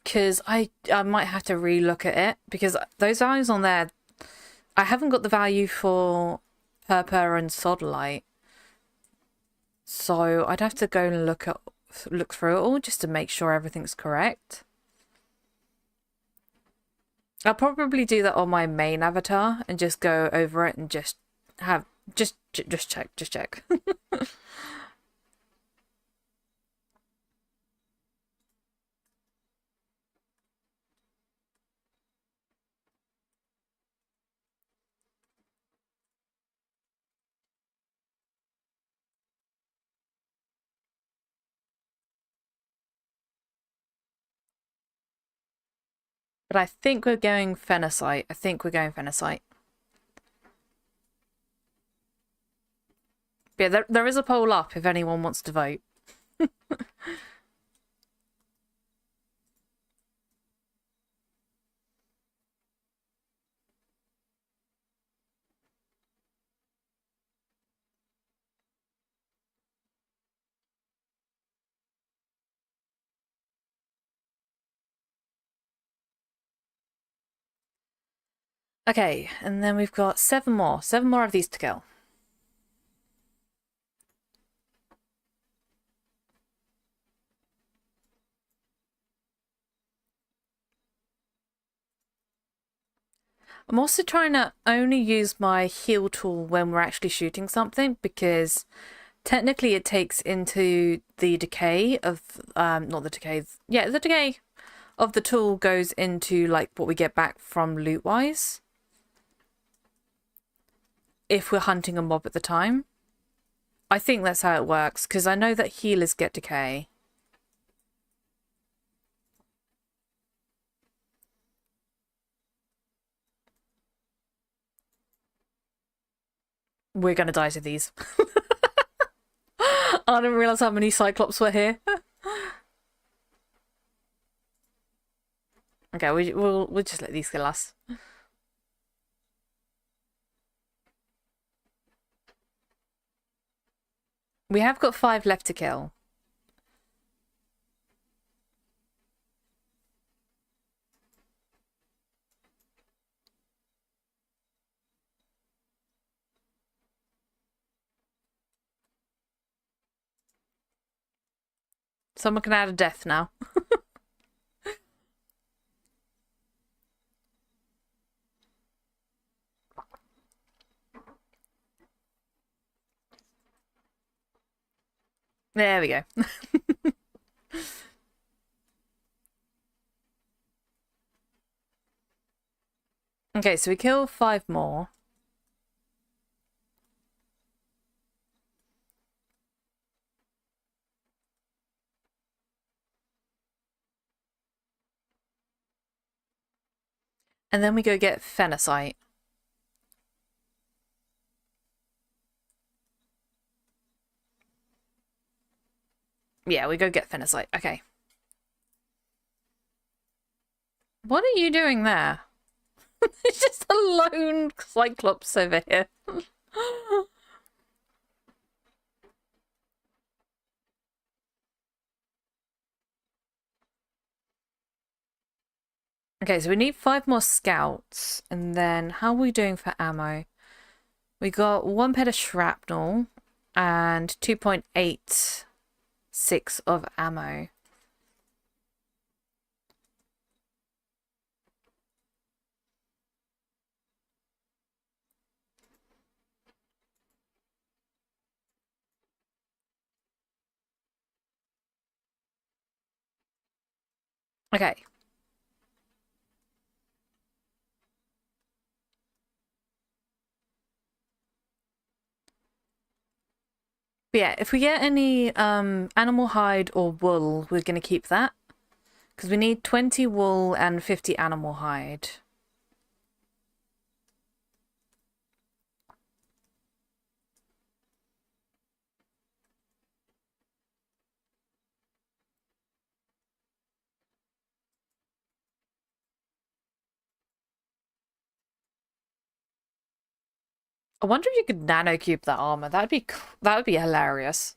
Because I might have to relook at it. Because those values on there, I haven't got the value for Purpur and Sodalite. So I'd have to go and look through it all just to make sure everything's correct. I'll probably do that on my main avatar and just go over it and just have just check. But I think we're going phenocite. I think we're going phenocite. Yeah, there is a poll up if anyone wants to vote. Okay, and then we've got 7 more. 7 more of these to kill. I'm also trying to only use my heal tool when we're actually shooting something, because technically it takes into the decay of, not the decay, yeah, the decay of the tool goes into like what we get back from loot wise. If we're hunting a mob at the time. I think that's how it works, because I know that healers get decay. We're gonna die to these. I didn't realize how many Cyclops were here. Okay, we'll just let these kill us. We have got 5 left to kill. Someone can add a death now. There we go. Okay, so we kill 5 more. And then we go get phenocite. Yeah, we go get phenocite. Okay. What are you doing there? It's just a lone Cyclops over here. Okay, so we need 5 more scouts. And then how are we doing for ammo? We got 1 pet of shrapnel and 2.86 of ammo. Okay. But yeah, if we get any animal hide or wool, we're going to keep that. Because we need 20 wool and 50 animal hide. I wonder if you could nanocube that armor. That would be hilarious.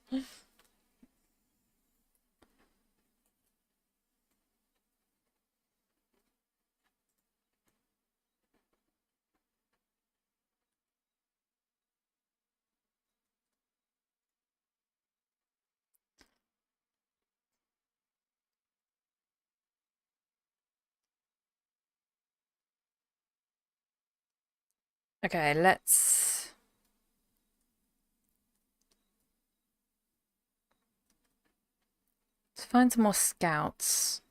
Okay, let's Let's find some more scouts.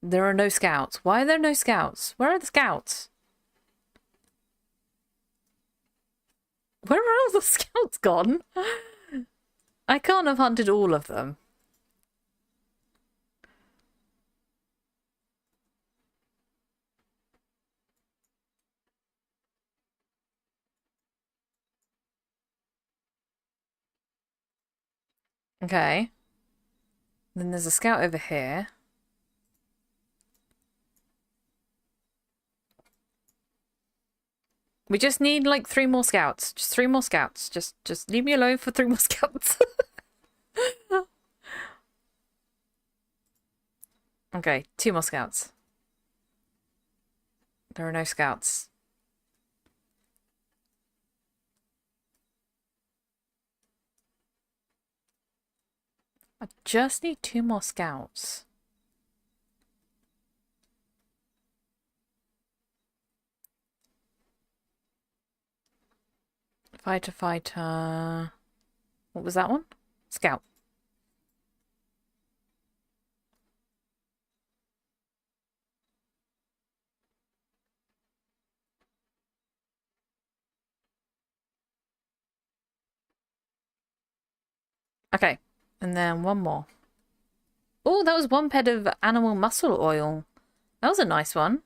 There are no scouts. Why are there no scouts? Where are the scouts? Where are all the scouts gone? I can't have hunted all of them. Okay. Then there's a scout over here. We just need like 3 more scouts. Just 3 more scouts. Just leave me alone for 3 more scouts. Okay, 2 more scouts. There are no scouts. I just need 2 more scouts. Fighter. What was that one? Scout. Okay, and then 1 more. Oh, that was 1 ped of animal muscle oil. That was a nice one.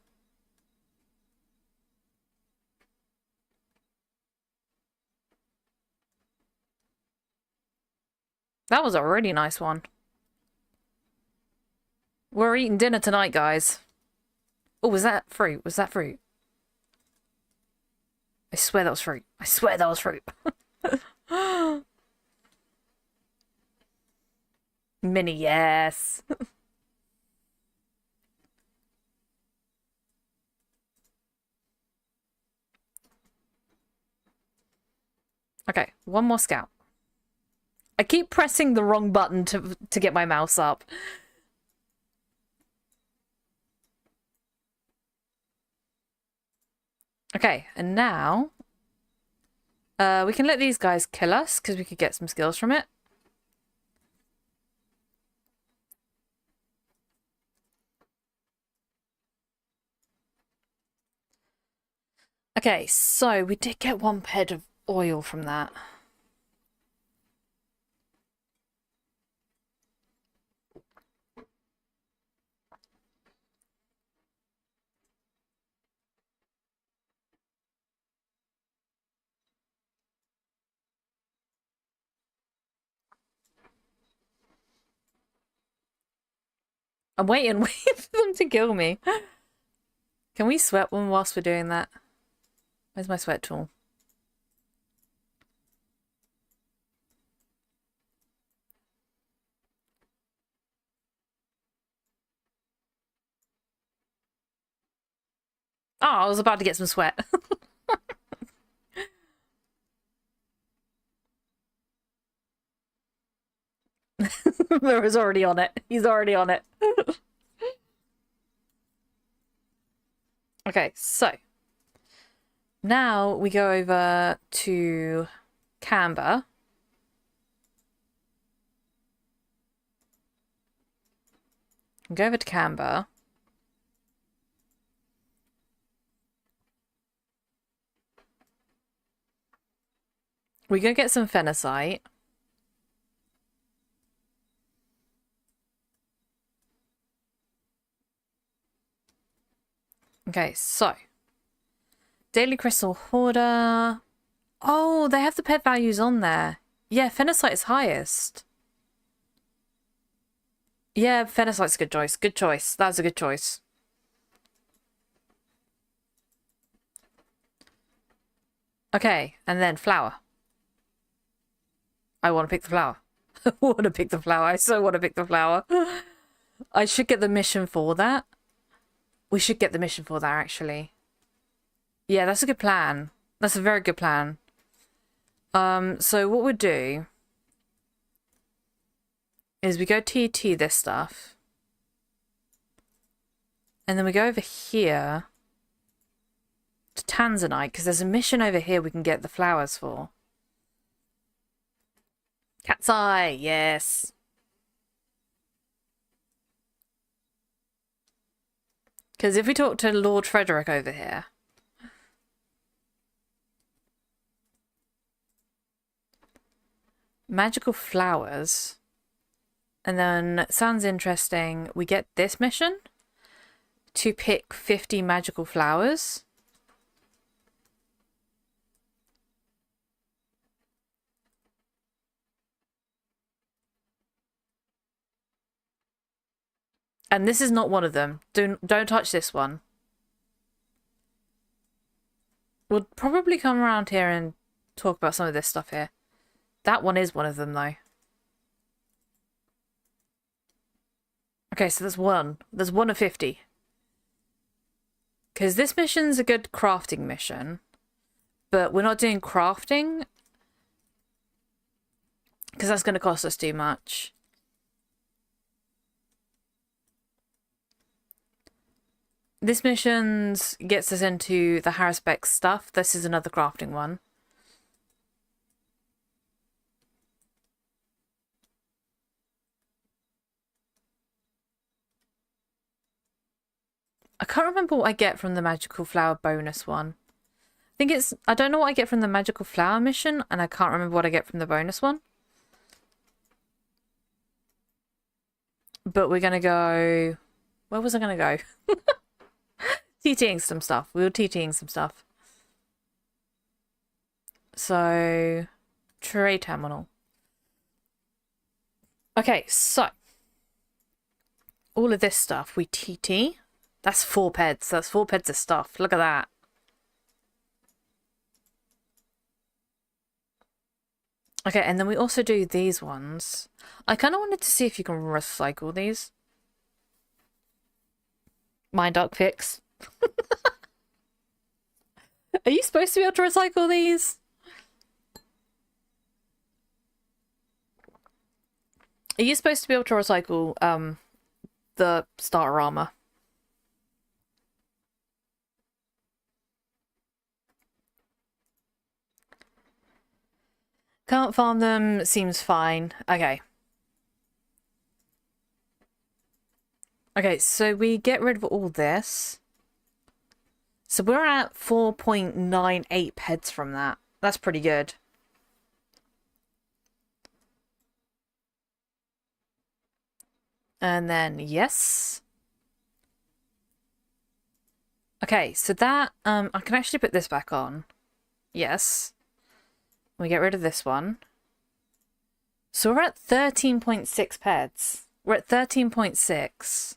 That was a really nice one. We're eating dinner tonight, guys. Oh, was that fruit? Was that fruit? I swear that was fruit. I swear that was fruit. Mini, yes. Okay, 1 more scout. I keep pressing the wrong button to get my mouse up. Okay, and now we can let these guys kill us because we could get some skills from it. Okay, so we did get 1 ped of oil from that. I'm waiting for them to kill me. Can we sweat one whilst we're doing that? Where's my sweat tool? Oh, I was about to get some sweat. Mira's already on it. He's already on it. Okay, so now we go over to Canberra. Go over to Canberra. We go get some phenacite. Okay, so Daily Crystal Hoarder. Oh, they have the pet values on there. Yeah, phenacite is highest. Yeah, phenacite's a good choice. Good choice. That's a good choice. Okay, and then flower. I want to pick the flower. I want to pick the flower. I so want to pick the flower. I should get the mission for that. We should get the mission for that, actually. Yeah, that's a good plan. That's a very good plan. So what we'll do is we go TT this stuff. And then we go over here to Tanzanite, because there's a mission over here we can get the flowers for. Cat's eye, yes. Because if we talk to Lord Frederick over here... Magical flowers. And then, sounds interesting, we get this mission to pick 50 magical flowers. And this is not one of them. Don't touch this one. We'll probably come around here and talk about some of this stuff here. That one is one of them, though. Okay, so there's one. There's one of 50. Because this mission's a good crafting mission. But we're not doing crafting. Because that's going to cost us too much. This mission gets us into the Harrisbeck stuff. This is another crafting one. I can't remember what I get from the magical flower bonus one. I don't know what I get from the magical flower mission, and I can't remember what I get from the bonus one. But we're gonna go... Where was I gonna go? TTing some stuff. We were TTing some stuff. So... Trade terminal. Okay, so... All of this stuff we TT. That's 4 peds. That's 4 peds of stuff. Look at that. Okay, and then we also do these ones. I kind of wanted to see if you can recycle these. Mind duck fix. Are you supposed to be able to recycle these? Are you supposed to be able to recycle the starter armor? Can't farm them, seems fine. Okay. Okay, so we get rid of all this. So we're at 4.98 peds from that. That's pretty good. And then, yes. Okay, so that, I can actually put this back on. Yes. We get rid of this one. So we're at 13.6 peds. We're at 13.6.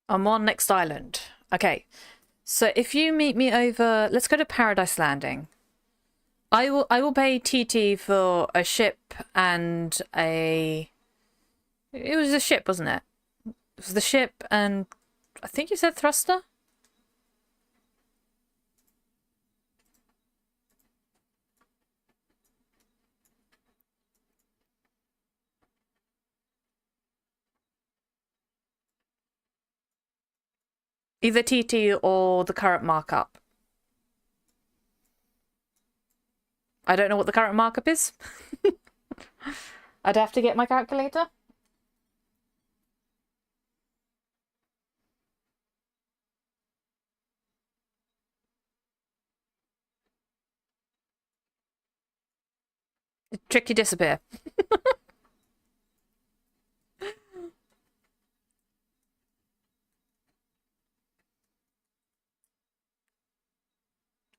I'm on next island. Okay. So if you meet me over, let's go to Paradise Landing. I will pay TT for a ship and a... It was a ship, wasn't it? It was the ship and... I think you said thruster? Either TT or the current markup. I don't know what the current markup is. I'd have to get my calculator. Tricky disappear.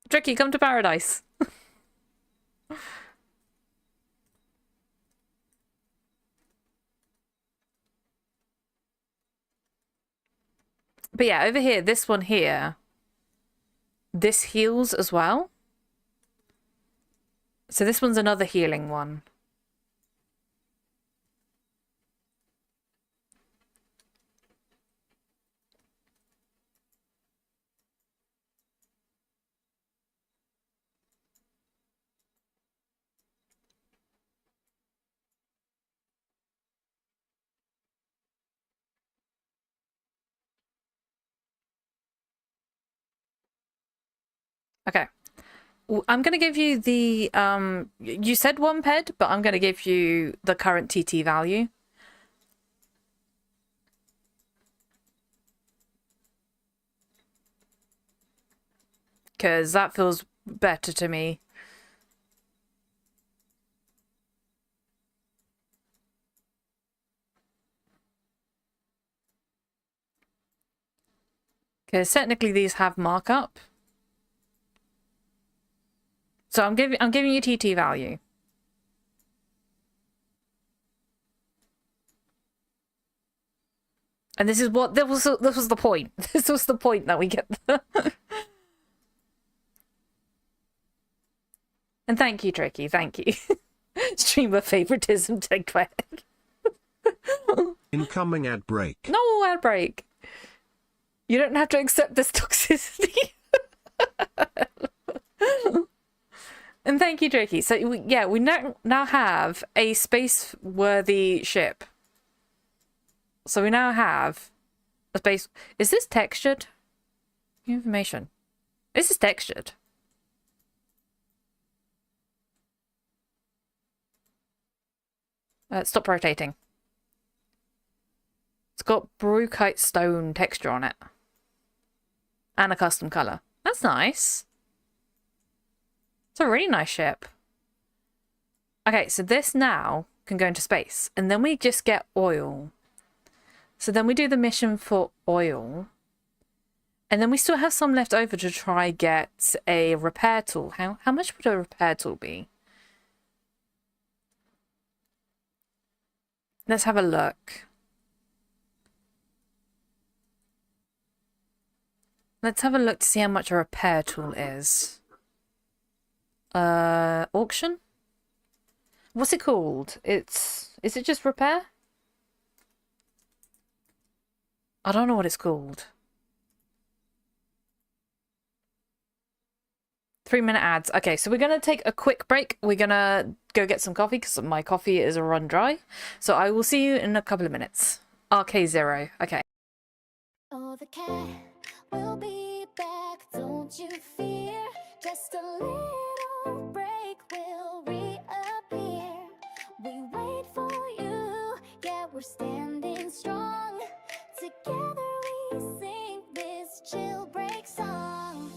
Tricky, come to paradise. But yeah, over here, this one here, this heals as well. So this one's another healing one. Okay. I'm going to give you the, you said 1 ped, but I'm going to give you the current TT value. Because that feels better to me. Because technically these have markup. So I'm giving you TT value. And this is what this was the point. This was the point that we get the And thank you, Tricky, thank you. Streamer favoritism take back. Incoming ad break. No ad break. You don't have to accept this toxicity. And thank you, Tricky. So we now have a space-worthy ship. So we now have a space. Is this textured? Information. This is textured. Stop rotating. It's got Brucite stone texture on it. And a custom color. That's nice. It's a really nice ship. Okay, so this now can go into space. And then we just get oil. So then we do the mission for oil. And then we still have some left over to try get a repair tool. How much would a repair tool be? Let's have a look. Let's have a look to see how much a repair tool is. Auction? What's it called? Is it just repair? I don't know what it's called. 3-minute ads. Okay, so we're going to take a quick break. We're going to go get some coffee because my coffee is run dry. So I will see you in a couple of minutes. RK0. Okay. Oh, the cat will be back, don't you fear. Just a little break will reappear. We wait for you, yeah, we're standing strong. Together we sing this chill break song.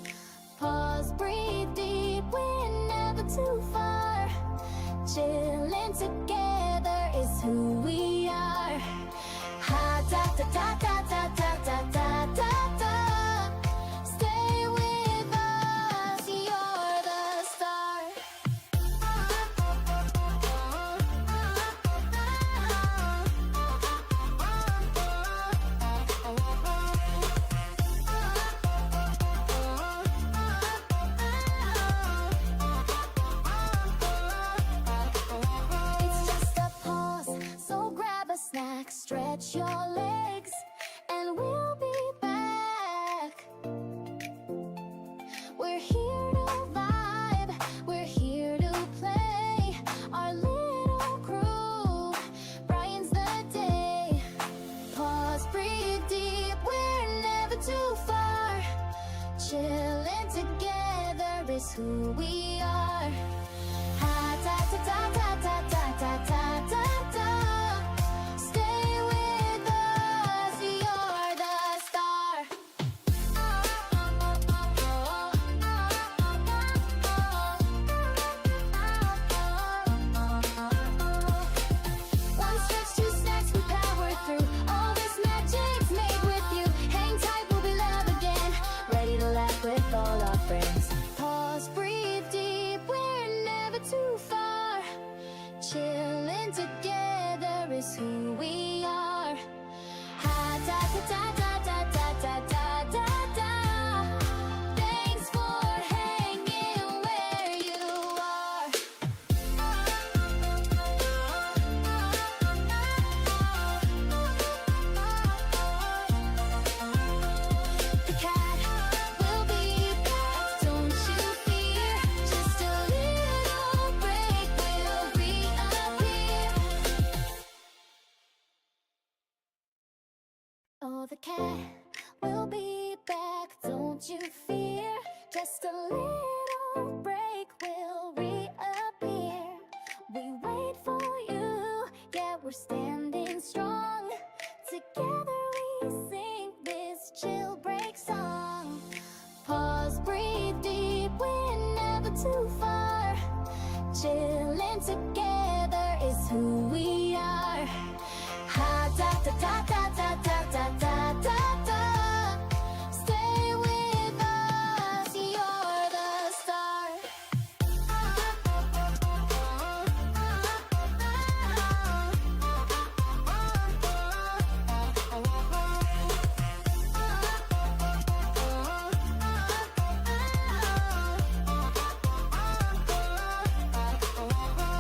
Pause, breathe deep, we're never too far. Chilling together is who we are. Ha da da da da da da da da da da. Stay with us, you're the star. It's just a pause, so grab a snack, stretch your legs, and we'll be back. We're here to vibe, we're here to play. Our little crew brightens the day. Pause, breathe deep, we're never too far. Chilling together is who we are. Ha da da da da da da da da da. Stay with us, you're the star. One stretch, 2 snacks, we power through. All this magic's made with you. Hang tight, we'll be love again. Ready to laugh with all our friends. Pause, breathe deep, we're never too far. Chilling together is who we are. Ha da da da da da da da da da. Thanks for hanging where you are. The cat will be back, don't you fear. Just a little break will reappear. Oh, the cat will be back, don't you fear. Just a little break will reappear. We wait for you, yeah, we're standing strong. Together we sing this chill break song. Pause, breathe deep, we're never too far. Chilling together is who we are. Ha da da da da da da da da da da. Stay with us, you're the star.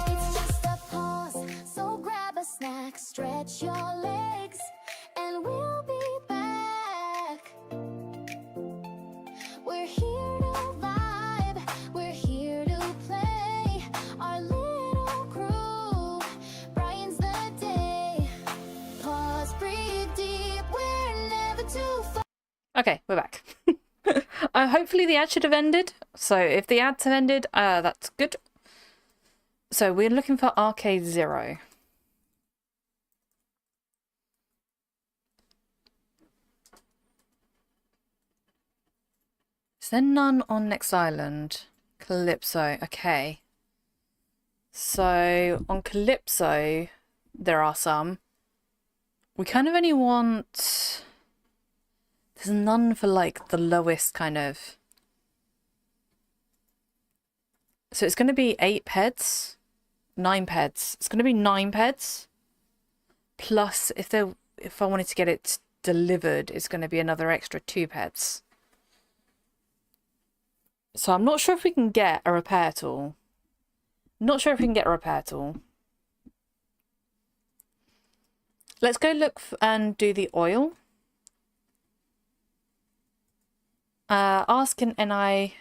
It's just a pause, so grab a snack, stretch your legs, and we'll be back. We're here to vibe, we're here to play. Our little crew brightens the day. Pause, breathe deep, we're never too far. Okay, we're back. Hopefully the ad should have ended. So if the ads have ended, that's good. So we're looking for Arcade 0. Is there none on next island? Calypso, okay. So on Calypso, there are some. We kind of only want... There's none for like the lowest kind of... So it's going to be 8 peds. 9 peds. It's going to be 9 peds. Plus, if I wanted to get it delivered, it's going to be another extra 2 peds. So I'm not sure if we can get a repair tool. Not sure if we can get a repair tool. Let's go look and do the oil. Ask an NI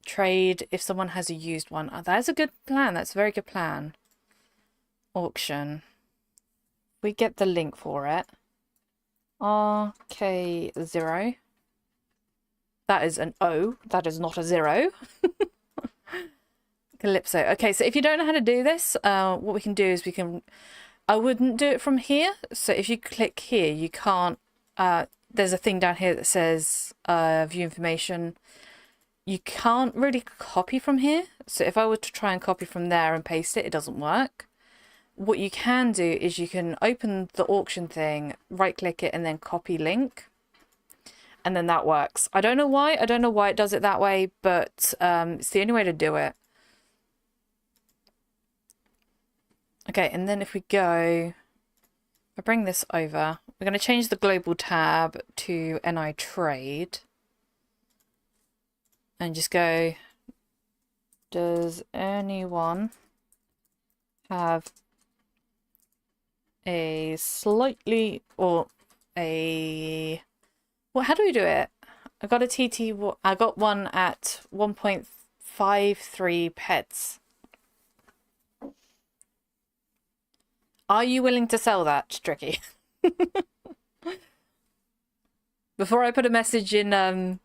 trade if someone has a used one. Oh, that's a good plan. That's a very good plan. Auction. We get the link for it. RK0. That is an O. That is not a 0. Calypso. Okay, so if you don't know how to do this, what we can do is we can... I wouldn't do it from here. So if you click here, you can't... there's a thing down here that says view information. You can't really copy from here. So if I were to try and copy from there and paste it, it doesn't work. What you can do is you can open the auction thing, right click it and then copy link. And then that works. I don't know why. I don't know why it does it that way, but it's the only way to do it. Okay, and then if we go, if I bring this over, we're going to change the global tab to NI trade. And just go, does anyone have a slightly, or a, well, how do we do it? I got a TT, I got one at 1.53 pets. Are you willing to sell that, Tricky? Before I put a message in,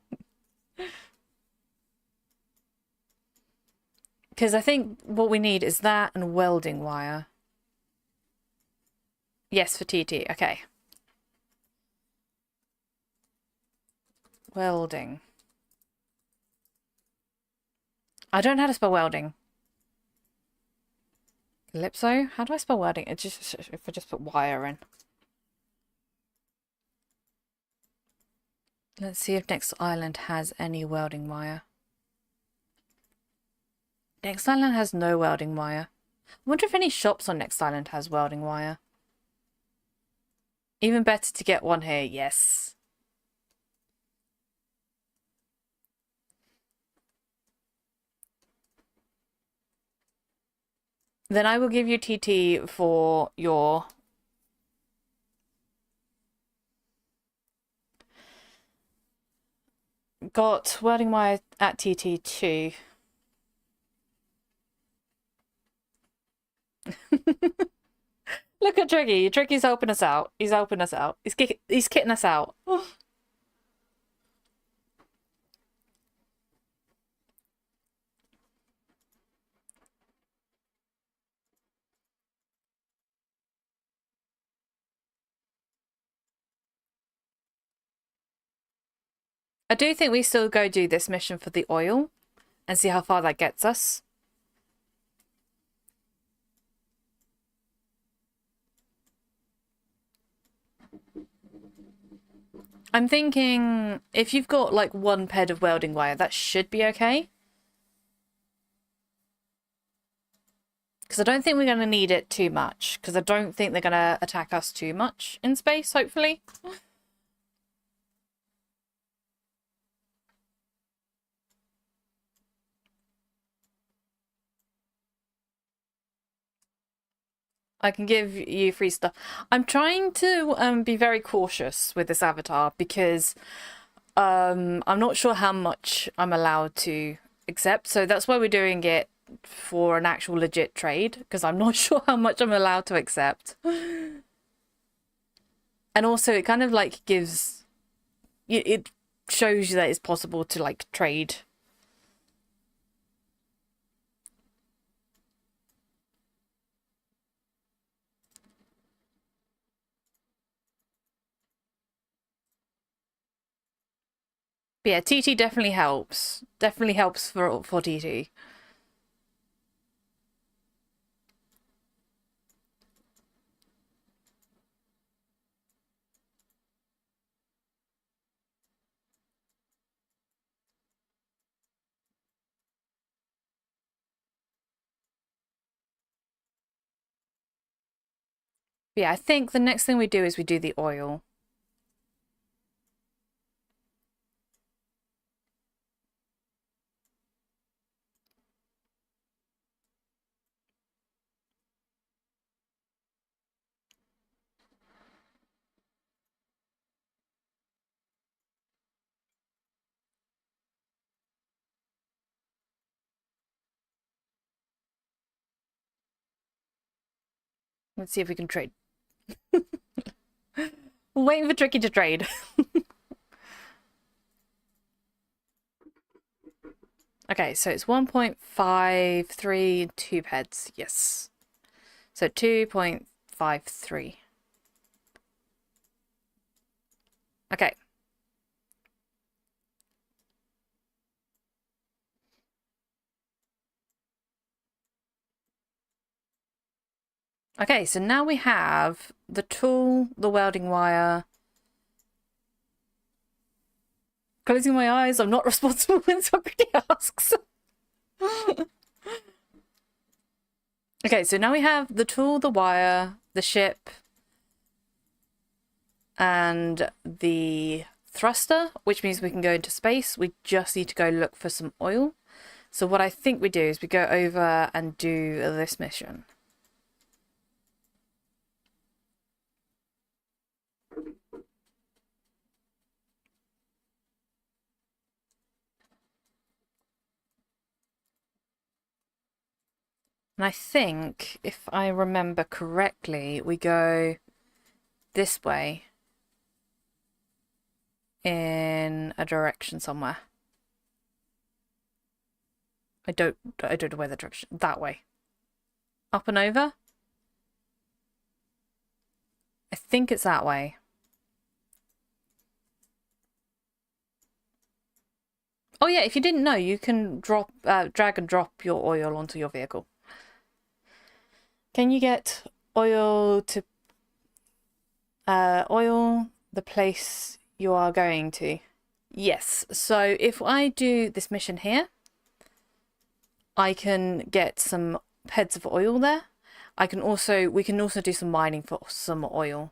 because I think what we need is that and welding wire. Yes, for TT. Okay. Welding. I don't know how to spell welding. Calypso? How do I spell welding? It's just if I just put wire in. Let's see if next island has any welding wire. Next island has no welding wire. I wonder if any shops on next island has welding wire. Even better to get one here, yes. Then I will give you TT for your... Got welding wire at TT too. Look at Tricky. Tricky's helping us out. He's helping us out. He's kitting us out. I do think we still go do this mission for the oil and see how far that gets us. I'm thinking if you've got like 1 ped of welding wire, that should be okay. Because I don't think we're going to need it too much. Because I don't think they're going to attack us too much in space, hopefully. I can give you free stuff. I'm trying to be very cautious with this avatar because I'm not sure how much I'm allowed to accept. So that's why we're doing it for an actual legit trade, because I'm not sure how much I'm allowed to accept. And also it kind of like gives... It shows you that it's possible to like trade. But yeah, TT definitely helps. Definitely helps for TT. But yeah, I think the next thing we do is we do the oil. Let's see if we can trade. Waiting for Tricky to trade. Okay, so it's 1.53, 2 peds. Yes. So 2.53. Okay. Okay, so now we have the tool, the welding wire. Closing my eyes, I'm not responsible when somebody asks. Okay, so now we have the tool, the wire, the ship, and the thruster, which means we can go into space. We just need to go look for some oil. So what I think we do is we go over and do this mission. And I think, if I remember correctly, we go this way in a direction somewhere. I don't know where the direction... That way. Up and over? I think it's that way. Oh yeah, if you didn't know, you can drop, drag and drop your oil onto your vehicle. Can you get oil to oil the place you are going to? Yes. So if I do this mission here, I can get some heads of oil there. We can also do some mining for some oil.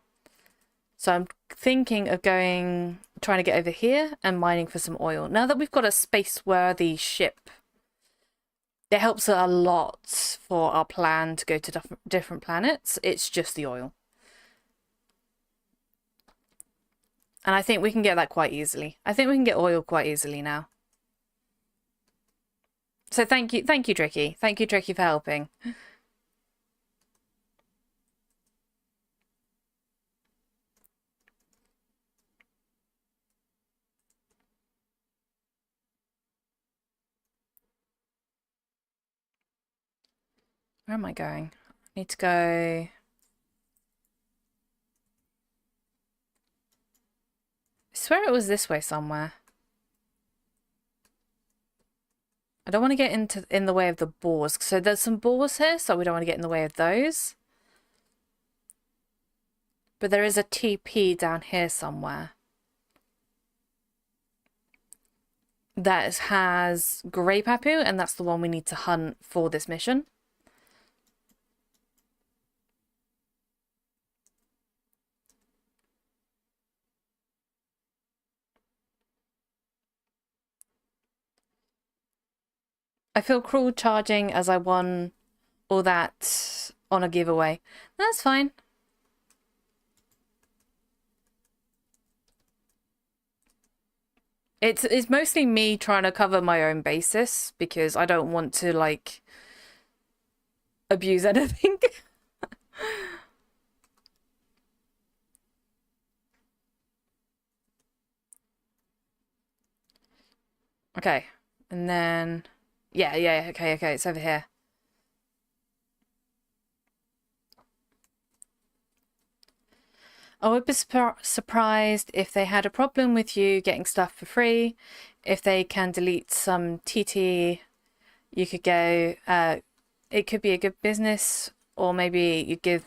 So I'm thinking of trying to get over here and mining for some oil. Now that we've got a space-worthy ship, it helps a lot for our plan to go to different planets. It's just the oil. And I think we can get that quite easily. I think we can get oil quite easily now. So thank you, Tricky. Thank you, Tricky, for helping. Where am I going? I need to go... I swear it was this way somewhere. don't want to get in the way of the boars. So there's some boars here, so we don't want to get in the way of those. But there is a TP down here somewhere that has grey papu, and that's the one we need to hunt for this mission. I feel cruel charging as I won all that on a giveaway. That's fine. It's mostly me trying to cover my own basis because I don't want to like abuse anything. Okay, and then yeah, okay, it's over here. I would be surprised if they had a problem with you getting stuff for free. If they can delete some TT, you could go, it could be a good business, or maybe you get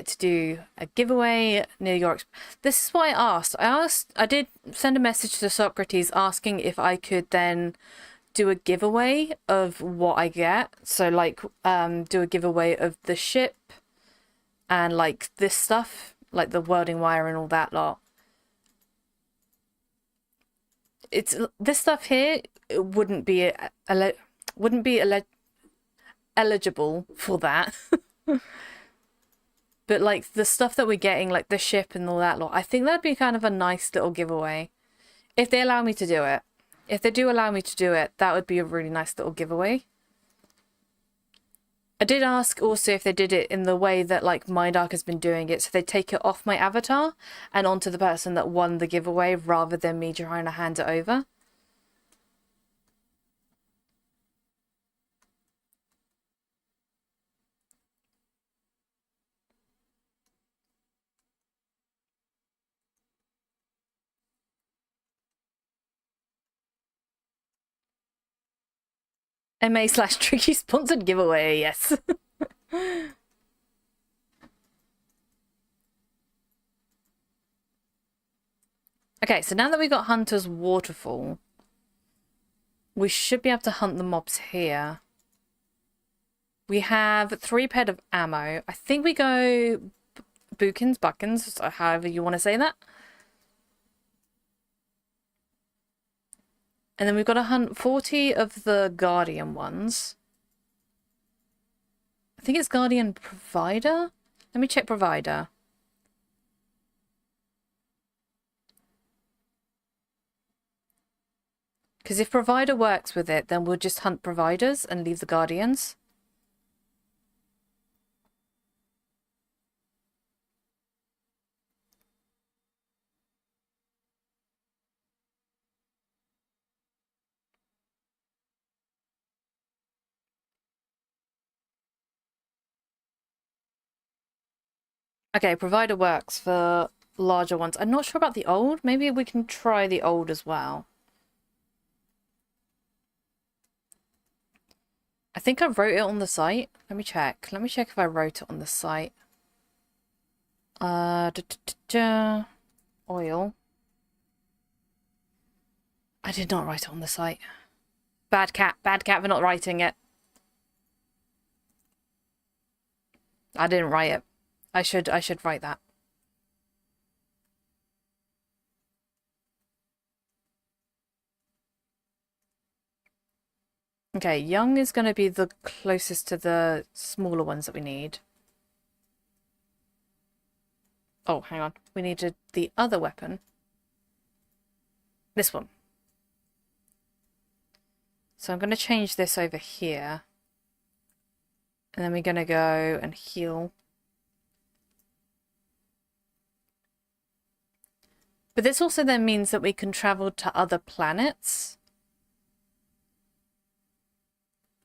to do a giveaway near your... This is what I asked. I did send a message to Socrates asking if I could then do a giveaway of what I get. So like, do a giveaway of the ship and like this stuff, like the welding wire and all that lot. It's this stuff here, it wouldn't be eligible for that. But like the stuff that we're getting, like the ship and all that lot, I think that'd be kind of a nice little giveaway if they allow me to do it. If they do allow me to do it, that would be a really nice little giveaway. I did ask also if they did it in the way that like Mindark has been doing it, so they take it off my avatar and onto the person that won the giveaway rather than me trying to hand it over. MA/tricky sponsored giveaway, yes. Okay, so now that we got Hunter's Waterfall, we should be able to hunt the mobs here. We have 3 ped of ammo. I think we go buckins, however you want to say that. And then we've got to hunt 40 of the Guardian ones. I think it's Guardian Provider. Let me check Provider. Because if Provider works with it, then we'll just hunt Providers and leave the Guardians. Okay, Provider works for larger ones. I'm not sure about the old. Maybe we can try the old as well. I think I wrote it on the site. Let me check. Let me check if I wrote it on the site. Oil. I did not write it on the site. Bad cat for not writing it. I didn't write it. I should write that. Okay, young is going to be the closest to the smaller ones that we need. Oh, hang on. We needed the other weapon. This one. So I'm going to change this over here. And then we're going to go and heal. But this also then means that we can travel to other planets.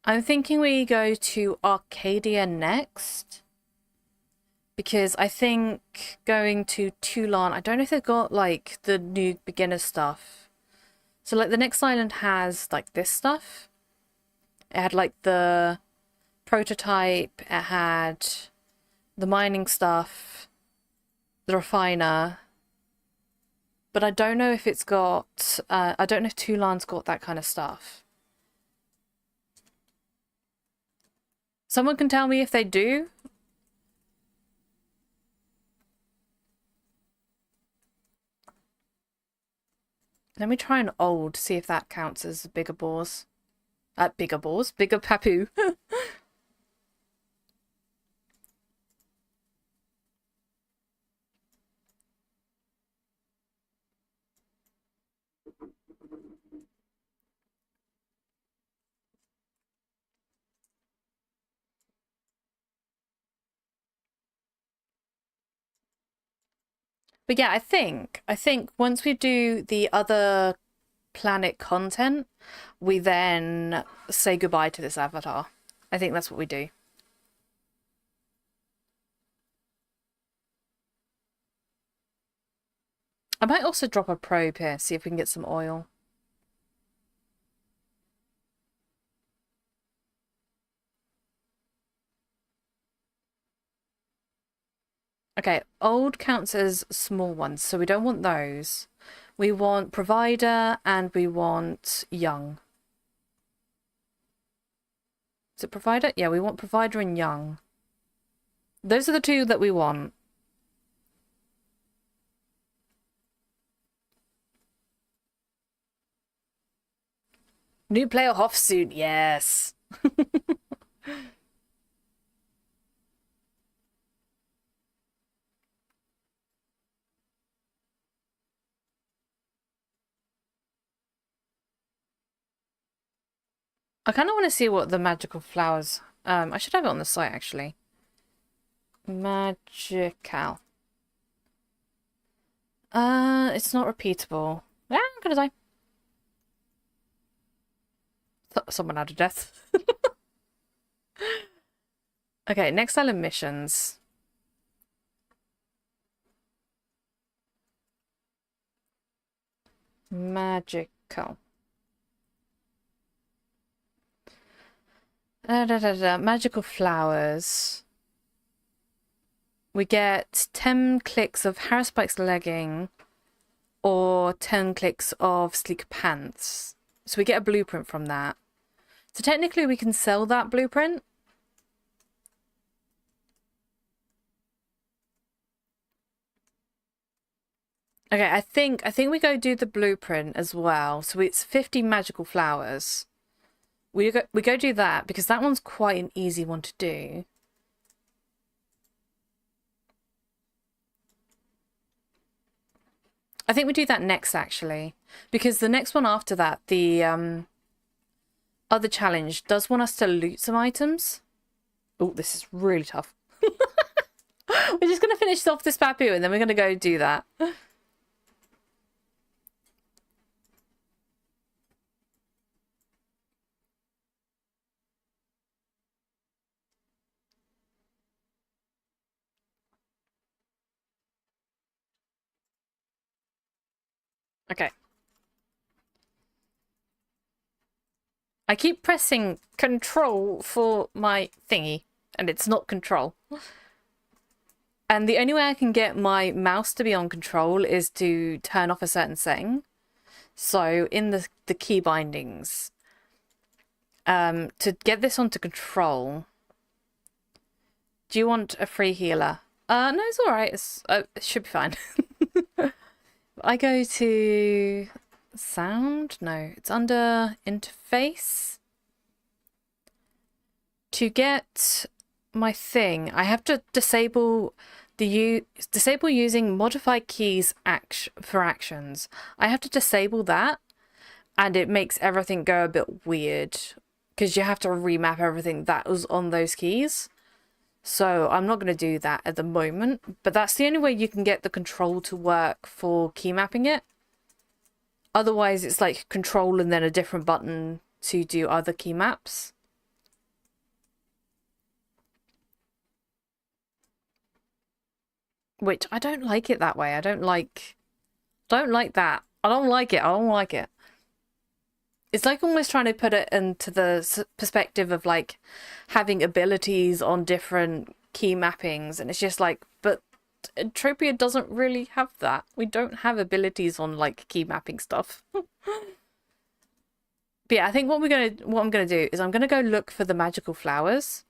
I'm thinking we go to Arcadia next. Because I think going to Toulon, I don't know if they've got like the new beginner stuff. So like the next island has like this stuff. It had like the prototype, it had the mining stuff, the refiner. But I don't know if it's got, I don't know if Toulon's got that kind of stuff. Someone can tell me if they do. Let me try an old, see if that counts as bigger boars. Bigger boars? Bigger papu. But yeah, I think once we do the other planet content, we then say goodbye to this avatar. I think that's what we do. I might also drop a probe here, see if we can get some oil. Okay, old counts as small ones, so we don't want those. We want provider and we want young. Is it provider? Yeah, we want provider and young. Those are the two that we want. New player Hoff suit, yes. I kind of want to see what the magical flowers... I should have it on the site, actually. Magical. It's not repeatable. Ah, I'm gonna die. Someone had a death. Okay, next island missions. Magical. Magical flowers. We get 10 clicks of Harrispike's legging or 10 clicks of sleek pants. So we get a blueprint from that. So technically we can sell that blueprint. Okay, I think we go do the blueprint as well. So it's 50 magical flowers. We go do that because that one's quite an easy one to do. I think we do that next actually, because the next one after that, the other challenge does want us to loot some items. Oh, this is really tough. We're just gonna finish off this papu and then we're gonna go do that. Okay. I keep pressing control for my thingy, and it's not control. And the only way I can get my mouse to be on control is to turn off a certain setting. So in the key bindings, to get this onto control, do you want a free healer? No, it's alright. It should be fine. I go to sound. No, it's under interface. To get my thing, I have to disable disable using modify keys for actions. I have to disable that, and it makes everything go a bit weird because you have to remap everything that was on those keys. So I'm not going to do that at the moment, but that's the only way you can get the control to work for key mapping it. Otherwise, it's like control and then a different button to do other key maps. Which I don't like it that way. I don't like that. I don't like it. I don't like it. It's like almost trying to put it into the perspective of like having abilities on different key mappings, and it's just like, but Entropia doesn't really have that. We don't have abilities on like key mapping stuff. But yeah, I think what I'm gonna do is I'm gonna go look for the magical flowers.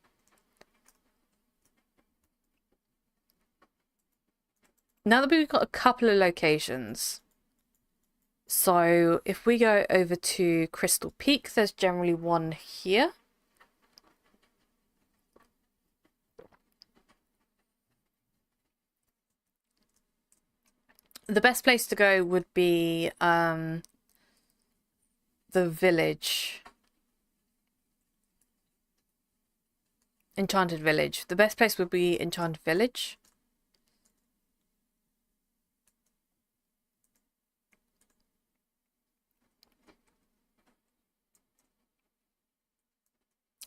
Now that we've got a couple of locations. So if we go over to Crystal Peak, there's generally one here. The best place to go would be the village. Enchanted Village. The best place would be Enchanted Village.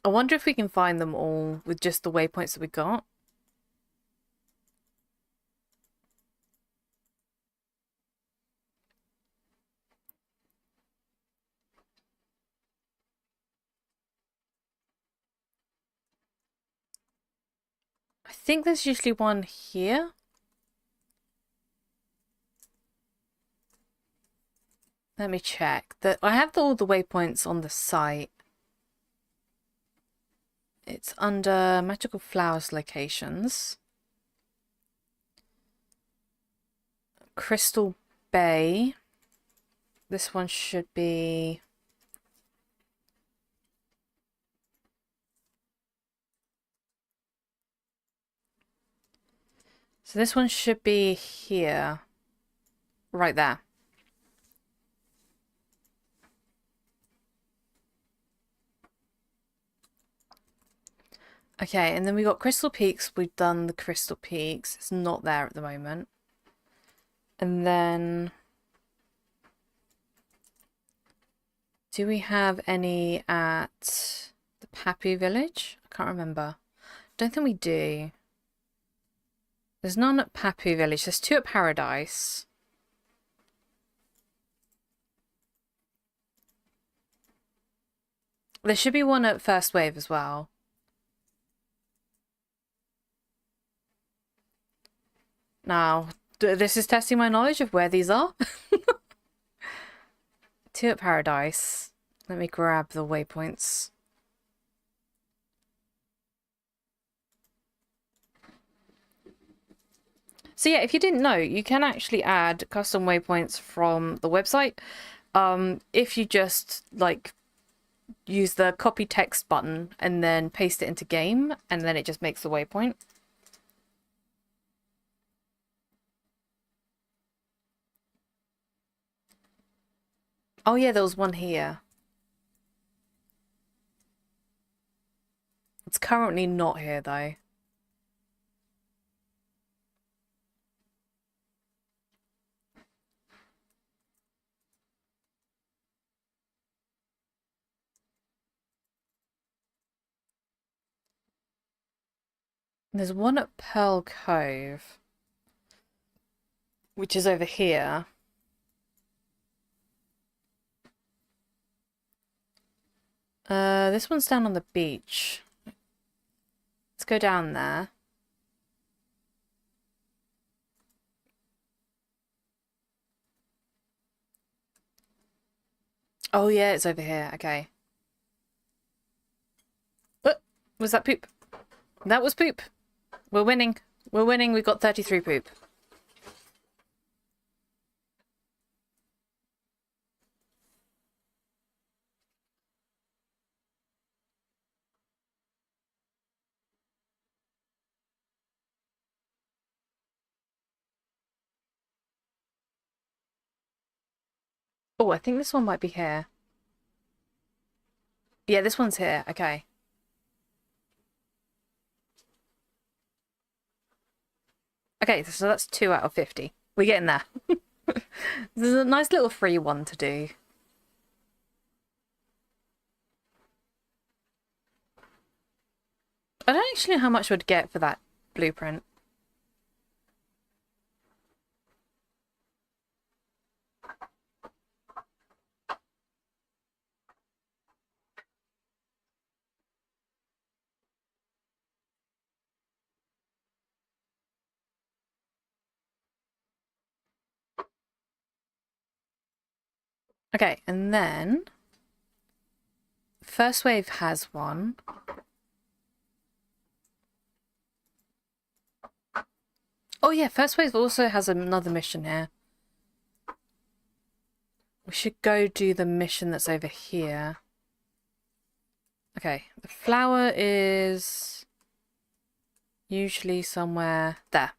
I wonder if we can find them all with just the waypoints that we got. I think there's usually one here. Let me check. I have all the waypoints on the site. It's under Magical Flowers locations. Crystal Bay. This one should be... So this one should be here. Right there. Okay, and then we got Crystal Peaks. We've done the Crystal Peaks. It's not there at the moment. And then... do we have any at the Pappy Village? I can't remember. Don't think we do. There's none at Pappy Village. There's two at Paradise. There should be one at First Wave as well. Now, this is testing my knowledge of where these are. Two at Paradise. Let me grab the waypoints. So yeah, if you didn't know, you can actually add custom waypoints from the website. If you just like use the copy text button and then paste it into game, and then it just makes the waypoint. Oh yeah, there was one here. It's currently not here though. There's one at Pearl Cove, which is over here. This one's down on the beach. Let's go down there. Oh yeah, it's over here. Okay. Was that poop? That was poop. We're winning. We're winning. We got 33 poop. Oh, I think this one might be here. Yeah, this one's here. Okay. Okay, so that's 2 out of 50. We're getting there. This is a nice little free one to do. I don't actually know how much we'd get for that blueprint. Okay, and then first wave has one. Oh yeah, first wave also has another mission here. We should go do the mission that's over here. Okay, the flower is usually somewhere there.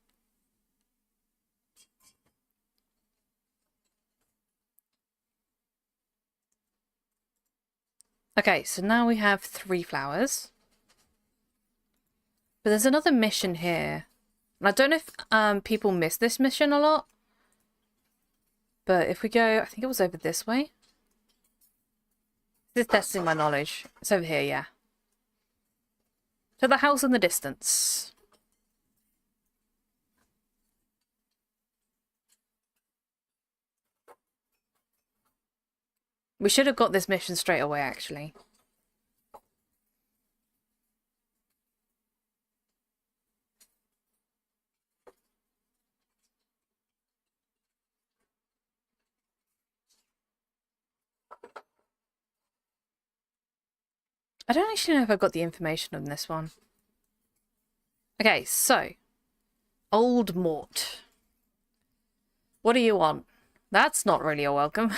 Okay, so now we have 3 flowers. But there's another mission here. And I don't know if people miss this mission a lot. But if we go, I think it was over this way. This is testing my knowledge. It's over here, yeah. To the house in the distance. We should have got this mission straight away, actually. I don't actually know if I got the information on this one. Okay, so. Old Mort. What do you want? That's not really a welcome.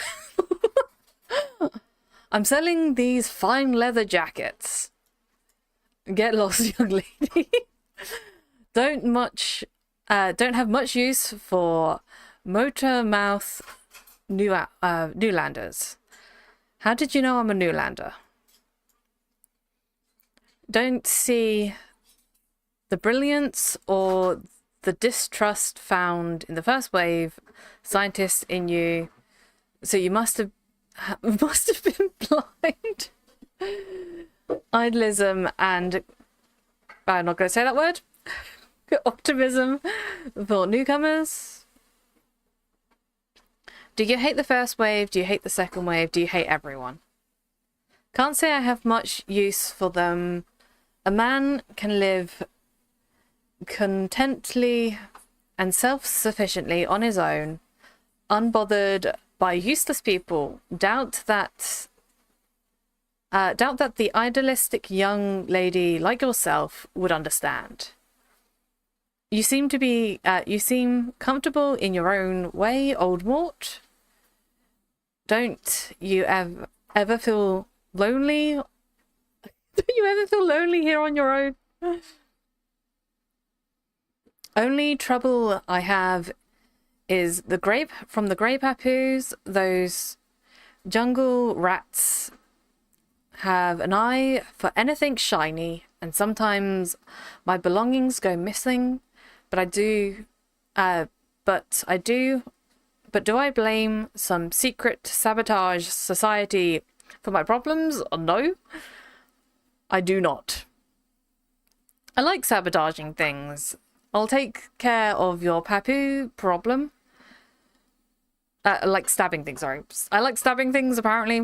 I'm selling these fine leather jackets. Get lost, young lady. Don't have much use for motor mouth Newlanders. How did you know I'm a Newlander? Don't see the brilliance or the distrust found in the first wave scientists in you, so you must have been blind. Idealism and I'm not going to say that word. Optimism for newcomers. Do you hate the first wave? Do you hate the second wave? Do you hate everyone? Can't say I have much use for them. A man can live contently and self-sufficiently on his own, unbothered by useless people. Doubt that the idealistic young lady like yourself would understand. You seem comfortable in your own way, old Mort. Don't you ever feel lonely? Do you ever feel lonely here on your own? Only trouble I have is the grape papoose. Those jungle rats have an eye for anything shiny, and sometimes my belongings go missing. But do I blame some secret sabotage society for my problems? No, I do not. I like sabotaging things. I'll take care of your papoo problem. Like stabbing things, sorry. I like stabbing things, apparently.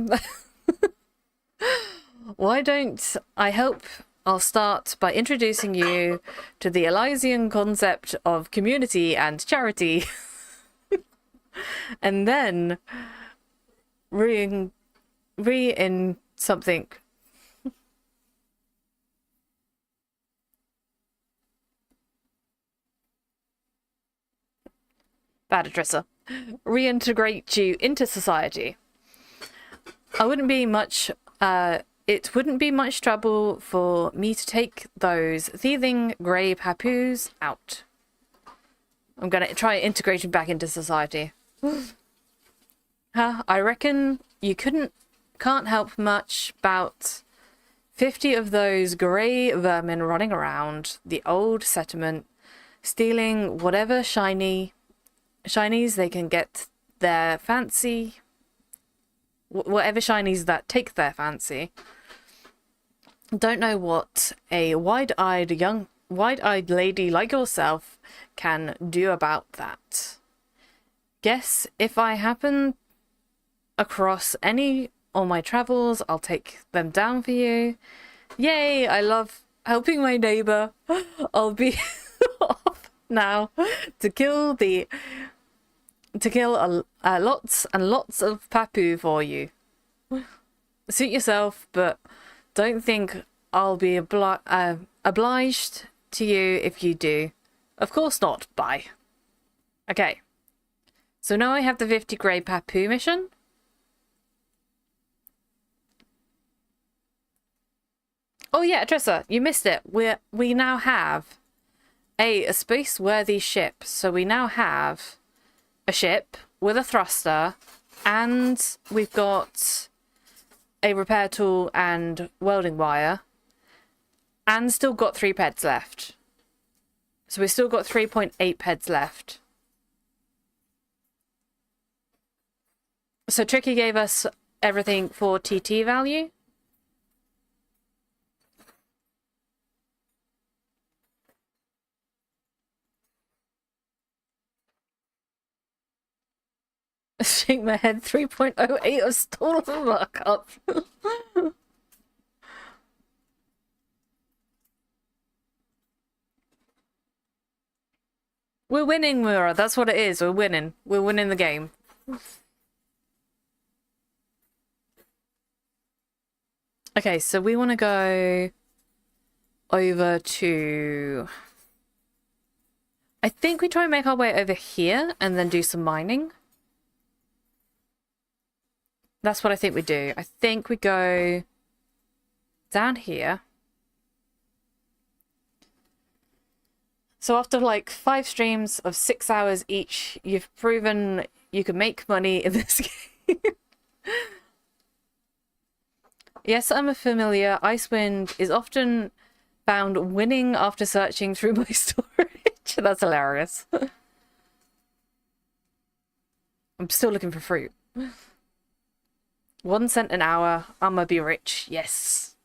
Why don't I help? I'll start by introducing you to the Elysian concept of community and charity. And then in something. Bad addresser. Reintegrate you into society. It wouldn't be much trouble for me to take those thieving grey papoose out. I'm gonna try integrating back into society. I reckon you can't help much about 50 of those grey vermin running around the old settlement, stealing whatever shinies they can get their fancy, whatever shinies that take their fancy. Don't know what a wide-eyed lady like yourself can do about that. Guess if I happen across any on my travels, I'll take them down for you. Yay, I love helping my neighbor. I'll be off now to kill the to kill lots and lots of papu for you. Suit yourself, but don't think I'll be obliged to you if you do. Of course not. Bye. Okay. So now I have the 50 grey papu mission. Oh yeah, Tressa, you missed it. We now have a space-worthy ship. So we now have a ship with a thruster, and we've got a repair tool and welding wire, and still got 3 peds left. So we've still got 3.8 peds left. So Tricky gave us everything for TT value. Shake my head, 3.08 of stall of markup. We're winning, Mura. That's what it is. We're winning. We're winning the game. Okay, so we want to go over to... I think we try and make our way over here and then do some mining. That's what I think we do. I think we go down here. So after like 5 streams of 6 hours each, you've proven you can make money in this game. Yes, I'm familiar. Icewind is often found winning after searching through my storage. That's hilarious. I'm still looking for fruit. 1 cent an hour. I'ma be rich. Yes.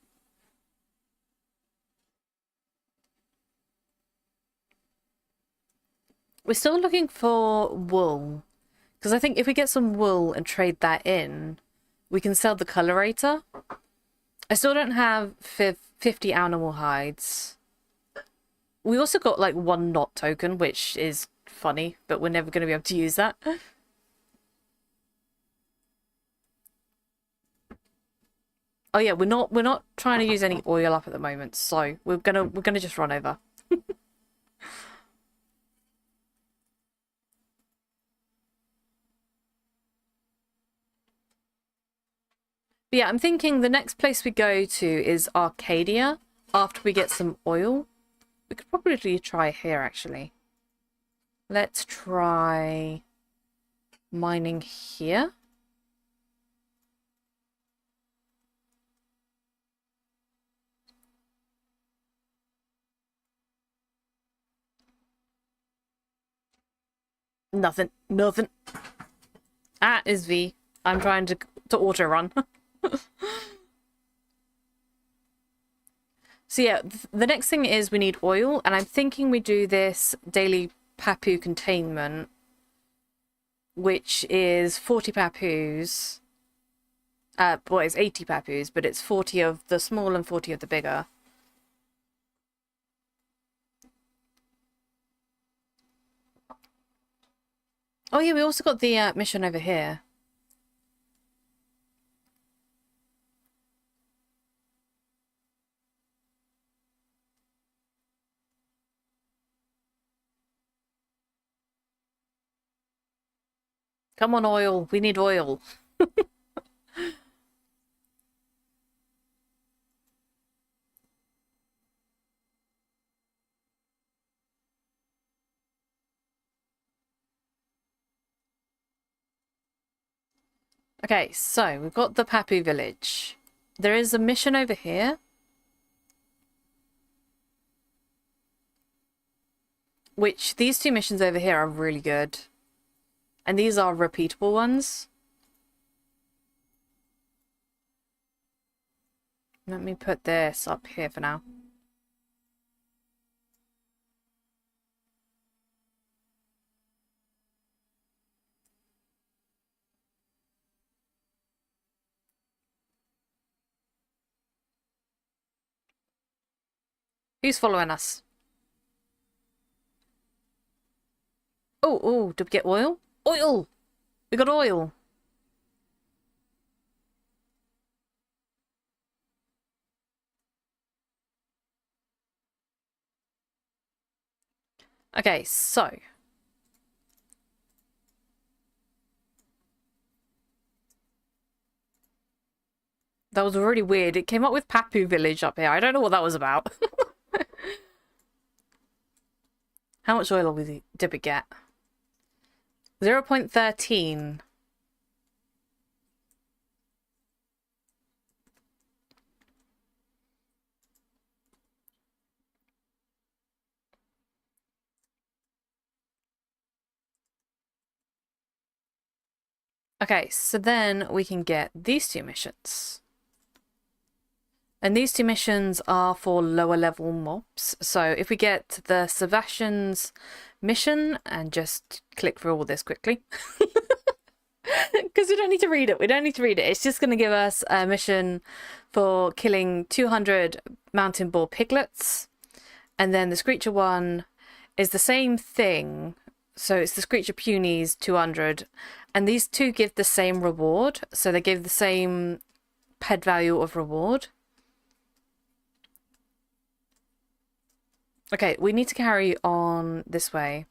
We're still looking for wool. Because I think if we get some wool and trade that in, we can sell the colorator. I still don't have 50 animal hides. We also got like 1 knot token, which is funny, but we're never going to be able to use that. Oh yeah, we're not trying to use any oil up at the moment, so we're gonna just run over. But yeah, I'm thinking the next place we go to is Arcadia after we get some oil. We could probably try here, actually. Let's try mining here. Nothing. Nothing. Ah, is V. I'm trying to auto run. So yeah, the next thing is we need oil, and I'm thinking we do this daily papu containment, which is 40 papus. Well, it's 80 papus, but it's 40 of the small and 40 of the bigger. Oh yeah, we also got the mission over here. Come on, oil. We need oil. Okay, so we've got the Papu village. There is a mission over here. Which, these 2 missions over here are really good. And these are repeatable ones. Let me put this up here for now. Who's following us? Oh, did we get oil? Oil! We got oil. Okay, so. That was really weird. It came up with Papu Village up here. I don't know what that was about. How much oil did we get? 0.13. Okay, so then we can get these two missions. And these two missions are for lower level mobs. So if we get the Sebastian's mission and just click through all this quickly. Because we don't need to read it. We don't need to read it. It's just going to give us a mission for killing 200 mountain boar piglets. And then the Screecher one is the same thing. So it's the Screecher Punies 200. And these two give the same reward. So they give the same ped value of reward. Okay, we need to carry on this way.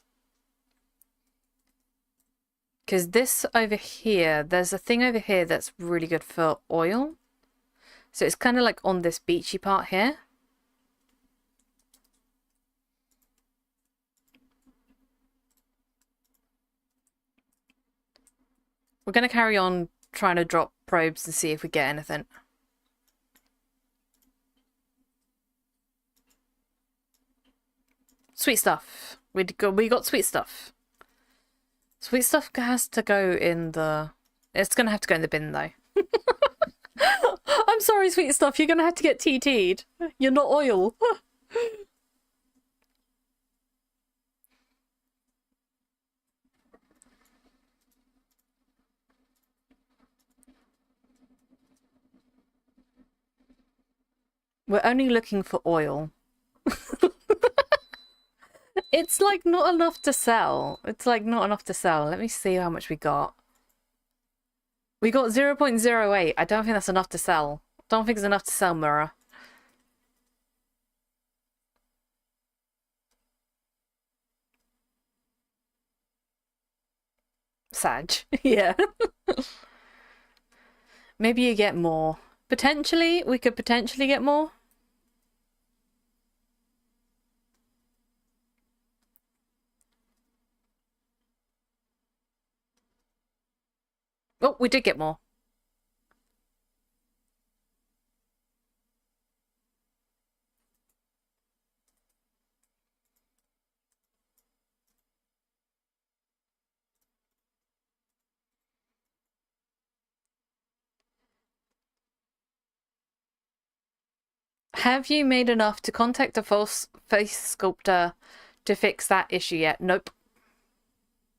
Because this over here, there's a thing over here that's really good for oil. So it's kind of like on this beachy part here. We're going to carry on trying to drop probes and see if we get anything. Sweet stuff. We got sweet stuff. Sweet stuff has to go in the... It's going to have to go in the bin, though. I'm sorry, sweet stuff. You're going to have to get TT'd. You're not oil. We're only looking for oil. It's like not enough to sell. It's like not enough to sell. Let me see how much we got. We got 0.08. I don't think that's enough to sell. Don't think it's enough to sell, Mura. Sag. Yeah. Maybe you get more. Potentially, we could potentially get more. Oh, we did get more. Have you made enough to contact a false face sculptor to fix that issue yet? Nope.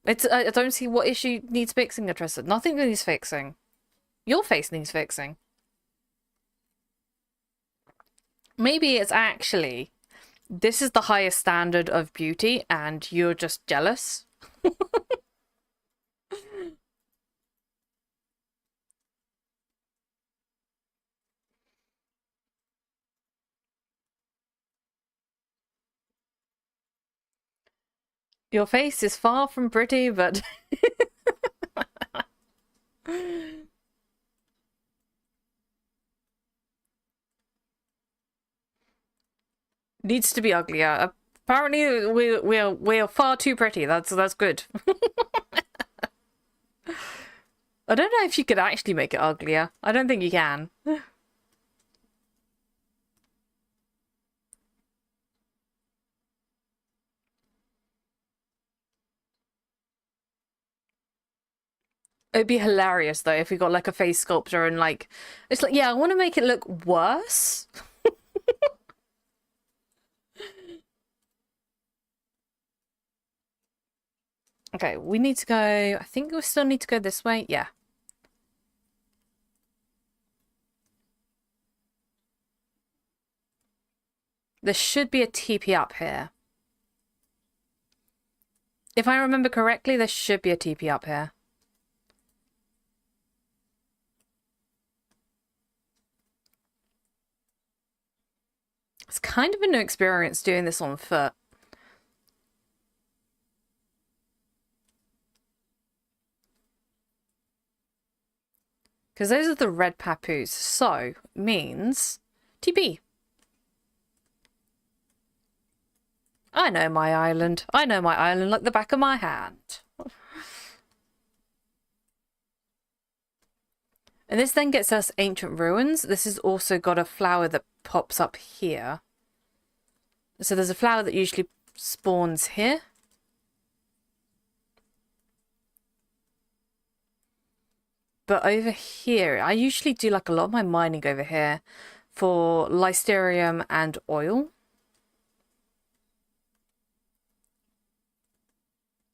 I don't see what issue needs fixing, Atressa. Nothing needs fixing. Your face needs fixing. Maybe it's actually... This is the highest standard of beauty and you're just jealous. Your face is far from pretty, but... needs to be uglier. Apparently, we're far too pretty. That's good. I don't know if you could actually make it uglier. I don't think you can. It'd be hilarious though if we got like a face sculpture and like it's like, yeah, I want to make it look worse. Okay, we need to go. I think we still need to go this way. Yeah. There should be a TP up here. If I remember correctly, there should be a TP up here. It's kind of a new experience doing this on foot. Because those are the red papoose, so means TP. I know my island. I know my island like the back of my hand. And this then gets us ancient ruins. This has also got a flower that pops up here. So there's a flower that usually spawns here. But over here, I usually do like a lot of my mining over here for lysterium and oil.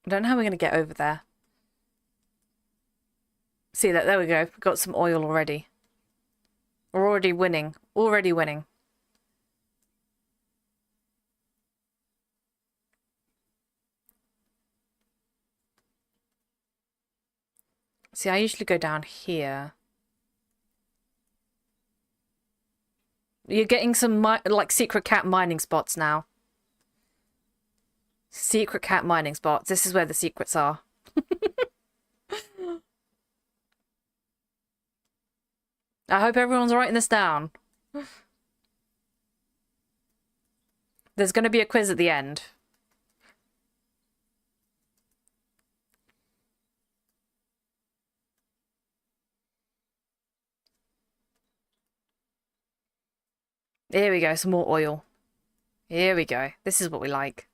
I don't know how we're going to get over there. See that? There we go. We've got some oil already. We're already winning. Already winning. See, I usually go down here. You're getting some like secret cat mining spots now. Secret cat mining spots. This is where the secrets are. I hope everyone's writing this down. There's going to be a quiz at the end. Here we go, some more oil. Here we go. This is what we like.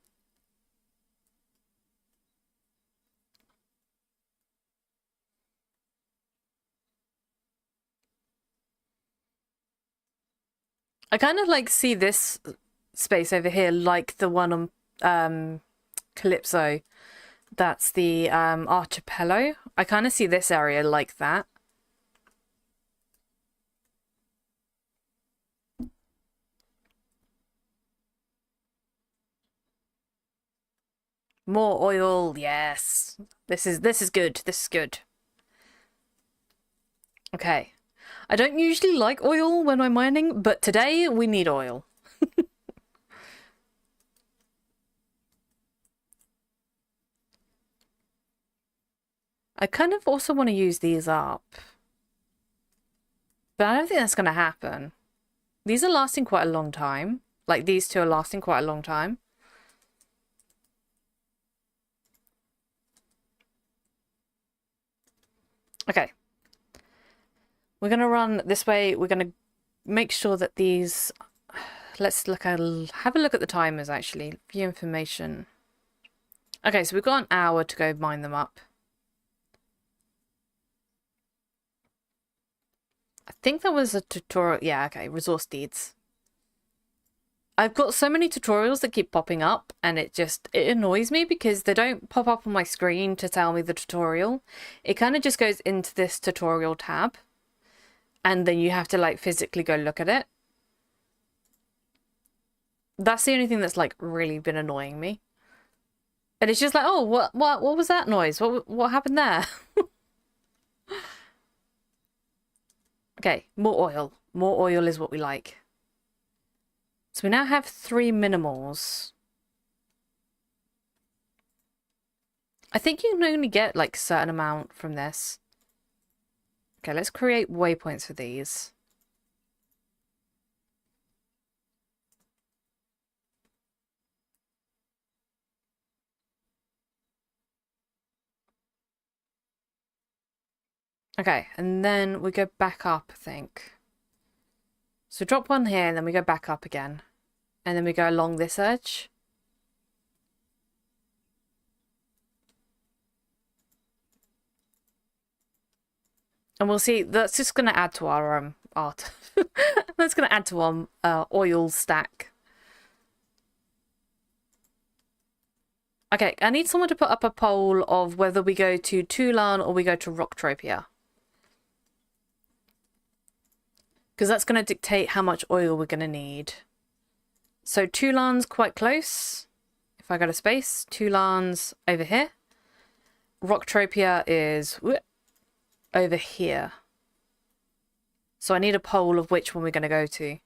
I kind of like see this space over here like the one on Calypso. That's the archipelago. I kind of see this area like that. More oil, yes. This is good. This is good. Okay. I don't usually like oil when I'm mining, but today we need oil. I kind of also want to use these up. But I don't think that's going to happen. These are lasting quite a long time. Like, these two are lasting quite a long time. Okay. We're going to run this way. We're going to make sure that these... Let's look at... Have a look at the timers, actually. View information. Okay, so we've got an hour to go mine them up. I think there was a tutorial. Yeah, okay. Resource deeds. I've got so many tutorials that keep popping up, and it annoys me because they don't pop up on my screen to tell me the tutorial. It kind of just goes into this tutorial tab, and then you have to like physically go look at it. That's the only thing that's like really been annoying me. And it's just like, oh, what was that noise? What happened there? Okay, more oil. More oil is what we like. So we now have 3 minimals. I think you can only get like a certain amount from this. Okay, let's create waypoints for these. Okay, and then we go back up, I think. So drop one here, and then we go back up again. And then we go along this edge. And we'll see, that's just going to add to our art. That's going to add to our oil stack. Okay, I need someone to put up a poll of whether we go to Tulan or we go to Rocktropia. Because that's going to dictate how much oil we're going to need. So Tulan's quite close. If I go to space, 2 lands over here. Rocktropia is over here. So I need a poll of which one we're going to go to.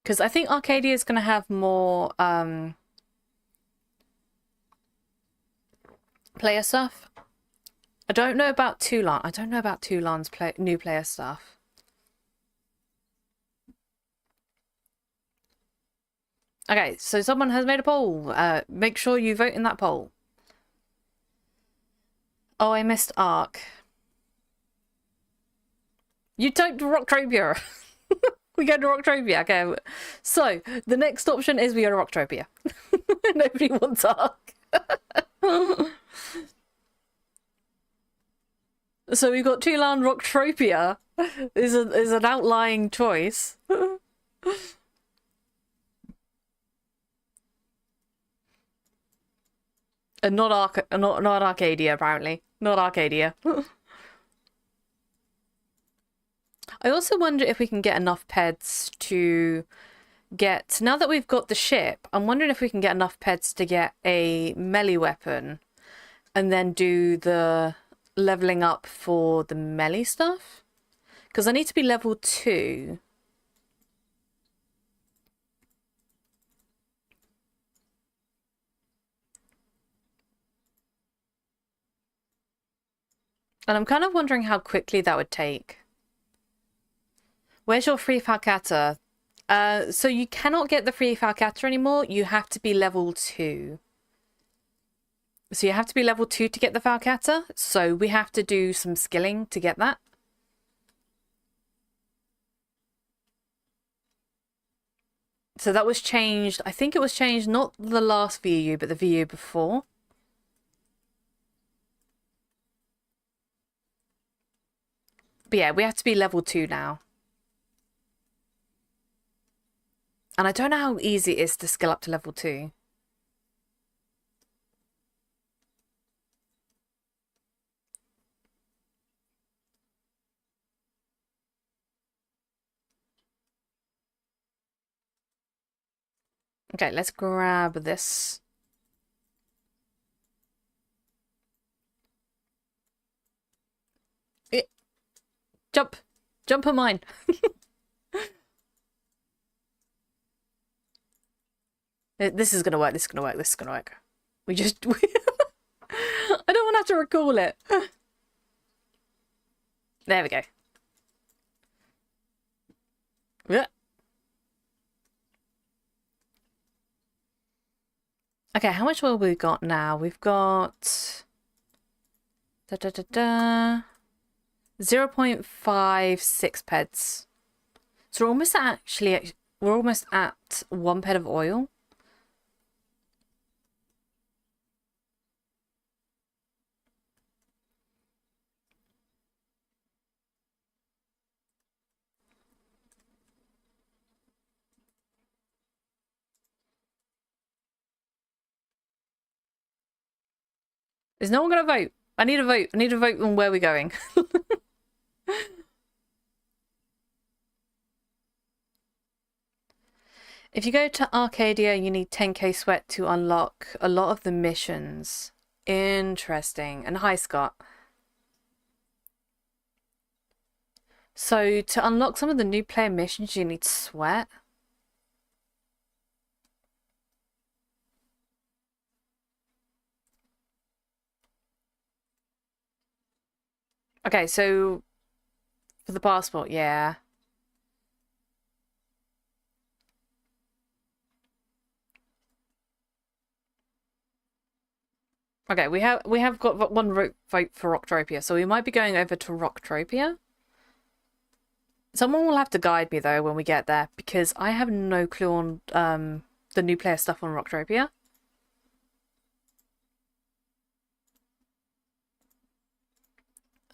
Because I think Arcadia is going to have more player stuff. I don't know about Toulon. I don't know about Toulon's new player stuff. Okay, so someone has made a poll. Make sure you vote in that poll. Oh, I missed Arc. You typed Rocktropia. We go to Rocktropia. Okay, so the next option is we go to Rocktropia. Nobody wants Arc. So we've got Toulon. Rocktropia is an outlying choice. And not Arcadia, apparently. Not Arcadia. I also wonder if we can get enough peds to get... Now that we've got the ship, I'm wondering if we can get enough peds to get a melee weapon and then do the leveling up for the melee stuff. Because I need to be level 2. And I'm kind of wondering how quickly that would take. Where's your free Falcata? So you cannot get the free Falcata anymore. You have to be level 2. So you have to be level 2 to get the Falcata. So we have to do some skilling to get that. So that was changed. I think it was changed not the last VU, but the VU before. But yeah, we have to be level 2 now. And I don't know how easy it is to skill up to level 2. Okay, let's grab this. Jump! Jump on mine! This is gonna work, this is gonna work, this is gonna work. We just... I don't want to have to recall it. There we go. Yeah. Okay, how much will we got now? We've got... 0.56 peds. So we're almost at we're almost at 1 ped of oil. Is no one gonna vote? I need a vote. I need a vote on where we're going. If you go to Arcadia, you need 10k sweat to unlock a lot of the missions. Interesting. And hi, Scott. So to unlock some of the new player missions, you need sweat. Okay, so for the passport, yeah. Okay, we have got one vote for Rocktropia, so we might be going over to Rocktropia. Someone will have to guide me though when we get there, because I have no clue on the new player stuff on Rocktropia.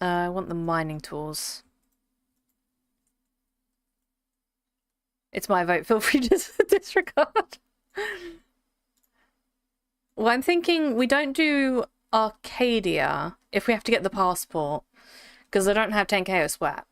I want the mining tools. It's my vote. Feel free to disregard. Well, I'm thinking we don't do Arcadia if we have to get the passport, because I don't have 10k of sweat.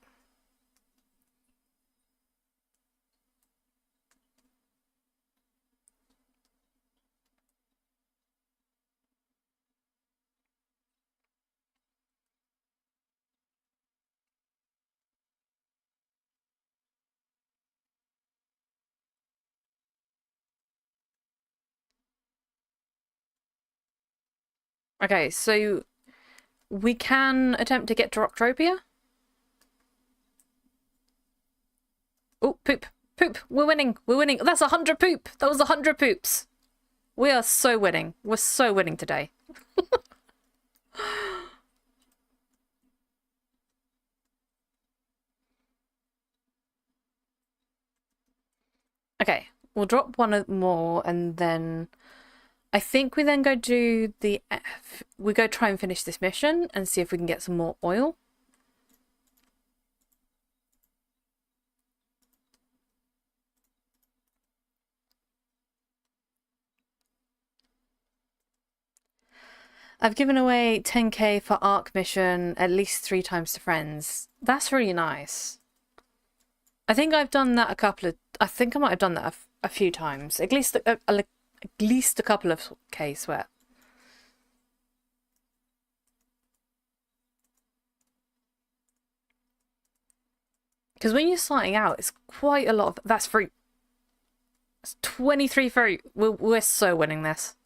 Okay, so we can attempt to get to Rocktropia. Oh, poop. Poop. We're winning. We're winning. That's 100 poop. That was 100 poops. We are so winning. We're so winning today. Okay, we'll drop one more and then I think we then go do the... We go try and finish this mission and see if we can get some more oil. I've given away 10k for Arc mission at least 3 times to friends. That's really nice. I think I've done that a couple of... I think I might have done that a few times. At least a couple of k sweat. Because when you're starting out, it's quite a lot of... That's fruit. It's 23 fruit. We're so winning this.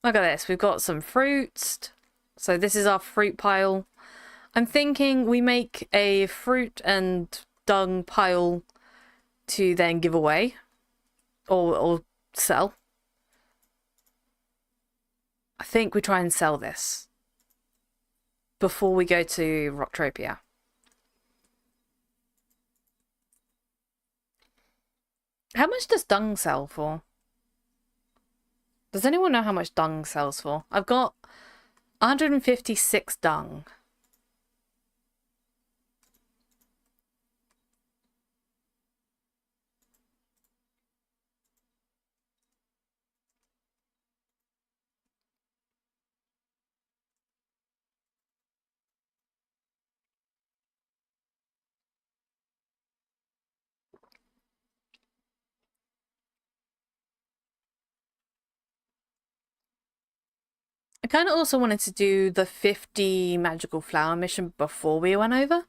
Look at this. We've got some fruits. So this is our fruit pile. I'm thinking we make a fruit and dung pile to then give away. Or sell. I think we try and sell this before we go to Rocktropia. How much does dung sell for? Does anyone know how much dung sells for? I've got 156 dung. I kind of also wanted to do the 50 magical flower mission before we went over.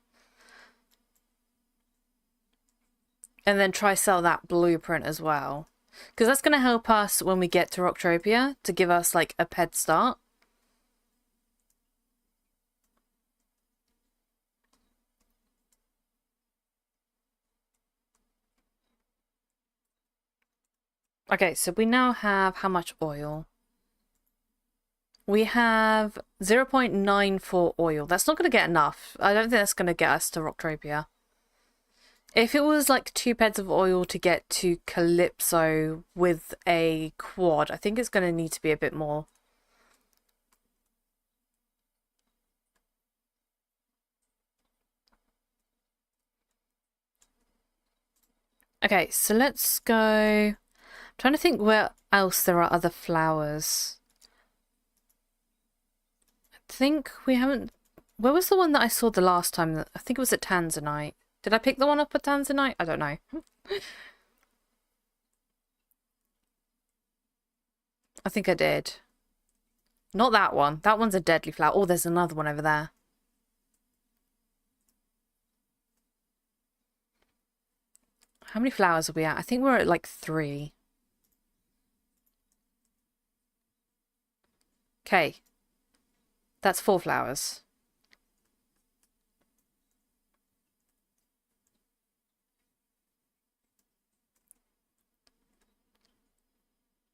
And then try sell that blueprint as well. Because that's going to help us when we get to Rocktropia to give us like a head start. Okay, so we now have how much oil? We have 0.94 oil. That's not going to get enough. I don't think that's going to get us to Rocktropia. If it was like 2 beds of oil to get to Calypso with a quad, I think it's going to need to be a bit more. Okay, so let's go... I'm trying to think where else there are other flowers. I think we haven't... Where was the one that I saw the last time? I think it was at Tanzanite. Did I pick the one up at Tanzanite? I don't know. I think I did. Not that one. That one's a deadly flower. Oh, there's another one over there. How many flowers are we at? I think we're at like 3. Okay. That's 4 flowers.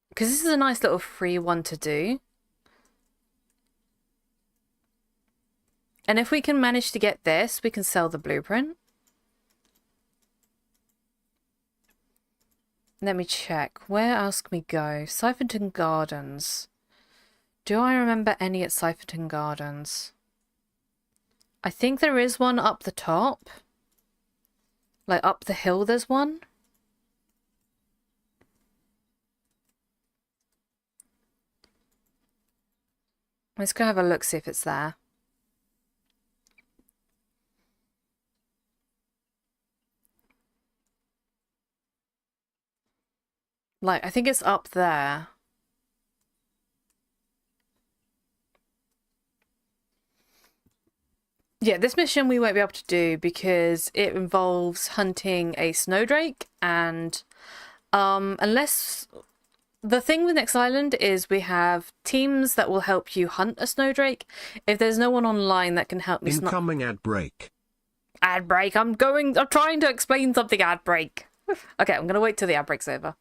Because this is a nice little free one to do. And if we can manage to get this, we can sell the blueprint. Let me check. Where else can we go? Siphonton Gardens. Do I remember any at Siphonton Gardens? I think there is one up the top. Like up the hill there's one. Let's go have a look, see if it's there. Like, I think it's up there. Yeah, this mission we won't be able to do because it involves hunting a snowdrake, and unless the thing with Next Island is we have teams that will help you hunt a snowdrake. If there's no one online that can help me Incoming ad break. ad break. I'm trying to explain something ad break. Okay, I'm gonna wait till the ad break's over.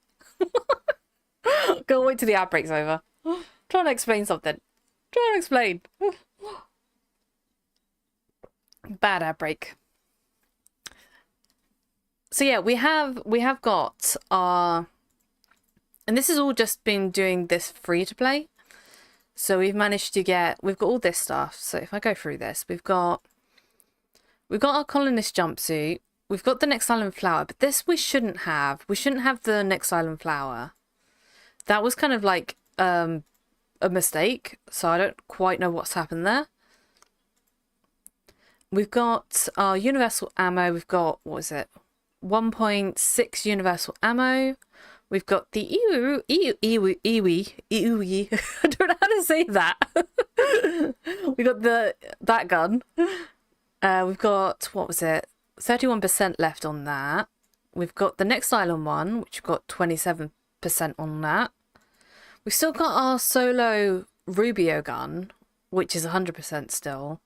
Gonna wait till the ad break's over. Trying to explain something. Trying to explain. Bad ad break. So yeah, we have got our, and this has all just been doing this free to play. So we've managed to get, we've got all this stuff. So if I go through this, we've got our colonist jumpsuit. We've got the Next Island flower, but this we shouldn't have. We shouldn't have the Next Island flower. That was kind of like a mistake. So I don't quite know what's happened there. We've got our universal ammo. We've got, what is it? 1.6 universal ammo. We've got the iwi. I don't know how to say that. We got that gun. We've got, what was it? 31% left on that. We've got the Next Island one, which we've got 27% on that. We've still got our solo Rubio gun, which is 100% still.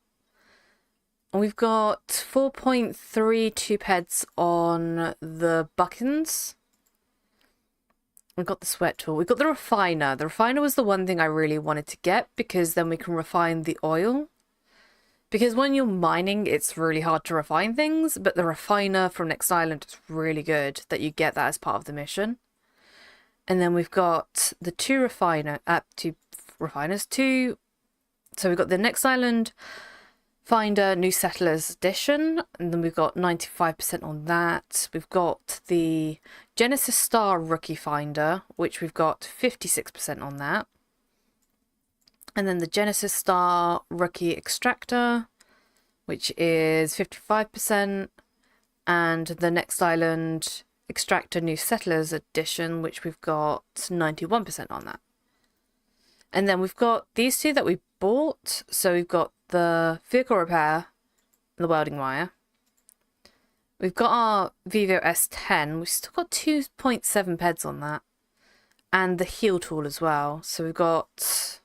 And we've got 4.32 peds on the buckins. We've got the sweat tool. We've got the refiner. The refiner was the one thing I really wanted to get because then we can refine the oil. Because when you're mining, it's really hard to refine things, but the refiner from Next Island is really good that you get that as part of the mission. And then we've got the two refiners. So we've got the Next Island Finder New Settlers Edition, and then we've got 95% on that. We've got the Genesis Star Rookie Finder, which we've got 56% on that. And then the Genesis Star Rookie Extractor, which is 55%. And the Next Island Extractor New Settlers Edition, which we've got 91% on that. And then we've got these two that we bought. So we've got the vehicle repair and the welding wire. We've got our Vivo S10. We've still got 2.7 peds on that. And the heal tool as well. So we've got,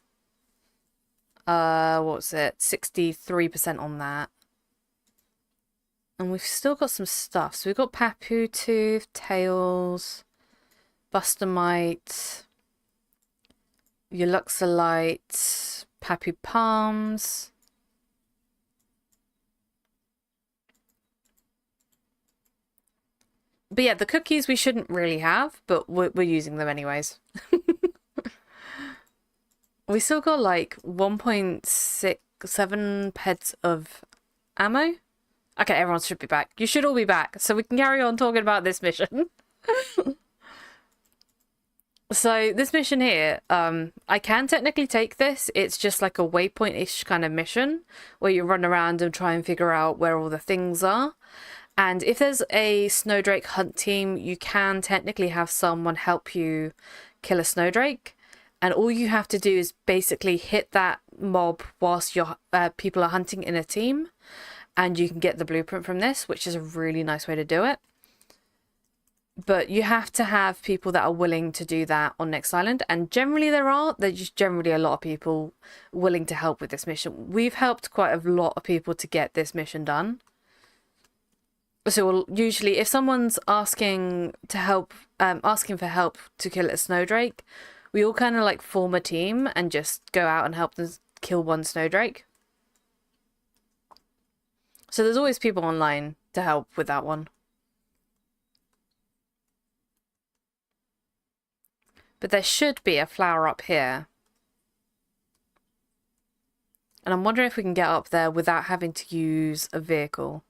what's it? 63% on that. And we've still got some stuff. So we've got Papu Tooth, Tails, Bustamite, Uluxolite, Papu Palms. But yeah, the cookies we shouldn't really have, but we're using them anyways. We still got like 1.67 peds of ammo. Okay, everyone should be back. You should all be back, so we can carry on talking about this mission. So this mission here, I can technically take this. It's just like a waypoint-ish kind of mission where you run around and try and figure out where all the things are. And if there's a snowdrake hunt team, you can technically have someone help you kill a snowdrake. And all you have to do is basically hit that mob whilst your people are hunting in a team. And you can get the blueprint from this, which is a really nice way to do it. But you have to have people that are willing to do that on Next Island. And generally there's just generally a lot of people willing to help with this mission. We've helped quite a lot of people to get this mission done. So we'll usually, if someone's asking for help to kill a snowdrake, we all kind of like form a team and just go out and help them kill one snowdrake. So there's always people online to help with that one. But there should be a flower up here. And I'm wondering if we can get up there without having to use a vehicle.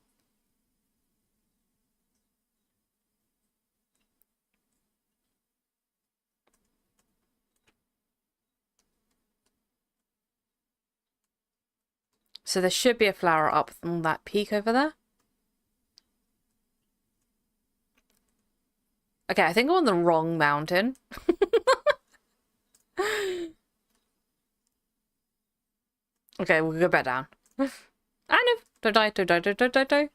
So there should be a flower up on that peak over there. Okay, I think I'm on the wrong mountain. Okay, we'll go back down. I know. Don't die, don't die, don't die.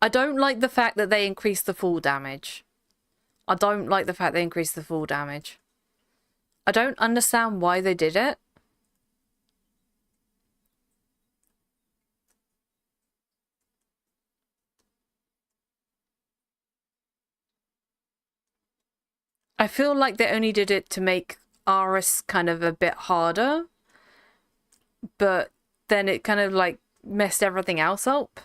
I don't like the fact that they increase the fall damage. I don't like the fact they increase the fall damage. I don't understand why they did it. I feel like they only did it to make Aris kind of a bit harder. But then it kind of like messed everything else up.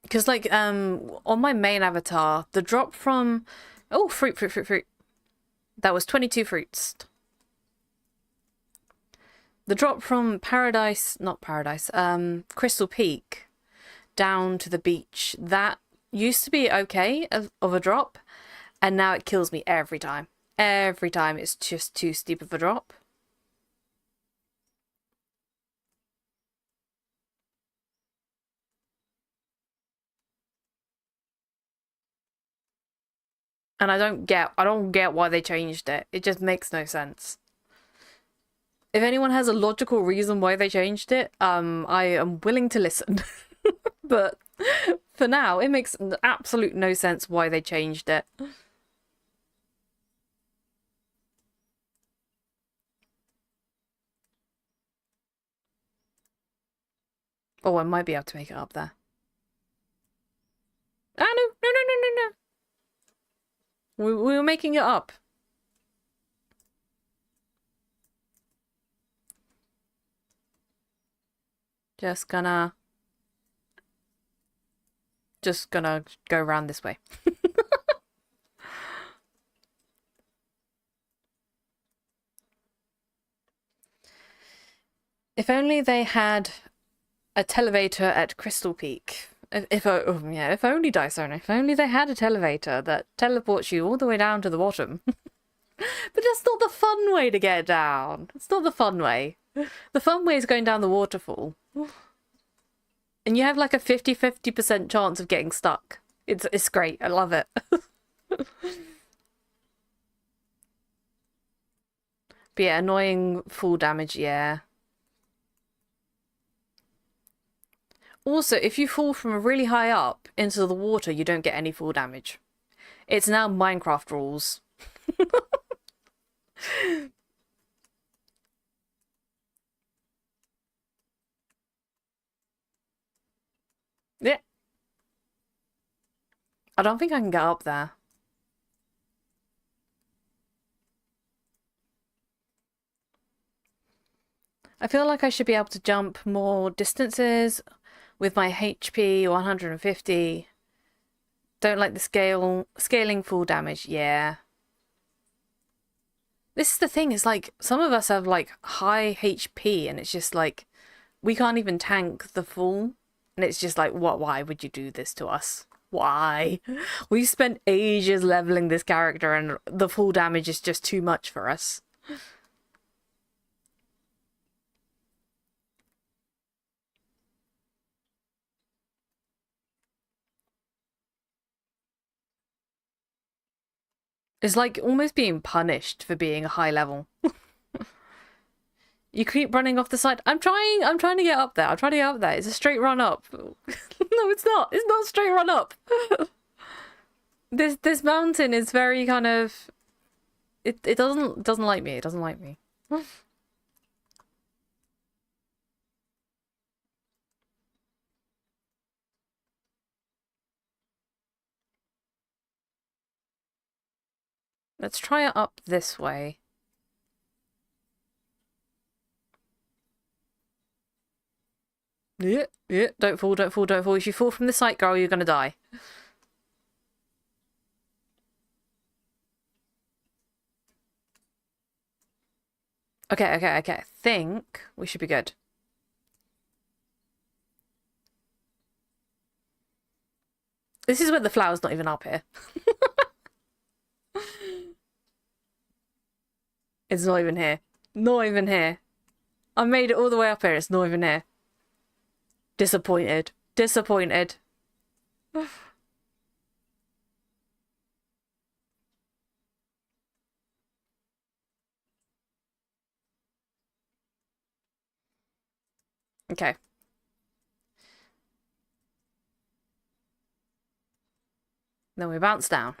Because like on my main avatar, the drop from fruit. That was 22 fruits. The drop from Crystal Peak down to the beach, that used to be okay of a drop, and now it kills me every time. Every time it's just too steep of a drop. And I don't get why they changed it. It just makes no sense. If anyone has a logical reason why they changed it, I am willing to listen. But for now, it makes absolute no sense why they changed it. Oh, I might be able to make it up there. Ah, no. We were making it up. Just gonna go around this way. If only they had a televator at Crystal Peak. If only Dysona. If only they had a televator that teleports you all the way down to the bottom. But that's not the fun way to get down. It's not the fun way. The fun way is going down the waterfall. And you have like a 50% chance of getting stuck. It's great. I love it. But yeah, annoying fall damage, yeah. Also, if you fall from really high up into the water, you don't get any fall damage. It's now Minecraft rules. Yeah. I don't think I can get up there. I feel like I should be able to jump more distances with my HP 150. Don't like the scaling full damage, yeah. This is the thing, is like some of us have like high HP and it's just like we can't even tank the full, and it's just like, why would you do this to us? Why? We spent ages leveling this character and the full damage is just too much for us. It's like almost being punished for being a high level. You keep running off the side. I'm trying to get up there. I'm trying to get up there. It's a straight run up. No, it's not. It's not a straight run up. This mountain is very kind of it doesn't like me. It doesn't like me. Let's try it up this way. Yeah, don't fall. If you fall from the site, girl, you're gonna die. Okay. I think we should be good. This is where the flower's not even up here. It's not even here. Not even here. I made it all the way up here. It's not even here. Disappointed. Disappointed. Okay. Then we bounce down.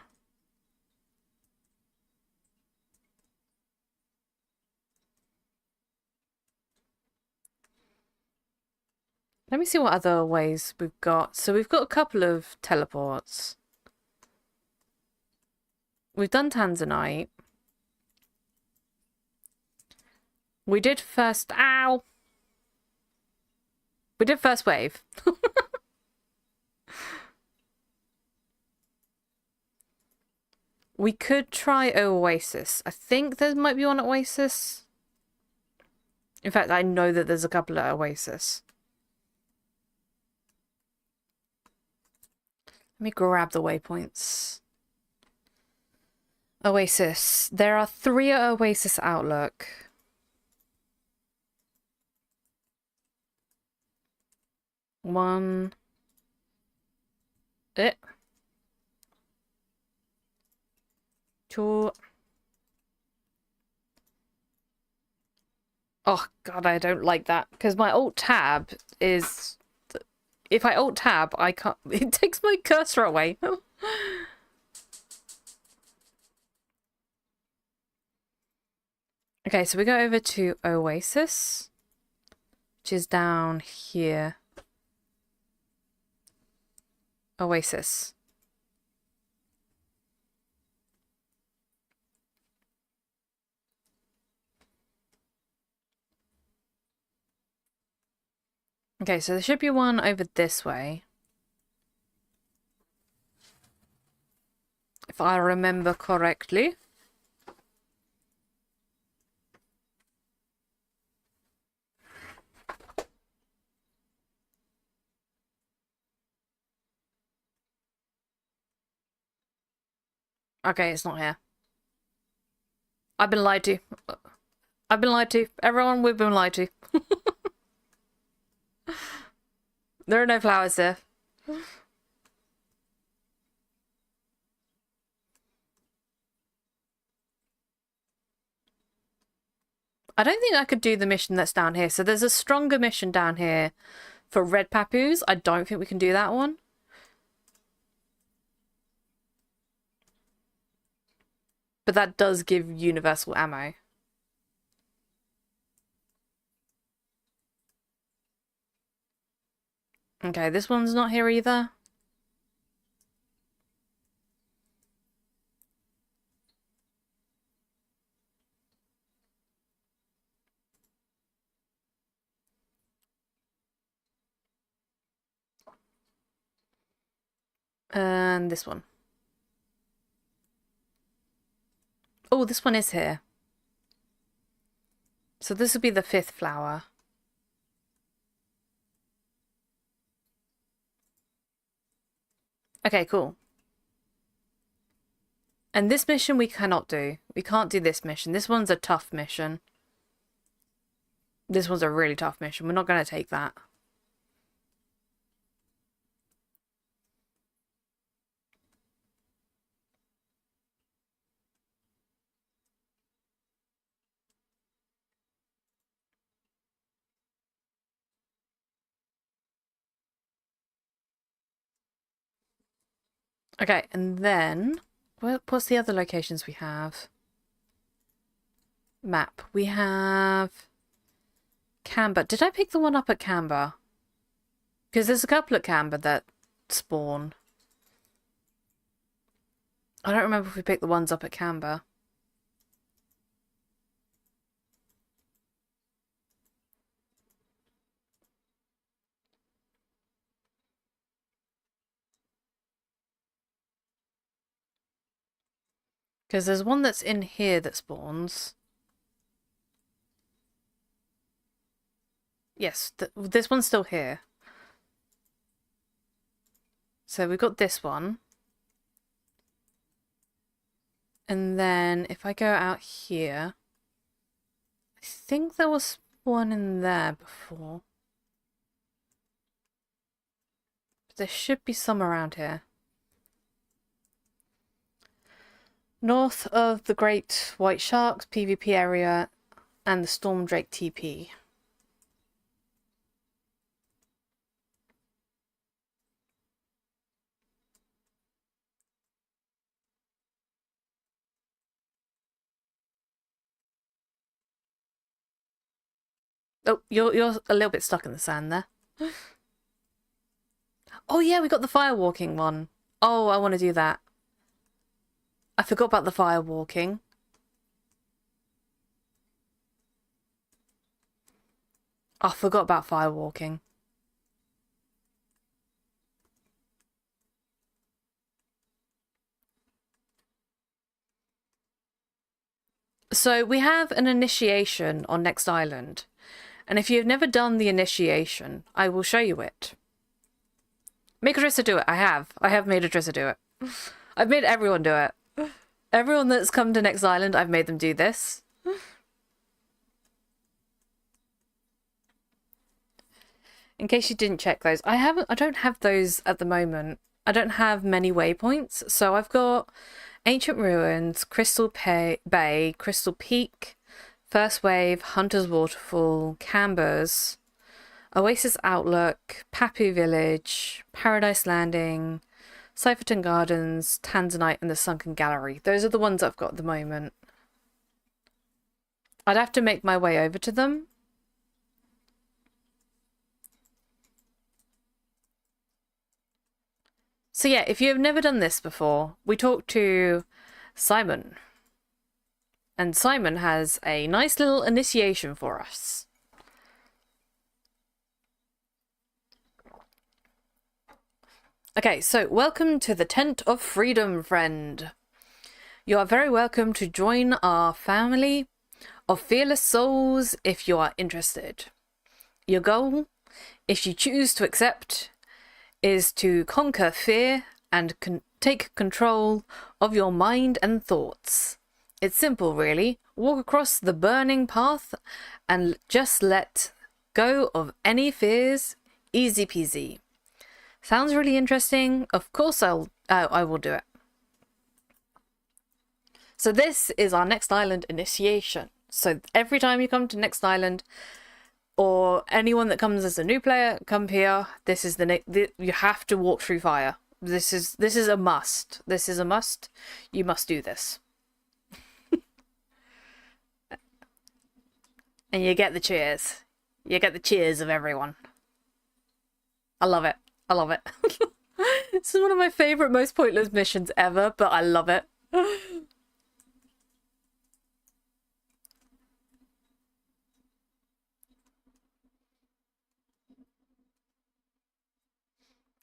Let me see what other ways we've got. So we've got a couple of teleports. We've done Tanzanite. We did first... Ow! We did first wave. We could try Oasis. I think there might be one at Oasis. In fact, I know that there's a couple at Oasis. Let me grab the waypoints. Oasis. There are 3 at Oasis Outlook. One. Two. Oh god, I don't like that because my alt tab is... If I alt tab, I can't... It takes my cursor away. Okay, so we go over to Oasis, which is down here. Oasis. Okay, so there should be one over this way. If I remember correctly. Okay, it's not here. I've been lied to. I've been lied to. Everyone, we've been lied to. There are no flowers there. I don't think I could do the mission that's down here. So there's a stronger mission down here for red papoose. I don't think we can do that one. But that does give universal ammo. Okay, this one's not here either. And this one. Oh, this one is here. So this would be the 5th flower. Okay, cool. And this mission we cannot do. We can't do this mission. This one's a tough mission. This one's a really tough mission. We're not going to take that. Okay, and then... What's the other locations we have? Map. We have... Camber. Did I pick the one up at Camber? Because there's a couple at Camber that spawn. I don't remember if we picked the ones up at Camber. Because there's one that's in here that spawns. Yes, this one's still here. So we've got this one. And then if I go out here... think there was one in there before. But there should be some around here. North of the Great White Sharks PvP area and the Storm Drake TP. Oh, you're a little bit stuck in the sand there. Oh yeah, we got the firewalking one. Oh, I want to do that. I forgot about the firewalking. I forgot about firewalking. So we have an initiation on Next Island. And if you've never done the initiation, I will show you it. Make Adrissa do it. I have made Adrissa do it. I've made everyone do it. Everyone that's come to Next Island, I've made them do this. In case you didn't check those, I don't have those at the moment. I don't have many waypoints, so I've got Ancient Ruins, Crystal Bay, Crystal Peak, First Wave, Hunter's Waterfall, Cambers, Oasis Outlook, Papu Village, Paradise Landing, Cypherton Gardens, Tanzanite, and the Sunken Gallery. Those are the ones I've got at the moment. I'd have to make my way over to them. So yeah, if you've never done this before, we talked to Simon. And Simon has a nice little initiation for us. Okay, so welcome to the Tent of Freedom, friend. You are very welcome to join our family of fearless souls if you are interested. Your goal, if you choose to accept, is to conquer fear and take control of your mind and thoughts. It's simple, really. Walk across the burning path and just let go of any fears. Easy peasy. Sounds really interesting. Of course I will do it. So this is our Next Island initiation. So every time you come to Next Island, or anyone that comes as a new player, come here. This is you have to walk through fire. This is a must. This is a must. You must do this. And you get the cheers. You get the cheers of everyone. I love it. I love it. This is one of my favorite, most pointless missions ever, but I love it.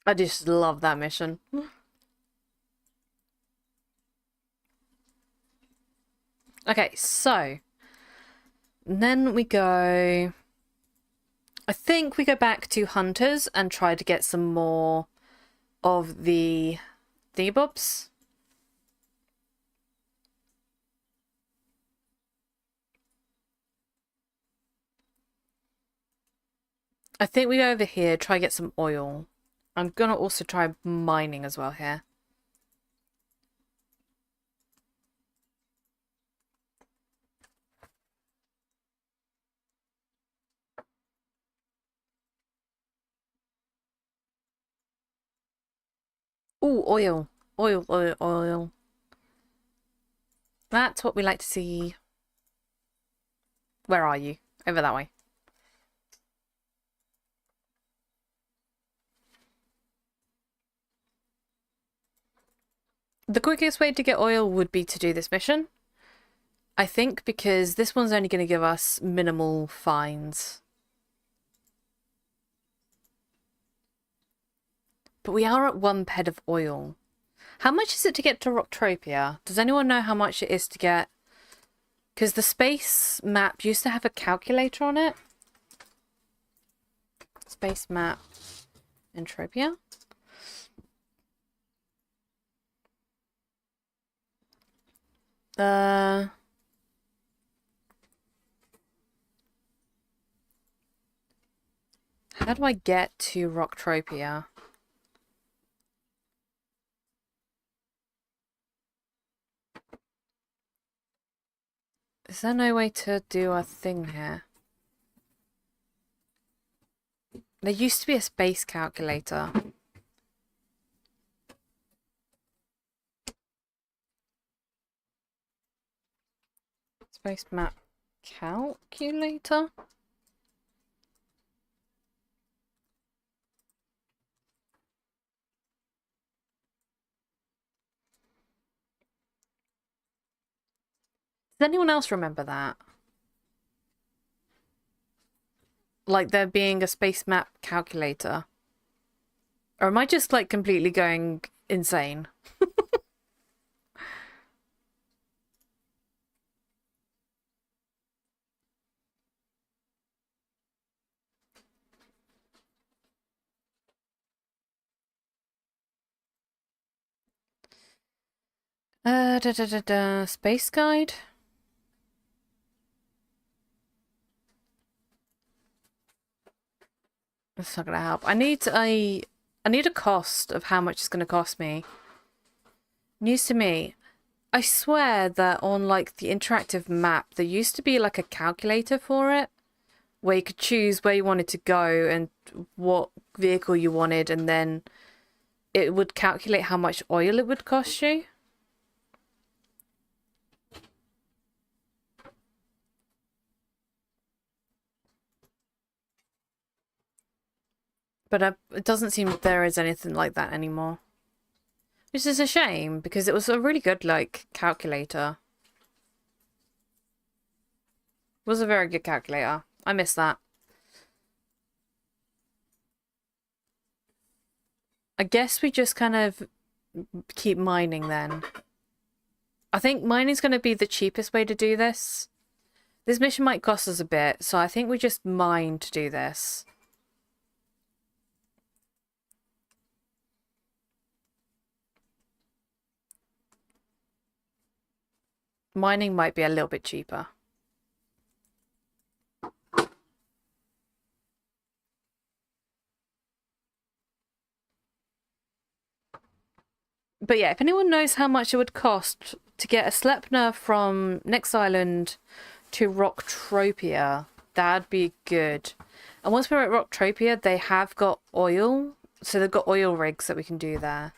I just love that mission. Okay, so then we go... I think we go back to Hunters and try to get some more of the thingabobs. I think we go over here, try to get some oil. I'm gonna also try mining as well here. Ooh, oil. Oil, oil, oil. That's what we like to see. Where are you? Over that way. The quickest way to get oil would be to do this mission. I think because this one's only going to give us minimal fines. But we are at 1 ped of oil. How much is it to get to Rocktropia? Does anyone know how much it is to get? Because the space map used to have a calculator on it. Space map Entropia. How do I get to Rocktropia? Is there no way to do a thing here? There used to be a space calculator. Space map calculator? Does anyone else remember that? Like there being a space map calculator? Or am I just like completely going insane? Space guide? That's not gonna help. I need a cost of how much it's gonna cost me. News to me. I swear that on like the interactive map there used to be like a calculator for it where you could choose where you wanted to go and what vehicle you wanted, and then it would calculate how much oil it would cost you. But it doesn't seem there is anything like that anymore. Which is a shame, because it was a really good, like, calculator. It was a very good calculator. I miss that. I guess we just kind of keep mining then. I think mining's going to be the cheapest way to do this. This mission might cost us a bit, so I think we just mine to do this. Mining might be a little bit cheaper. But yeah, if anyone knows how much it would cost to get a Sleipnir from next island to Rocktropia, that'd be good. And once we're at Rocktropia, they have got oil. So they've got oil rigs that we can do there.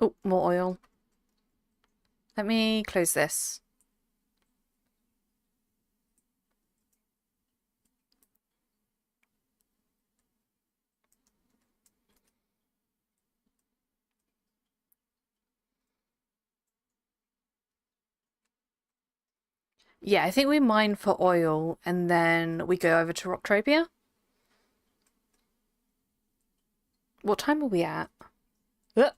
Oh, more oil. Let me close this. Yeah, I think we mine for oil and then we go over to Rocktropia. What time are we at?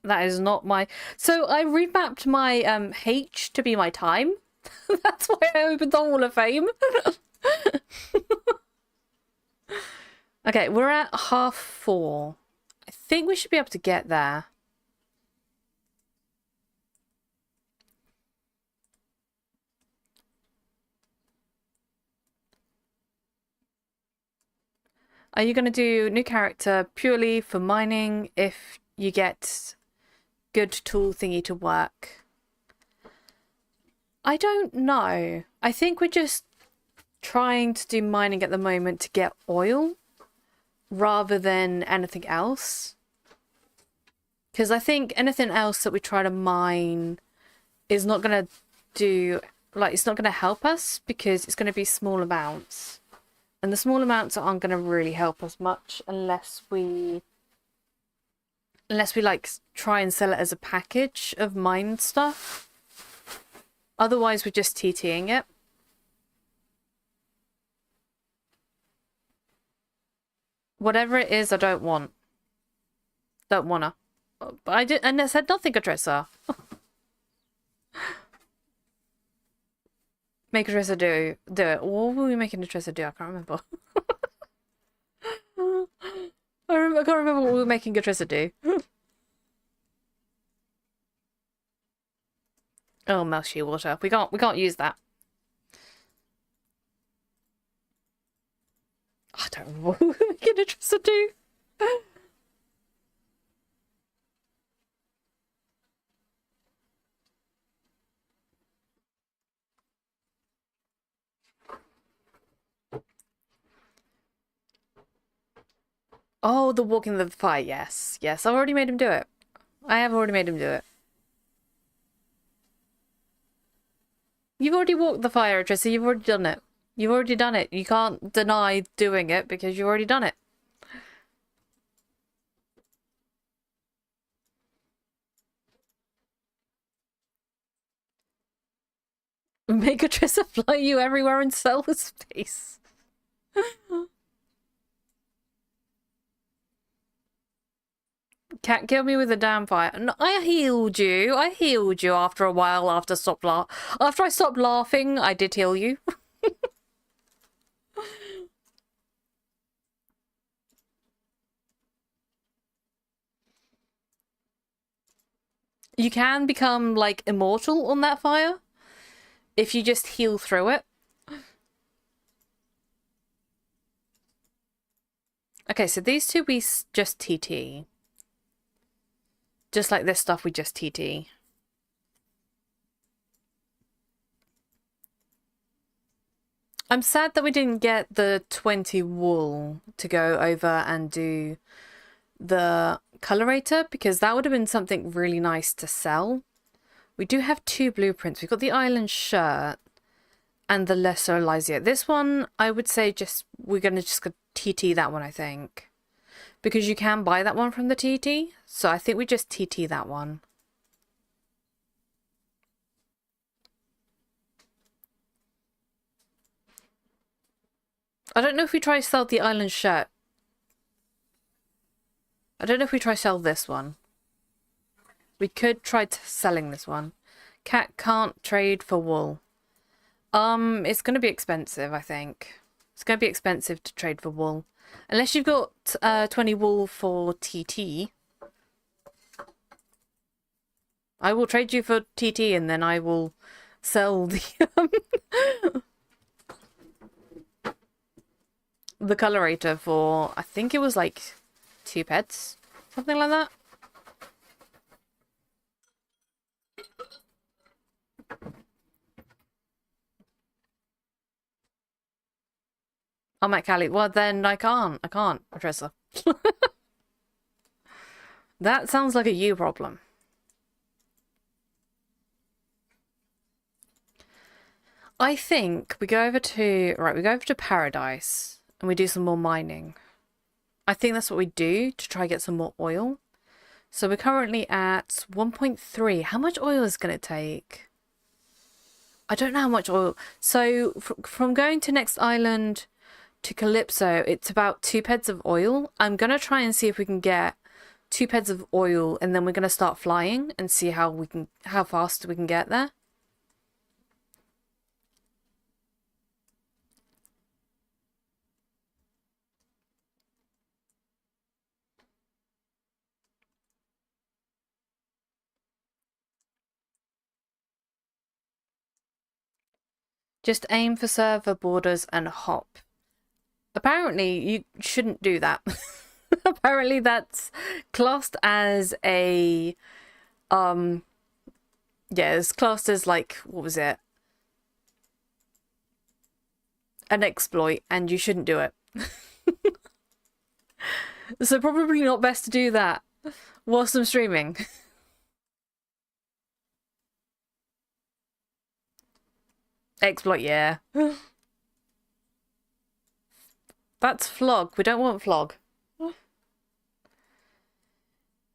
That is not my... So I remapped my H to be my time. That's why I opened the Hall of Fame. Okay, we're at 4:30. I think we should be able to get there. Are you going to do new character purely for mining if you get good tool thingy to work? I don't know. I think we're just trying to do mining at the moment to get oil rather than anything else. Because I think anything else that we try to mine is not going to do... Like, it's not going to help us because it's going to be small amounts. And the small amounts aren't going to really help us much unless we like try and sell it as a package of mined stuff. Otherwise, we're just TTing it. Whatever it is, I don't want. Don't wanna. But I did, and I said nothing, Adressa. Make Adressa do it. What were we making Adressa do? I can't remember. I can't remember what we were making Gatrissa do. Oh, Melshi water. We can't use that. I don't know what we were making Gatrissa do. Oh, the walking the fire. Yes, yes. I've already made him do it. I have already made him do it. You've already walked the fire, Trissa. You've already done it. You've already done it. You can't deny doing it because you've already done it. Make a Trissa fly you everywhere and sell the space. Can't kill me with a damn fire. No, I healed you. I healed you after a while. After I stopped laughing, I did heal you. You can become like immortal on that fire if you just heal through it. Okay, so these two we just TT. Just like this stuff we just TT. I'm sad that we didn't get the 20 wool to go over and do the colorator, because that would have been something really nice to sell. We do have 2 blueprints. We've got the island shirt and the lesser Elysia. This one, I would say we're going to just go TT that one, I think. Because you can buy that one from the TT. So I think we just TT that one. I don't know if we try to sell the island shirt. I don't know if we try to sell this one. We could try selling this one. Cat can't trade for wool. It's going to be expensive, I think. It's going to be expensive to trade for wool. Unless you've got 20 wool for TT. I will trade you for TT and then I will sell the the colorator for, I think it was like 2 pets. Something like that. Oh my Callie, well then I can't, Tressa. That sounds like a you problem. I think we go over to Paradise and we do some more mining. I think that's what we do to try get some more oil. So we're currently at 1.3. How much oil is going to take? I don't know how much oil. So from going to next island to Calypso, it's about 2 peds of oil. I'm going to try and see if we can get 2 peds of oil, and then we're going to start flying and see how fast we can get there. Just aim for server borders and hop. Apparently, you shouldn't do that. Apparently, that's classed as a yeah, it's classed as like, what was it? An exploit, and you shouldn't do it. So probably not best to do that whilst I'm streaming. Exploit, yeah. That's flog. We don't want flog.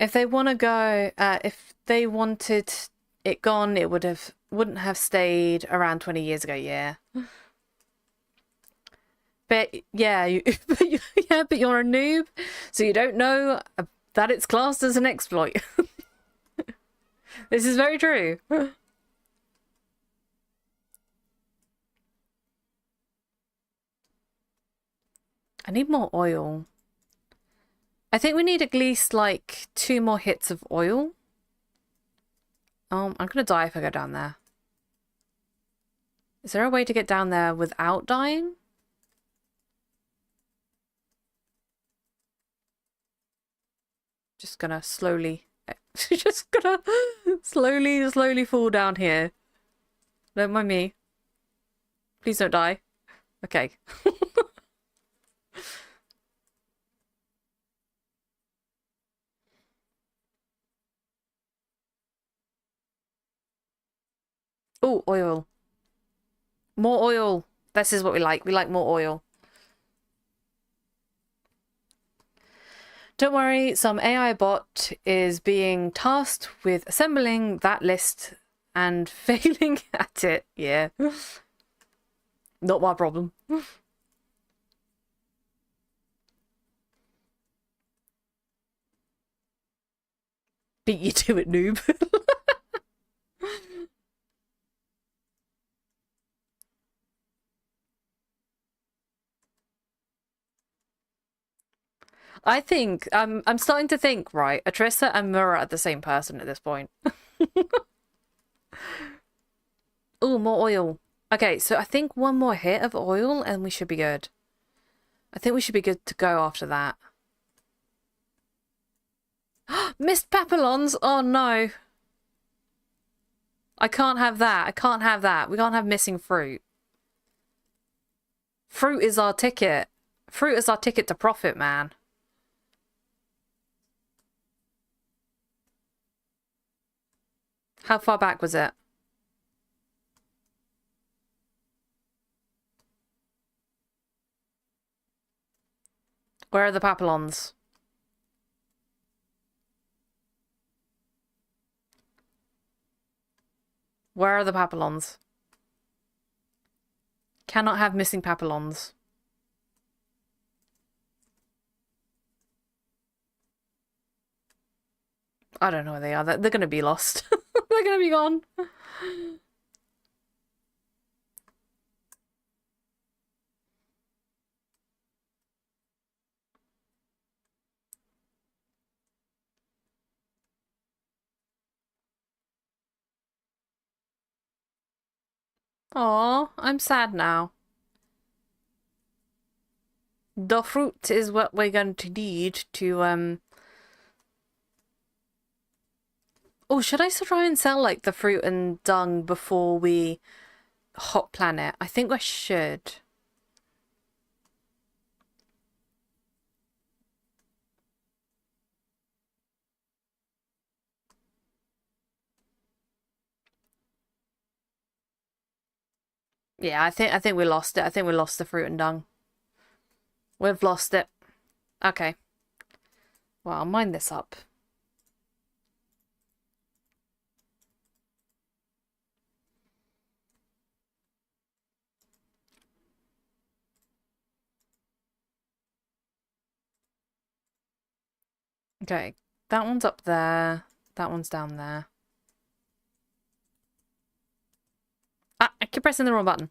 If they want to go, if they wanted it gone, it wouldn't have stayed around 20 years ago. Yeah. But yeah, but you're a noob, so you don't know that it's classed as an exploit. This is very true. I need more oil. I think we need at least like 2 more hits of oil. I'm gonna die if I go down there. Is there a way to get down there without dying? Just gonna slowly... just gonna slowly fall down here. Don't mind me. Please don't die. Okay. Oh, oil. More oil. This is what we like. We like more oil. Don't worry, some AI bot is being tasked with assembling that list and failing at it. Yeah. Not my problem. Beat you to it, noob. I think I'm starting to think, right, Atrissa and Mura are the same person at this point. Oh, more oil. Okay, so I think one more hit of oil and we should be good. I think we should be good to go after that. Missed papillons! Oh no. I can't have that. I can't have that. We can't have missing fruit. Fruit is our ticket. Fruit is our ticket to profit, man. How far back was it? Where are the papillons? Where are the papillons? Cannot have missing papillons. I don't know where they are. They're going to be lost. They're going to be gone. Aw, I'm sad now. The fruit is what we're going to need to, Oh, should I try and sell, like, the fruit and dung before we hot planet? I think I should. Yeah, I think we lost it. I think we lost the fruit and dung. We've lost it. Okay. Well, I'll mine this up. Okay, that one's up there. That one's down there. Ah, I keep pressing the wrong button.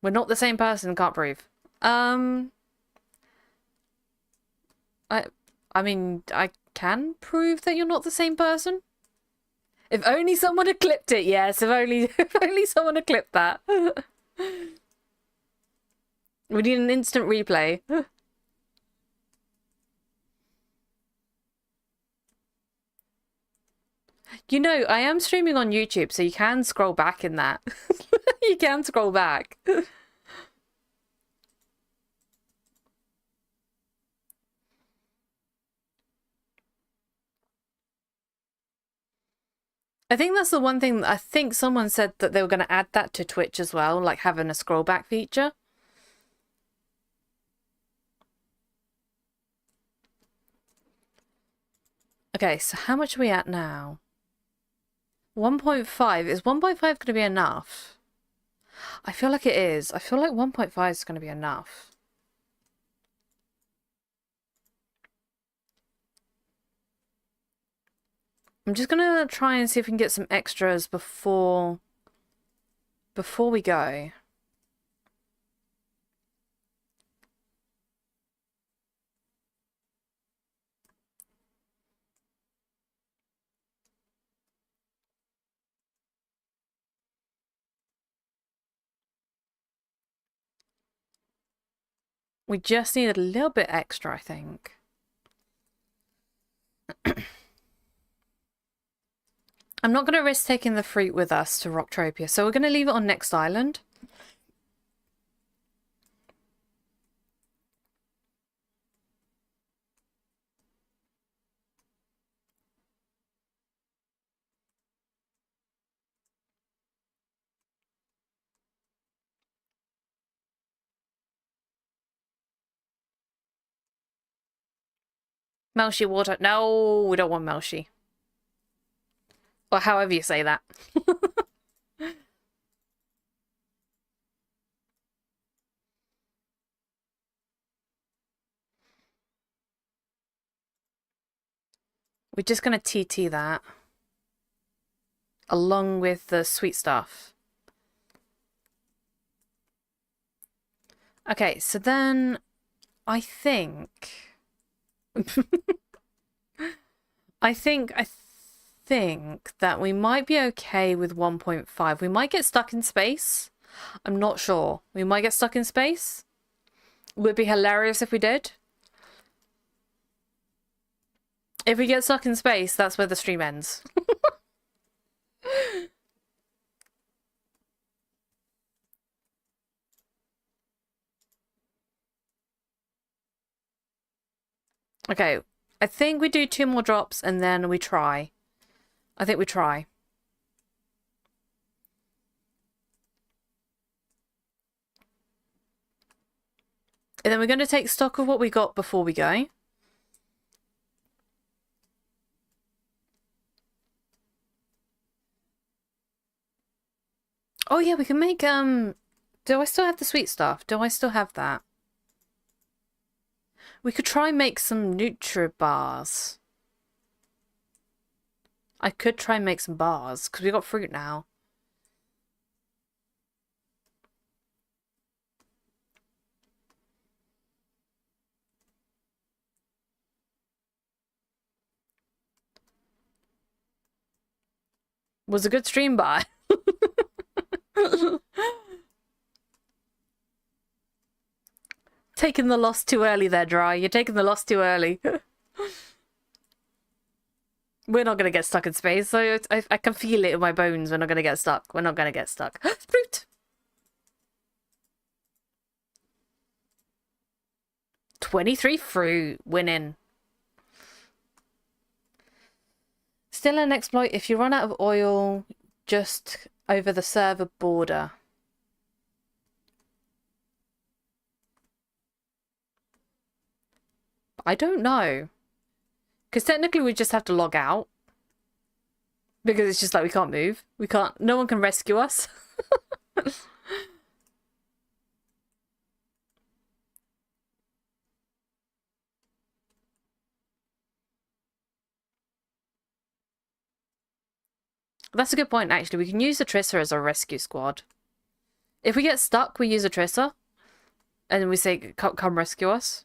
We're not the same person, can't prove. I mean, I can prove that you're not the same person. If only someone had clipped it, yes. If only someone had clipped that. We need an instant replay. You know, I am streaming on YouTube, so you can scroll back in that. You can scroll back. I think that's the one thing. I think someone said that they were going to add that to Twitch as well, like having a scroll back feature. Okay, so how much are we at now? 1.5. Is 1.5 going to be enough? I feel like it is. I feel like 1.5 is going to be enough. I'm just going to try and see if we can get some extras before we go. We just need a little bit extra, I think. I'm not going to risk taking the fruit with us to Rocktropia, so we're going to leave it on next island. Melshi water. No, we don't want Melshi. Or however you say that. We're just going to TT that. Along with the sweet stuff. Okay, so then I think... I think that we might be okay with 1.5. We might get stuck in space. I'm not sure. We might get stuck in space. Would be hilarious if we did. If we get stuck in space, that's where the stream ends. Okay, I think we do 2 more drops and then we try. I think we try. And then we're going to take stock of what we got before we go. Oh yeah, we can make, do I still have the sweet stuff? Do I still have that? We could try and make some Nutri-bars. I could try and make some bars, because we got fruit now. Was a good stream bar. Taking the loss too early there, Dry. You're taking the loss too early. We're not going to get stuck in space, so I can feel it in my bones. We're not going to get stuck. We're not going to get stuck. Fruit! 23 fruit. Winning. Still an exploit if you run out of oil just over the server border. I don't know. Because technically we just have to log out. Because it's just like we can't move. We can't... No one can rescue us. That's a good point, actually. We can use the Trissa as our rescue squad. If we get stuck, we use a Trissa. And we say, come rescue us.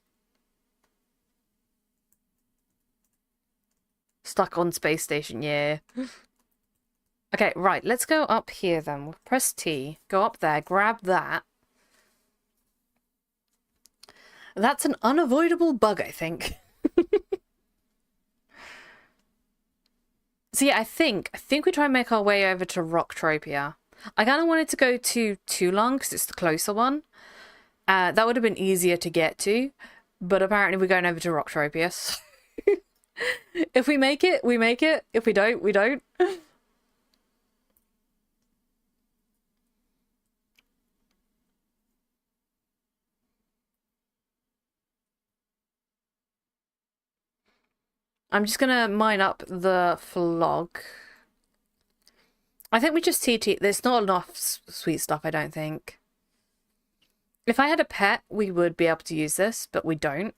Stuck on space station, yeah. Okay, right, let's go up here then. We'll press T, go up there, grab that. That's an unavoidable bug, I think. So yeah, I think we try and make our way over to Rocktropia. I kind of wanted to go to Toulon because it's the closer one. That would have been easier to get to, but apparently we're going over to Rocktropia. If we make it, we make it. If we don't, we don't. I'm just gonna mine up the flog. I think we just TT. There's not enough sweet stuff, I don't think. If I had a pet, we would be able to use this, but we don't.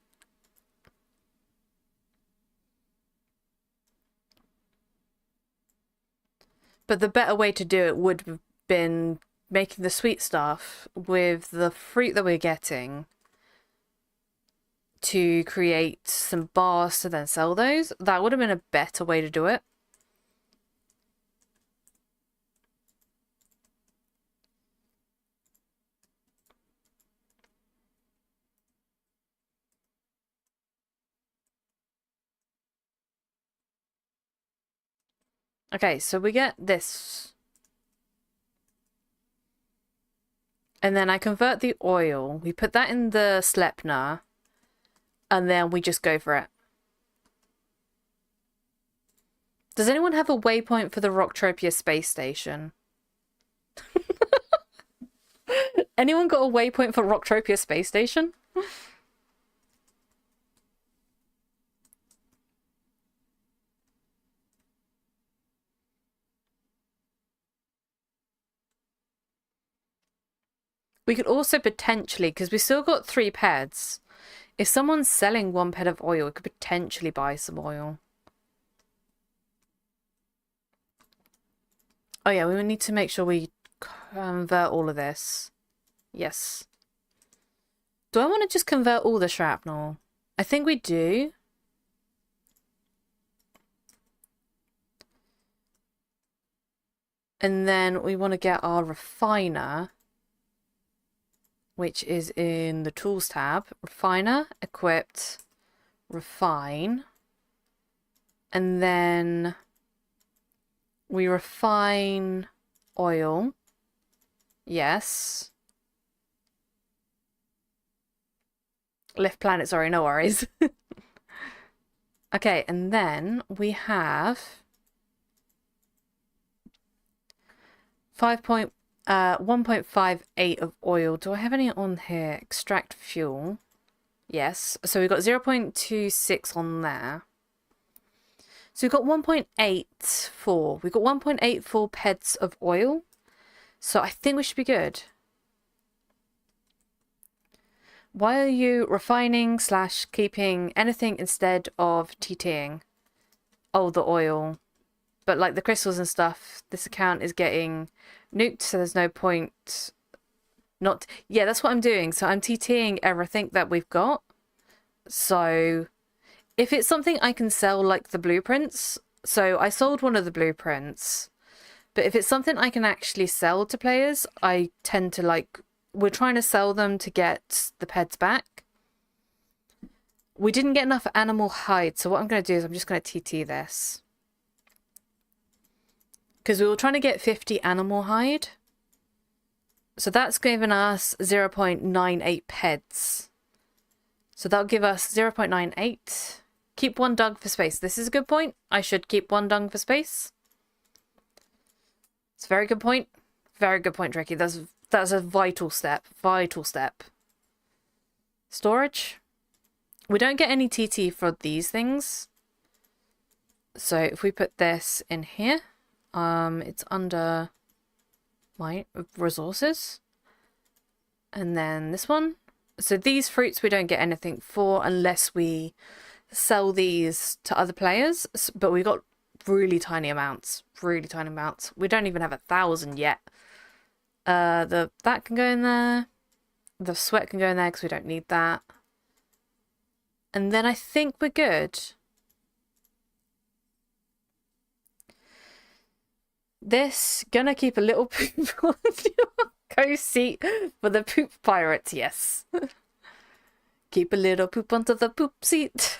But the better way to do it would have been making the sweet stuff with the fruit that we're getting to create some bars to then sell those. That would have been a better way to do it. Okay, so we get this. And then I convert the oil. We put that in the Sleipnir. And then we just go for it. Does anyone have a waypoint for the Rocktropia space station? Anyone got a waypoint for Rocktropia space station? We could also potentially, because we still got 3 peds. If someone's selling 1 ped of oil, we could potentially buy some oil. Oh yeah, we need to make sure we convert all of this. Yes. Do I want to just convert all the shrapnel? I think we do. And then we want to get our refiner, which is in the tools tab. Refiner, equipped, refine. And then we refine oil. Yes. Lift planet, sorry, no worries. Okay, and then we have 1.58 of oil. Do I have any on here? Extract fuel. Yes. So we've got 0.26 on there. So we've got 1.84. We've got 1.84 peds of oil. So I think we should be good. Why are you refining / keeping anything instead of TTing? Oh, the oil. But like the crystals and stuff, this account is getting nuked, so there's no point not... Yeah, that's what I'm doing. So I'm TTing everything that we've got. So if it's something I can sell, like the blueprints, so I sold one of the blueprints, but if it's something I can actually sell to players, I tend to like... We're trying to sell them to get the peds back. We didn't get enough animal hide, so what I'm going to do is I'm just going to TT this. Because we were trying to get 50 animal hide. So that's given us 0.98 peds. So that'll give us 0.98. Keep 1 dung for space. This is a good point. I should keep 1 dung for space. It's a very good point. Very good point, Tricky. That's a vital step. Vital step. Storage. We don't get any TT for these things. So if we put this in here, it's under my resources. And then this one. So these fruits we don't get anything for unless we sell these to other players. But we got really tiny amounts. Really tiny amounts. We don't even have 1,000 yet. That can go in there. The sweat can go in there because we don't need that. And then I think we're good. This, gonna keep a little poop on your co-seat for the poop pirates, yes. Keep a little poop onto the poop seat.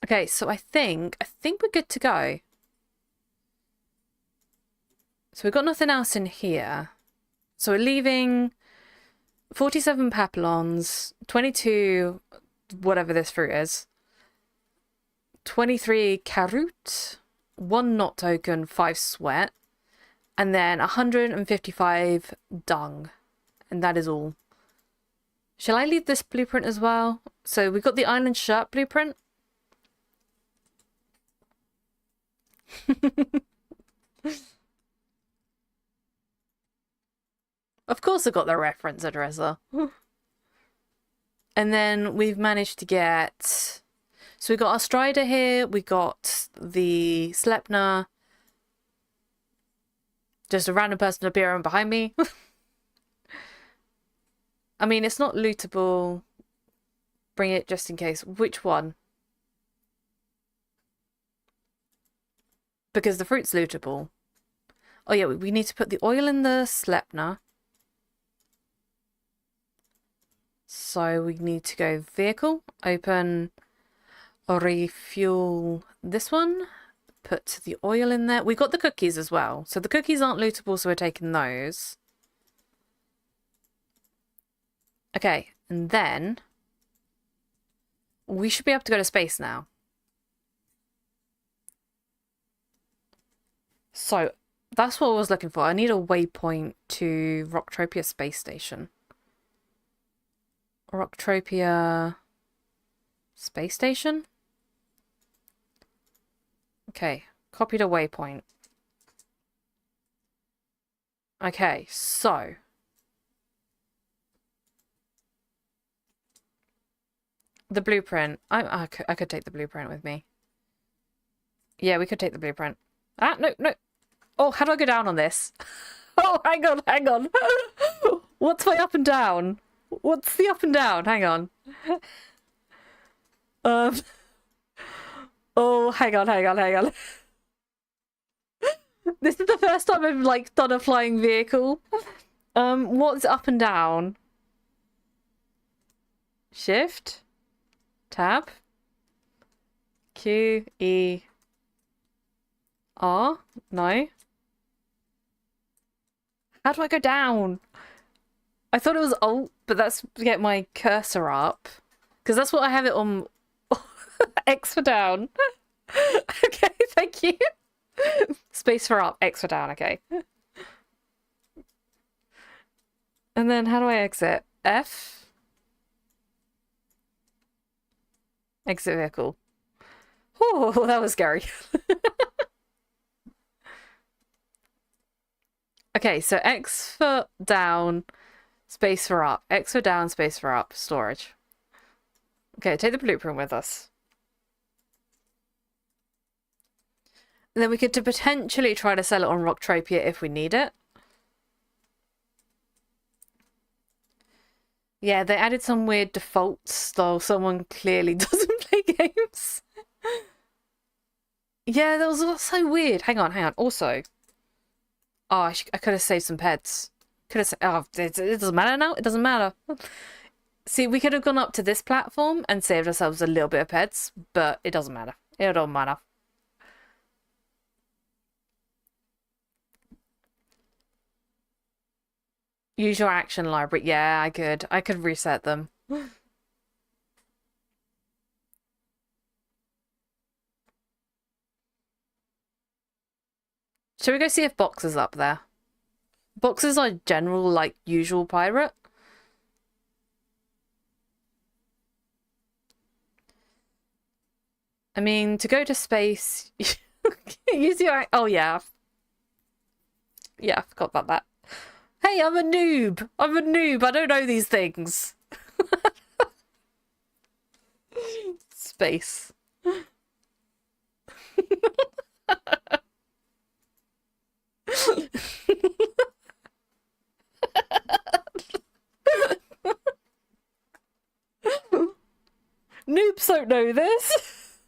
Okay, so I think we're good to go. So we've got nothing else in here. So we're leaving 47 papillons, 22, whatever this fruit is, 23 carrot, 1 knot token, 5 sweat, and then 155 dung. And that is all. Shall I leave this blueprint as well? So we got the island shirt blueprint. Of course I got the reference addresser. And then we've managed to get... So we got our Strider here. We got the Sleipnir. Just a random person appearing behind me. I mean, it's not lootable. Bring it just in case. Which one? Because the fruit's lootable. Oh yeah, we need to put the oil in the Sleipnir. So we need to go vehicle, open, refuel this one, put the oil in there. We got the cookies as well. So the cookies aren't lootable, so we're taking those. Okay, and then we should be able to go to space now. So that's what I was looking for. I need a waypoint to Rocktropia Space Station. Rocktropia Space Station? Okay, copied a waypoint. Okay, so the blueprint. I could take the blueprint with me. Yeah, we could take the blueprint. Ah, no, no. Oh, how do I go down on this? Oh, hang on, hang on. What's my up and down? What's the up and down? Hang on. Oh, hang on, hang on, hang on. This is the first time I've, like, done a flying vehicle. What's up and down? Shift. Tab. Q, E, R? No. How do I go down? I thought it was Alt, but that's to get my cursor up. Because that's what I have it on. X for down. Okay, thank you. Space for up, X for down, okay. And then how do I exit? F? Exit vehicle. Oh, that was scary. Okay, so X for down, space for up. X for down, space for up. Storage. Okay, take the blueprint with us. And then we could potentially try to sell it on Rocktropia if we need it. Yeah, they added some weird defaults, though someone clearly doesn't play games. Yeah, that was so weird. Hang on, hang on. Also, oh, I could have saved some pets. Could have. Oh, it doesn't matter now. It doesn't matter. See, we could have gone up to this platform and saved ourselves a little bit of pets, but it doesn't matter. It don't matter. Use your action library. Yeah, I could. I could reset them. Shall we go see if Box is up there? Box is our general, like, usual pirate. I mean, to go to space, use your... Oh, yeah. Yeah, I forgot about that. Hey, I'm a noob. I'm a noob. I don't know these things. Space. Noobs don't know this.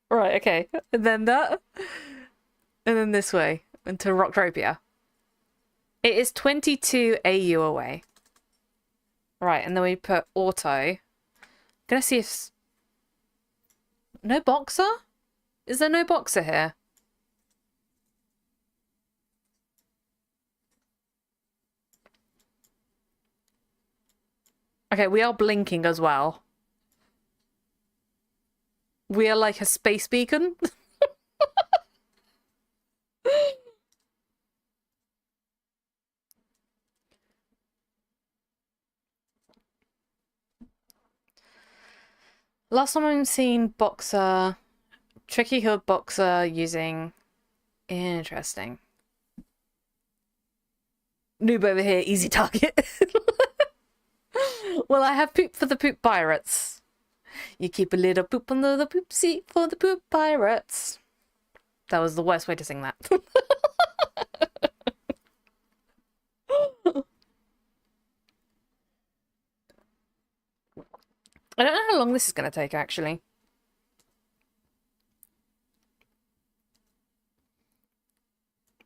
Right, okay. And then that. And then this way. Into Rocktropia. It is 22 AU away. Right, and then we put auto. Gonna see if... No boxer? Is there no boxer here? Okay, we are blinking as well. We are like a space beacon. Last time I've seen boxer, tricky hood boxer using... Interesting. Noob over here, easy target. Well, I have poop for the poop pirates. You keep a little poop under the poop seat for the poop pirates. That was the worst way to sing that. I don't know how long this is going to take, actually.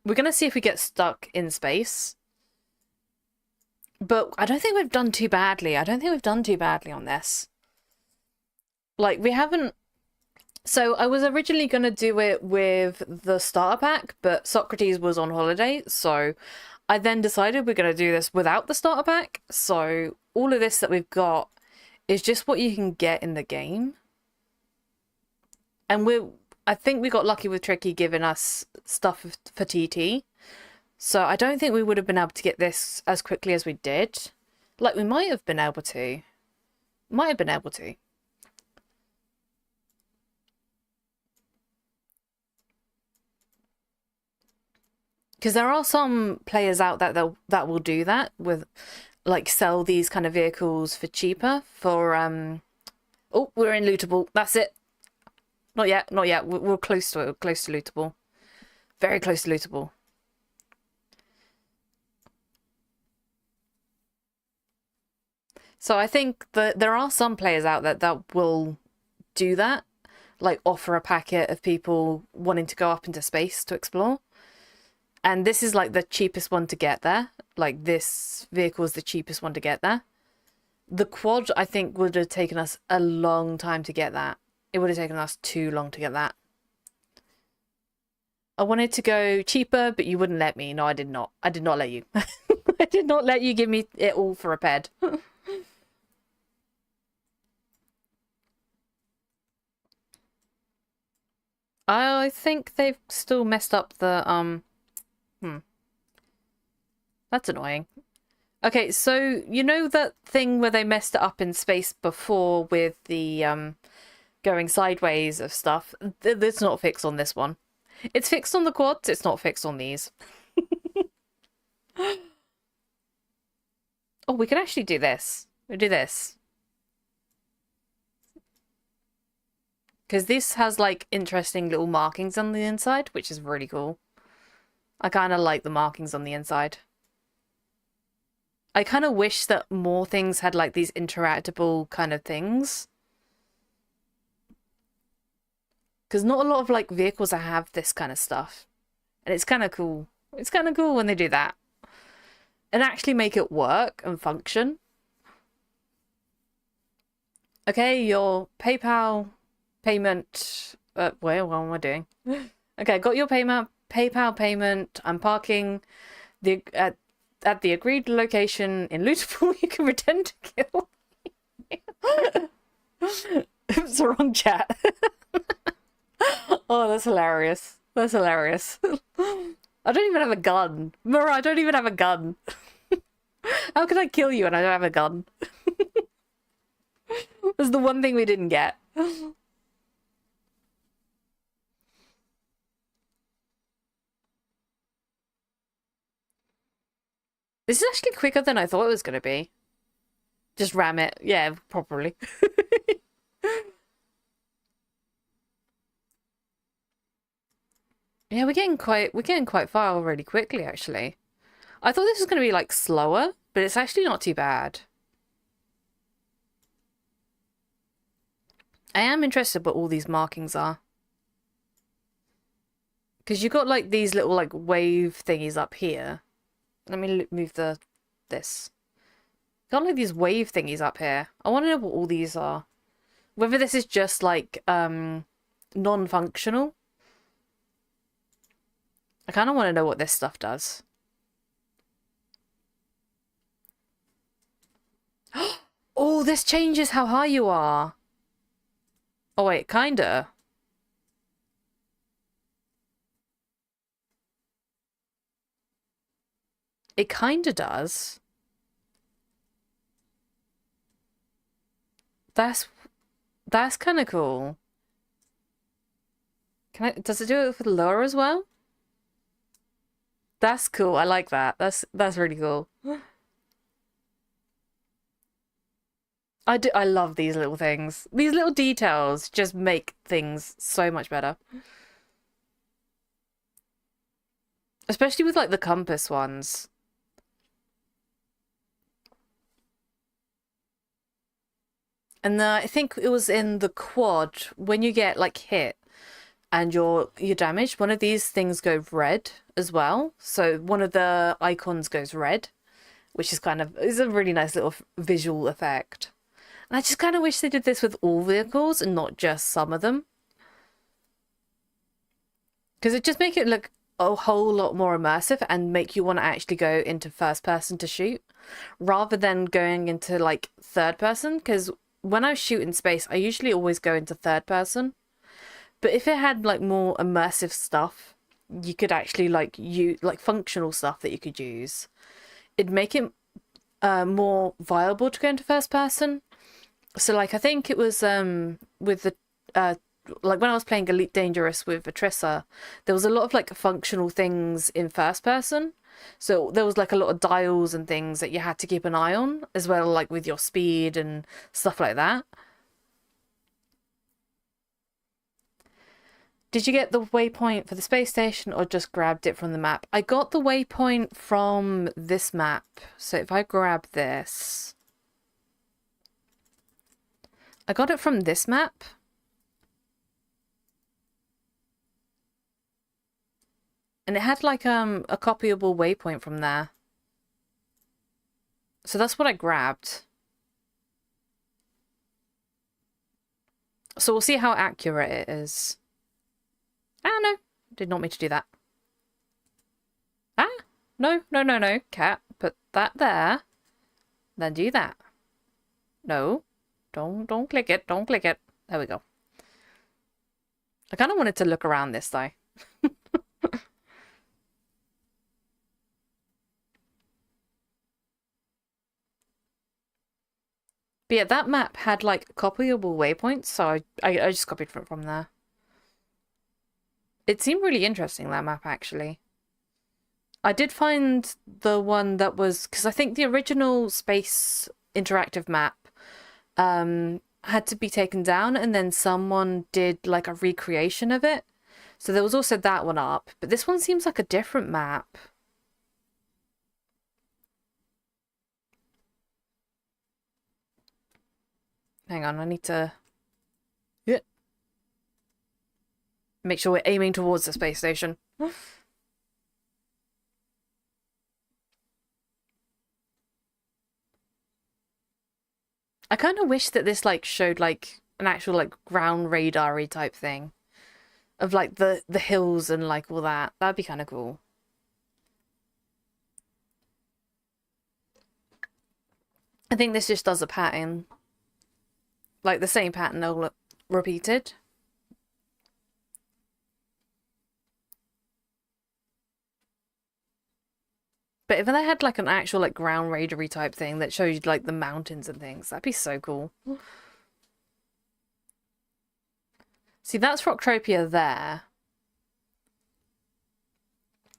We're going to see if we get stuck in space. But I don't think we've done too badly. I don't think we've done too badly on this. Like, we haven't... So I was originally going to do it with the starter pack, but Socrates was on holiday, so I then decided we're going to do this without the starter pack. So all of this that we've got is just what you can get in the game. And I think we got lucky with Tricky giving us stuff for TT. So I don't think we would have been able to get this as quickly as we did. Like, we might have been able to. Might have been able to. Because there are some players out there that will do that with, like, sell these kind of vehicles for cheaper for oh, we're in lootable. That's it. Not yet, not yet. We're close to it. We're close to lootable. Very close to lootable. So I think that there are some players out there that will do that, like offer a packet of people wanting to go up into space to explore. And this is like the cheapest one to get there. Like, this vehicle is the cheapest one to get there. The quad, I think, would have taken us a long time to get that. It would have taken us too long to get that. I wanted to go cheaper, but you wouldn't let me. No, I did not. I did not let you. I did not let you give me it all for a ped. I think they've still messed up the, That's annoying. Okay, so you know that thing where they messed it up in space before with the, going sideways of stuff? It's not fixed on this one. It's fixed on the quads, it's not fixed on these. Oh, we can actually do this. We'll do this. Because this has, like, interesting little markings on the inside, which is really cool. I kind of like the markings on the inside. I kind of wish that more things had, like, these interactable kind of things. Because not a lot of, like, vehicles that have this kind of stuff. And it's kind of cool. It's kind of cool when they do that. And actually make it work and function. Okay, your PayPal payment... what am I doing? Okay, got your PayPal payment. I'm parking at the agreed location in lootable. You can pretend to kill me. It was the wrong chat. Oh, that's hilarious. That's hilarious. I don't even have a gun. Mara, I don't even have a gun. How can I kill you and I don't have a gun? That's the one thing we didn't get. This is actually quicker than I thought it was going to be. Just ram it. Yeah, properly. Yeah, we're getting quite far really quickly, actually. I thought this was going to be, like, slower, but it's actually not too bad. I am interested what all these markings are. Because you've got, like, these little, like, wave thingies up here. Let me move this. Got, like, these wave thingies up here. I want to know what all these are. Whether this is just, like, non-functional. I kind of want to know what this stuff does. Oh, this changes how high you are. Oh, wait, kinda. It kinda does. That's kind of cool. Does it do it for the lower as well? That's cool. I like that. That's really cool. I love these little things. These little details just make things so much better. Especially with, like, the compass ones. And I think it was in the quad, when you get, like, hit and you're damaged, one of these things go red as well. So one of the icons goes red. which is a really nice little visual effect. And I just kind of wish they did this with all vehicles and not just some of them. Because it just make it look a whole lot more immersive and make you want to actually go into first person to shoot rather than going into like third person. Because when I shoot in space, I usually always go into third person. But if it had like more immersive stuff, you could actually like functional stuff that you could use, it'd make it more viable to go into first person. So like I think it was with the like when I was playing Elite Dangerous with Atrissa, there was a lot of like functional things in first person. So there was like a lot of dials and things that you had to keep an eye on as well, like with your speed and stuff like that. Did you get the waypoint for the space station or just grabbed it from the map? I got the waypoint from this map. So if I grab this, I got it from this map. And it had like a copyable waypoint from there. So that's what I grabbed. So we'll see how accurate it is. Ah, no. Did not mean to do that. Ah, no, no, no, no. Cat, put that there. Then do that. No. Don't click it. Don't click it. There we go. I kind of wanted to look around this, though. But yeah, that map had like copyable waypoints, so I just copied from there. It seemed really interesting, that map, actually. I did find the one that was... Because I think the original space interactive map had to be taken down, and then someone did like a recreation of it. So there was also that one up. But this one seems like a different map. Hang on, I need to... make sure we're aiming towards the space station. I kind of wish that this like showed like an actual like ground radar-y type thing of like the hills and like all that. That'd be kind of cool. I think this just does a pattern. Like the same pattern all repeated. But if they had like an actual like ground radar-y type thing that showed you like the mountains and things, that'd be so cool. See, that's Rocktropia there.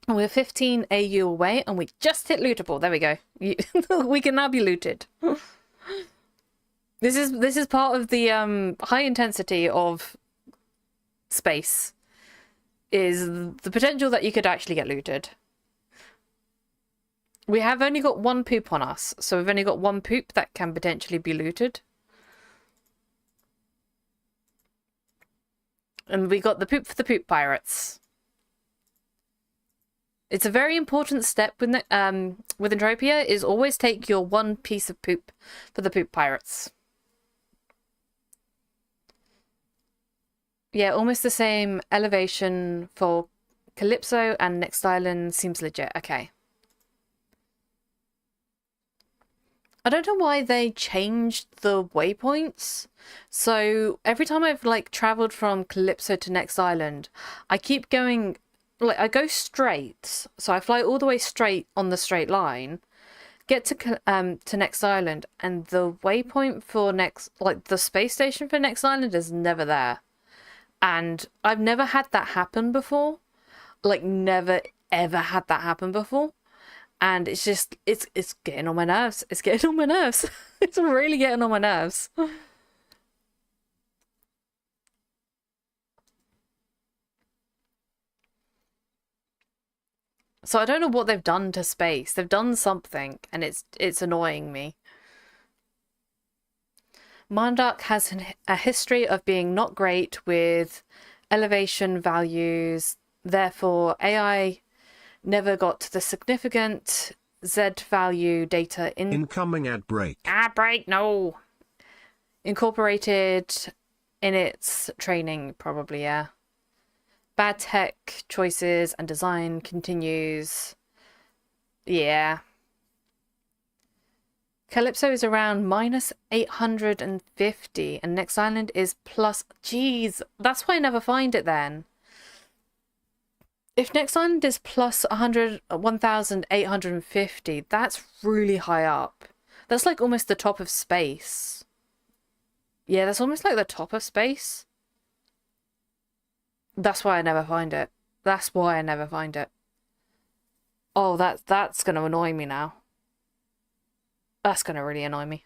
And we're 15 AU away and we just hit lootable. There we go. We can now be looted. This is part of the high intensity of space, is the potential that you could actually get looted. We have only got one poop on us, so we've only got one poop that can potentially be looted. And we got the poop for the poop pirates. It's a very important step with Entropia, is always take your one piece of poop for the poop pirates. Yeah, almost the same elevation for Calypso and Next Island seems legit. Okay. I don't know why they changed the waypoints. So every time I've like traveled from Calypso to Next Island, I keep going, like I go straight. So I fly all the way straight on the straight line, get to Next Island, and the waypoint for the space station for Next Island is never there. And I've never had that happen before. Like never ever had that happen before. And it's just, it's getting on my nerves. It's getting on my nerves. It's really getting on my nerves. So I don't know what they've done to space. They've done something, and it's annoying me. Monarch has a history of being not great with elevation values. Therefore, AI never got the significant Z value data in Incoming ad break. ad break, no. Incorporated in its training, probably, yeah. Bad tech choices and design continues. Yeah. Calypso is around minus 850 and next island is plus. Jeez, that's why I never find it then. If next island is plus 1,850, that's really high up. That's like almost the top of space. Yeah, that's almost like the top of space. That's why I never find it. That's why I never find it. Oh, that's gonna annoy me now. That's gonna really annoy me.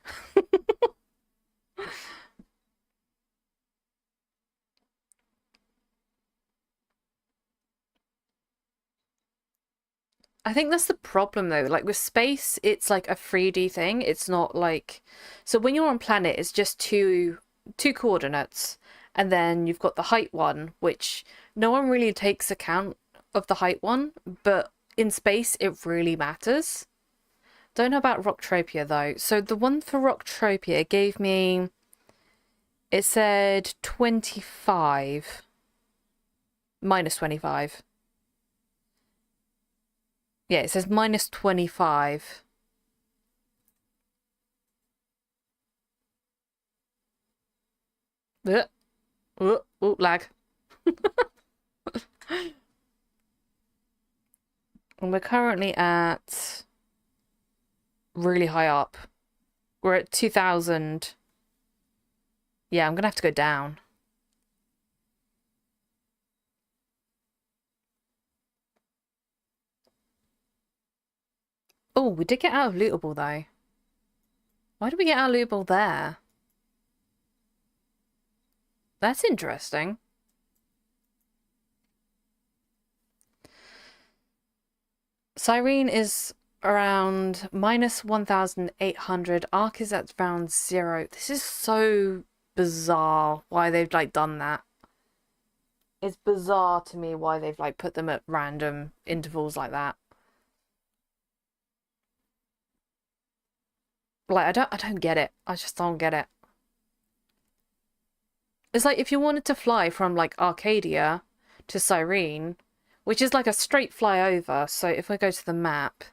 I think that's the problem though. Like with space, it's like a 3D thing. It's not like, so when you're on planet, it's just two coordinates, and then you've got the height one, which no one really takes account of the height one, but in space it really matters. Don't know about Rocktropia though. So the one for Rocktropia gave me, it said 25 minus 25. Yeah, it says minus 25. Lag. And we're currently at really high up. We're at 2,000. Yeah, I'm gonna have to go down. Oh, we did get out of lootable though. Why did we get out of lootable there? That's interesting. Cyrene is around minus 1,800. Arc is at around 0. This is so bizarre why they've like done that. It's bizarre to me why they've like put them at random intervals like that. Like I don't get it. I just don't get it. It's like if you wanted to fly from like Arcadia to Cyrene, which is like a straight flyover. So if I go to the map,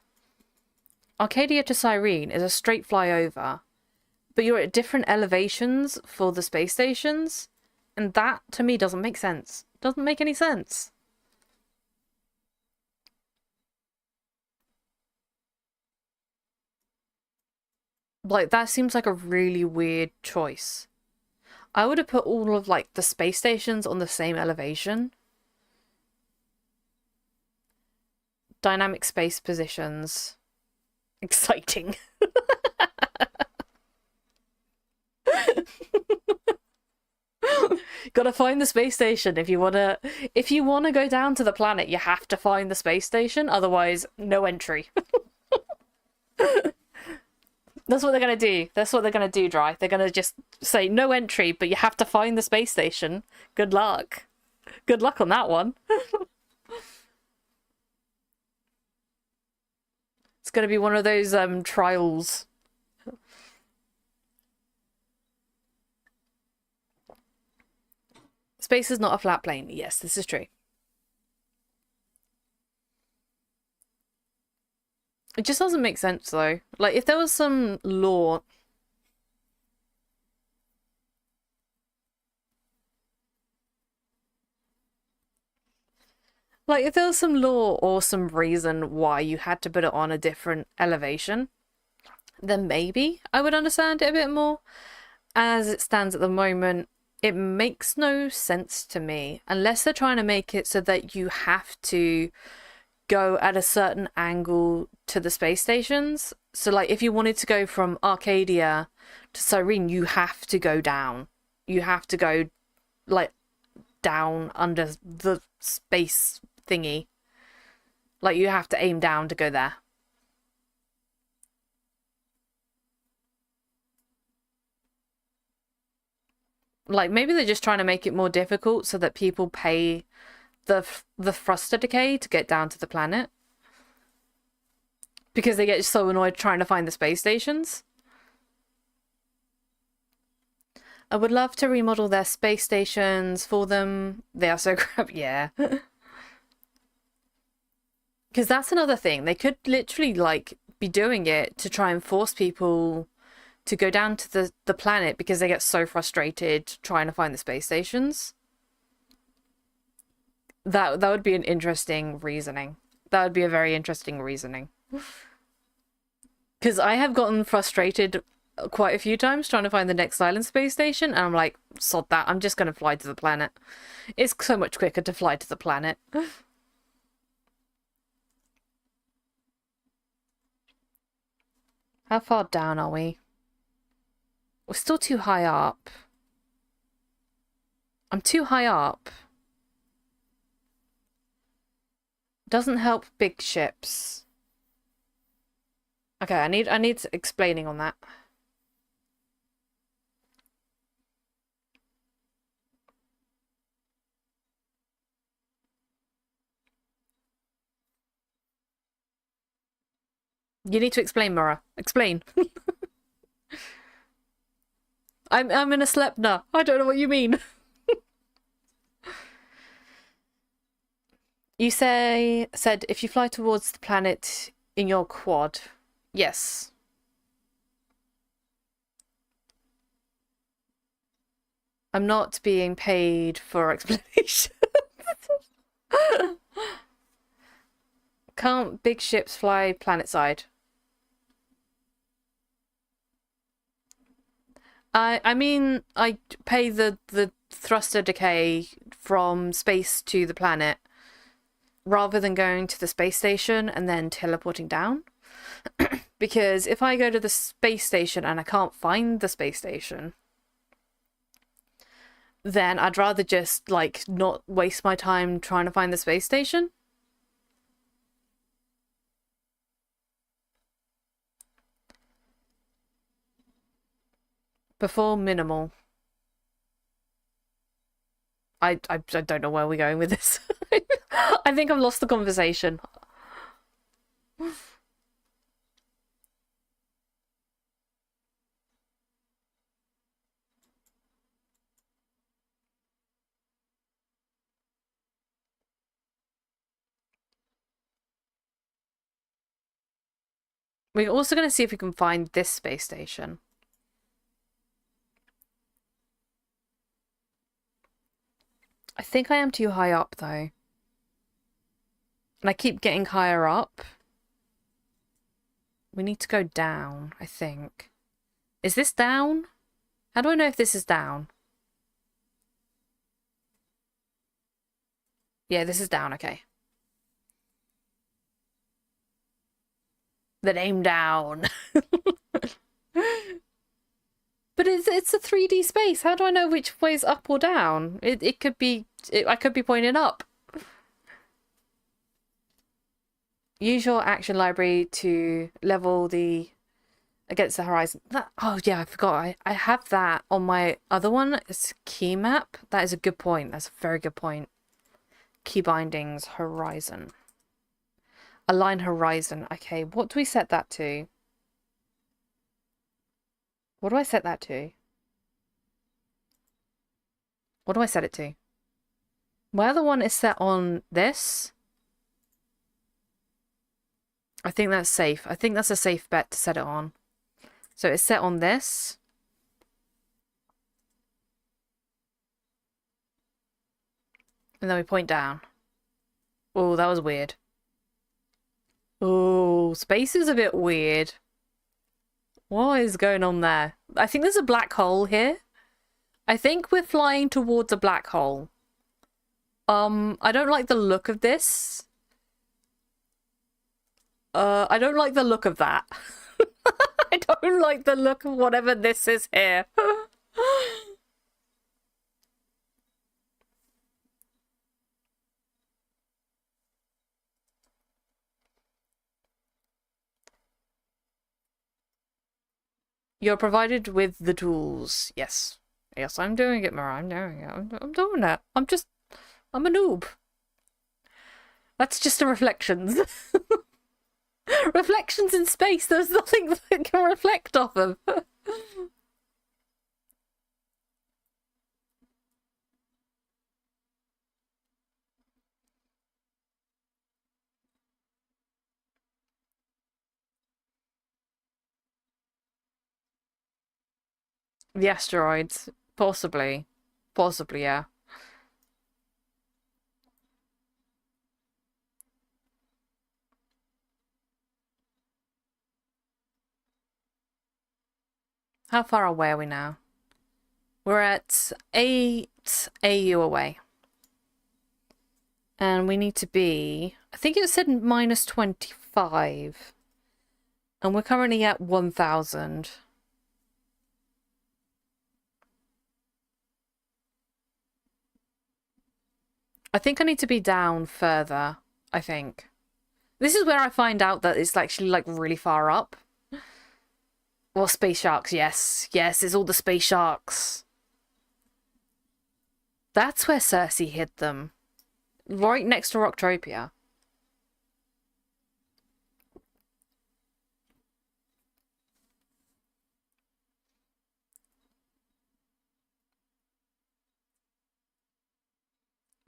Arcadia to Cyrene is a straight flyover, but you're at different elevations for the space stations, and that to me doesn't make sense. Doesn't make any sense. Like that seems like a really weird choice. I would have put all of like the space stations on the same elevation. Dynamic space positions. Exciting. Gotta find the space station if you wanna go down to the planet, you have to find the space station, otherwise no entry. That's what they're gonna do. That's what they're gonna do, Dry. They're gonna just say no entry, but you have to find the space station. Good luck. Good luck on that one. It's gonna be one of those trials. Space is not a flat plane. Yes, this is true. It just doesn't make sense though. Like if there was some law, like if there was some law or some reason why you had to put it on a different elevation, then maybe I would understand it a bit more. As it stands at the moment, it makes no sense to me unless they're trying to make it so that you have to go at a certain angle to the space stations. So like if you wanted to go from Arcadia to Cyrene, you have to go down. You have to go like down under the space thingy. Like you have to aim down to go there. Like maybe they're just trying to make it more difficult so that people pay the thruster decay to get down to the planet. Because they get so annoyed trying to find the space stations. I would love to remodel their space stations for them. They are so crap, yeah. Because that's another thing. They could literally, like, be doing it to try and force people to go down to the planet because they get so frustrated trying to find the space stations. That would be an interesting reasoning. That would be a very interesting reasoning. Because I have gotten frustrated quite a few times trying to find the next island space station, and I'm like, sod that, I'm just going to fly to the planet. It's so much quicker to fly to the planet. How far down are we? We're still too high up. I'm too high up. Doesn't help big ships. Okay, I need explaining on that. You need to explain, Mara. Explain. I'm in a Sleipnir. I don't know what you mean. You said if you fly towards the planet in your quad. Yes. I'm not being paid for explanation. Can't big ships fly planetside? I mean, I pay the thruster decay from space to the planet rather than going to the space station and then teleporting down. Because if I go to the space station and I can't find the space station, then I'd rather just, like, not waste my time trying to find the space station. Before minimal. I don't know where we're going with this. I think I've lost the conversation. We're also going to see if we can find this space station. I think I am too high up, though. And I keep getting higher up. We need to go down, I think. Is this down? How do I know if this is down? Yeah, this is down, okay. The name down. But it's a 3D space. How do I know which way's up or down? It could be... I could be pointing up. Use your action library to level the... against the horizon. Oh, yeah, I forgot. I have that on my other one. It's key map. That is a good point. That's a very good point. Key bindings, horizon. Align horizon. Okay, what do we set that to? What do I set that to? What do I set it to? My other one is set on this. I think that's safe. I think that's a safe bet to set it on. So it's set on this. And then we point down. Oh, that was weird. Oh, space is a bit weird. What is going on there? I think there's a black hole here. I think we're flying towards a black hole. I don't like the look of this. I don't like the look of that. I don't like the look of whatever this is here. You're provided with the tools. Yes. Yes, I'm doing it, Mara. I'm doing it. I'm doing it. I'm a noob. That's just a reflections. Reflections in space. There's nothing that can reflect off of. The asteroids. Possibly. Possibly, yeah. How far away are we now? We're at 8 AU away. And we need to be... I think it said minus 25. And we're currently at 1,000. I think I need to be down further, I think. This is where I find out that it's actually, like, really far up. Well, space sharks, yes. Yes, it's all the space sharks. That's where Cersei hid them. Right next to Rocktropia.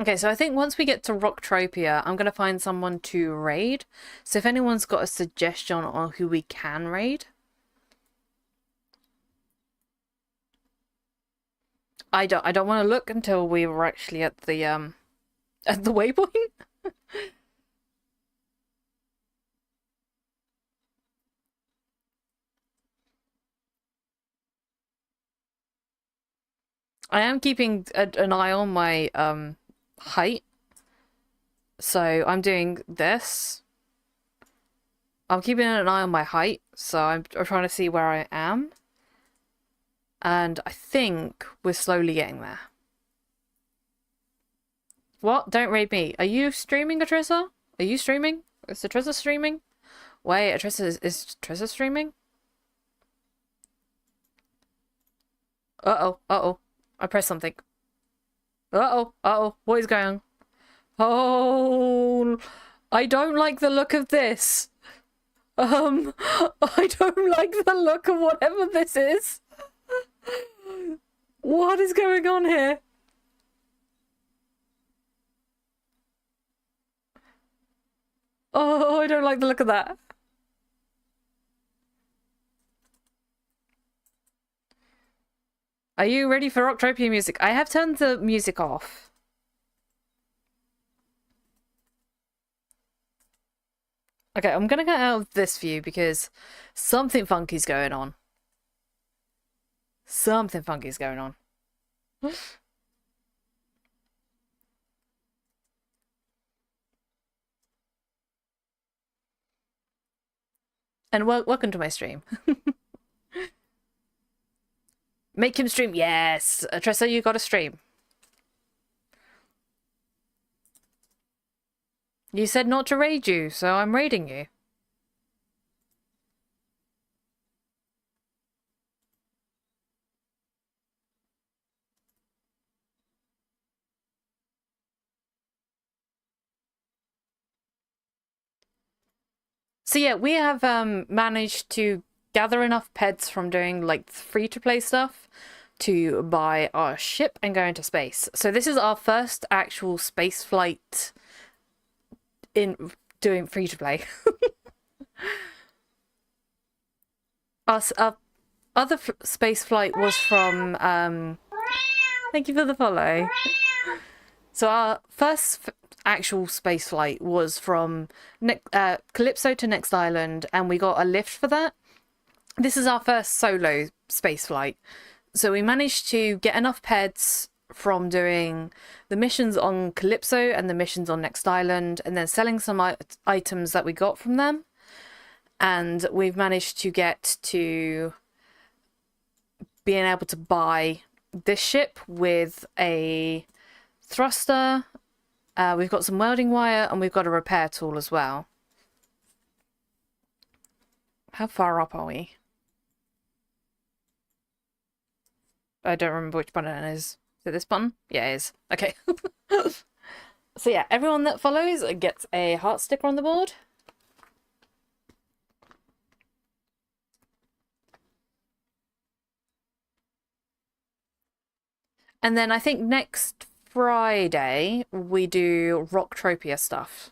Okay, so I think once we get to Rocktropia, I'm going to find someone to raid. So if anyone's got a suggestion on who we can raid... I don't want to look until we were actually at the waypoint. I am keeping an eye on my height. So I'm doing this. I'm keeping an eye on my height, so I'm trying to see where I am. And I think we're slowly getting there. What? Don't raid me. Are you streaming, Atrissa? Are you streaming? Is Atrissa streaming? Wait, Atrissa is Atrissa streaming? Uh-oh, uh-oh. I pressed something. Uh-oh, uh-oh. What is going on? Oh, I don't like the look of this. I don't like the look of whatever this is. What is going on here? Oh, I don't like the look of that. Are you ready for Rocktropia music? I have turned the music off. Okay, I'm gonna get out of this view because something funky's going on. Something funky's going on. And welcome to my stream. Make him stream. Yes. Tressa, you got a stream. You said not to raid you, so I'm raiding you. So yeah, we have managed to gather enough peds from doing like free-to-play stuff to buy our ship and go into space. So this is our first actual space flight in doing free-to-play. Our other space flight was from... Thank you for the follow. So our first actual space flight was from Calypso to Next Island, and we got a lift for that. This is our first solo space flight. So we managed to get enough peds from doing the missions on Calypso and the missions on Next Island, and then selling some items that we got from them. And we've managed to get to being able to buy this ship with a thruster. We've got some welding wire, and we've got a repair tool as well. How far up are we? I don't remember which button it is. Is it this button? Yeah, it is. Okay. So yeah, everyone that follows gets a heart sticker on the board. And then I think next Friday we do Rocktropia stuff.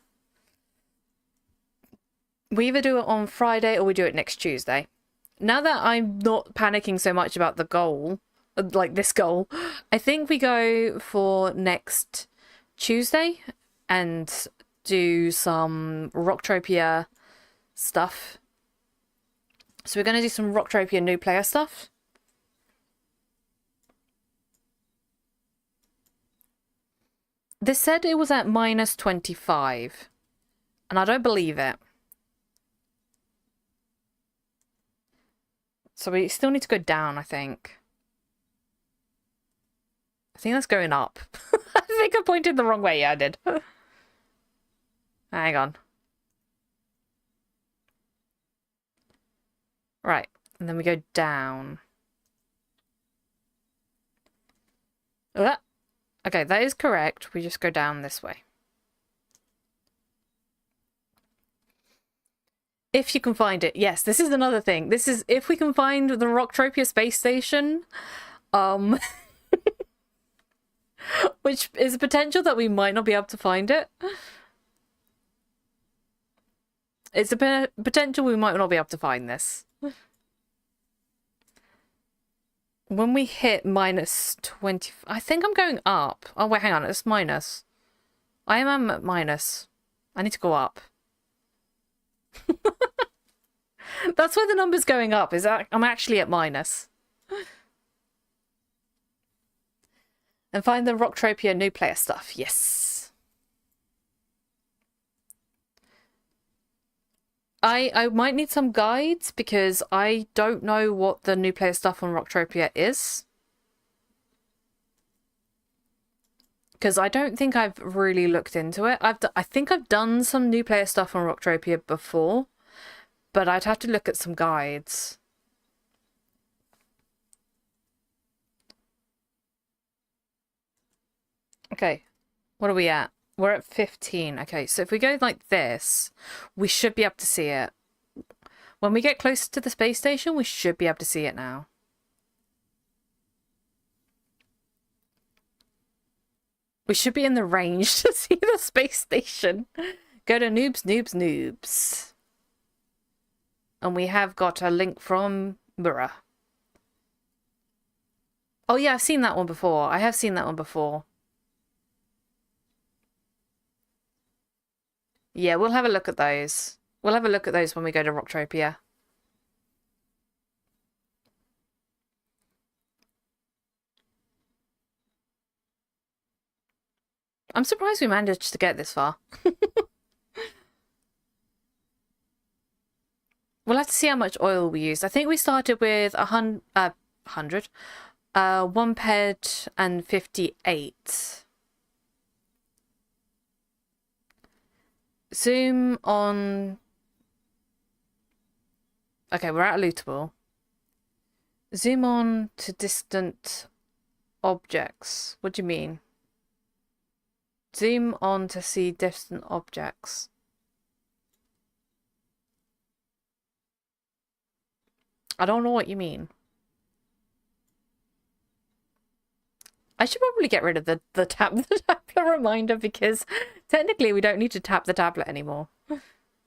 We either do it on Friday or we do it next Tuesday. Now that I'm not panicking so much about the goal, like this goal, I think we go for next Tuesday and do some Rocktropia stuff. So we're going to do some Rocktropia new player stuff. This said it was at -25, and I don't believe it. So we still need to go down, I think. I think that's going up. I think I pointed the wrong way. Yeah, I did. Hang on. Right, and then we go down. Okay, that is correct. We just go down this way. If you can find it. Yes, this is another thing. This is if we can find the Rocktropia space station. Which is a potential that we might not be able to find it. It's a potential we might not be able to find this. When we hit -20... I think I'm going up. Oh, wait, hang on. It's minus. I am at minus. I need to go up. That's why the number's going up. Is that I'm actually at minus. And find the Rocktropia new player stuff. Yes. I might need some guides because I don't know what the new player stuff on Rocktropia is. Because I don't think I've really looked into it. I think I've done some new player stuff on Rocktropia before, but I'd have to look at some guides. Okay, what are we at? We're at 15. Okay, so if we go like this, we should be able to see it. When we get closer to the space station, we should be able to see it now. We should be in the range to see the space station. Go to Noobs, Noobs, Noobs. And we have got a link from Mura. Oh yeah, I've seen that one before. I have seen that one before. Yeah, we'll have a look at those. We'll have a look at those when we go to Rocktropia. I'm surprised we managed to get this far. We'll have to see how much oil we used. I think we started with 100. 1 ped and 58. Zoom on... Okay, we're at a lootable. Zoom on to distant objects. What do you mean? Zoom on to see distant objects. I don't know what you mean. I should probably get rid of the tablet reminder because technically we don't need to tap the tablet anymore.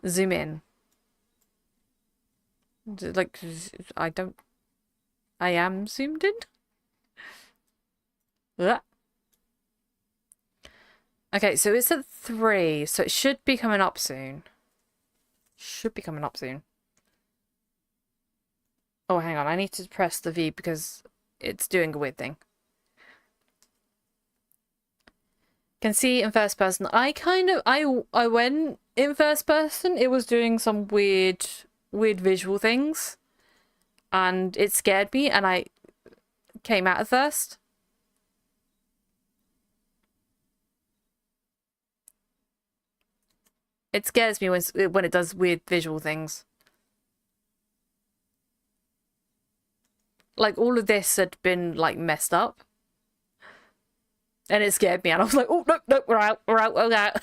Zoom in. Like, I am zoomed in? Ugh. Okay, so it's at 3, so it should be coming up soon. Should be coming up soon. Oh, hang on, I need to press the V because it's doing a weird thing. Can see in first person. I went in first person. It was doing some weird visual things. And it scared me and I came out of first. It scares me when it does weird visual things. Like all of this had been like messed up. And it scared me and I was like, oh no, no, we're out, we're out.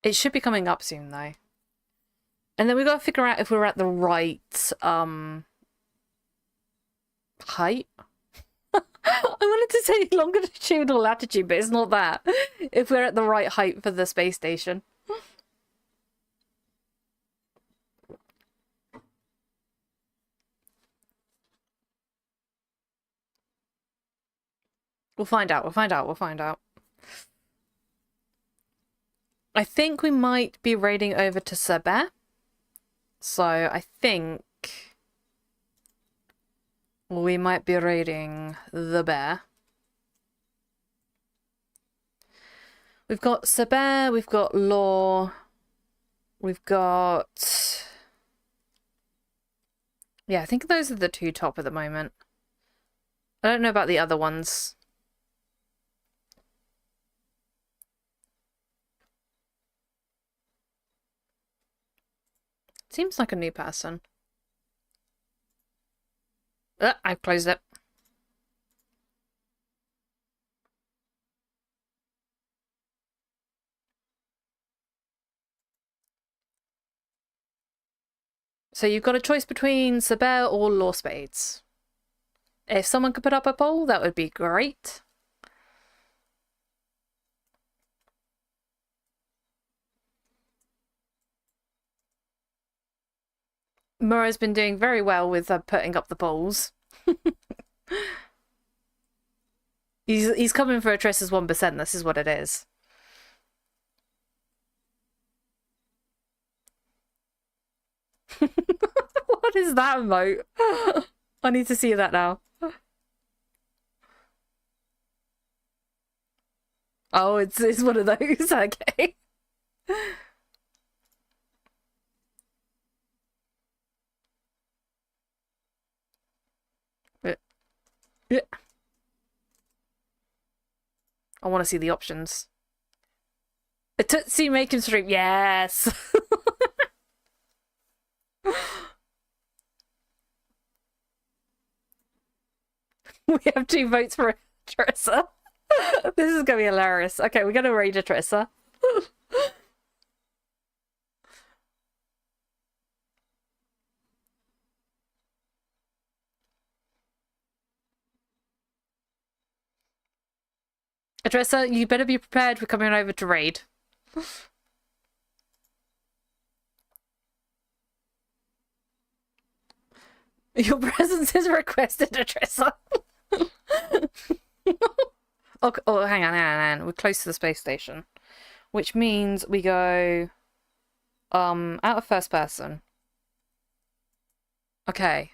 It should be coming up soon, though. And then we got to figure out if we're at the right, height. I wanted to say longitudinal latitude, but it's not that. If we're at the right height for the space station. We'll find out, we'll find out, we'll find out. I think we might be raiding over to Sleipnir. So I think we might be raiding the bear. We've got Sleipnir, we've got Law, we've got... Yeah, I think those are the two top at the moment. I don't know about the other ones. Seems like a new person. I've closed it. So you've got a choice between Saber or Law Spades. If someone could put up a poll, that would be great. Mura's been doing very well with putting up the polls. He's coming for a Triss's 1%, this is what it is. What is that emote? I need to see that now. Oh, it's one of those, okay. Yeah. I want to see the options. A Tootsie make him stream. Yes. We have 2 votes for Trissa. This is gonna be hilarious. Okay, we're gonna raid a Trissa. Trissa, you better be prepared for coming over to raid. Your presence is requested, Trissa. Okay, oh, hang on. We're close to the space station. Which means we go out of first person. Okay.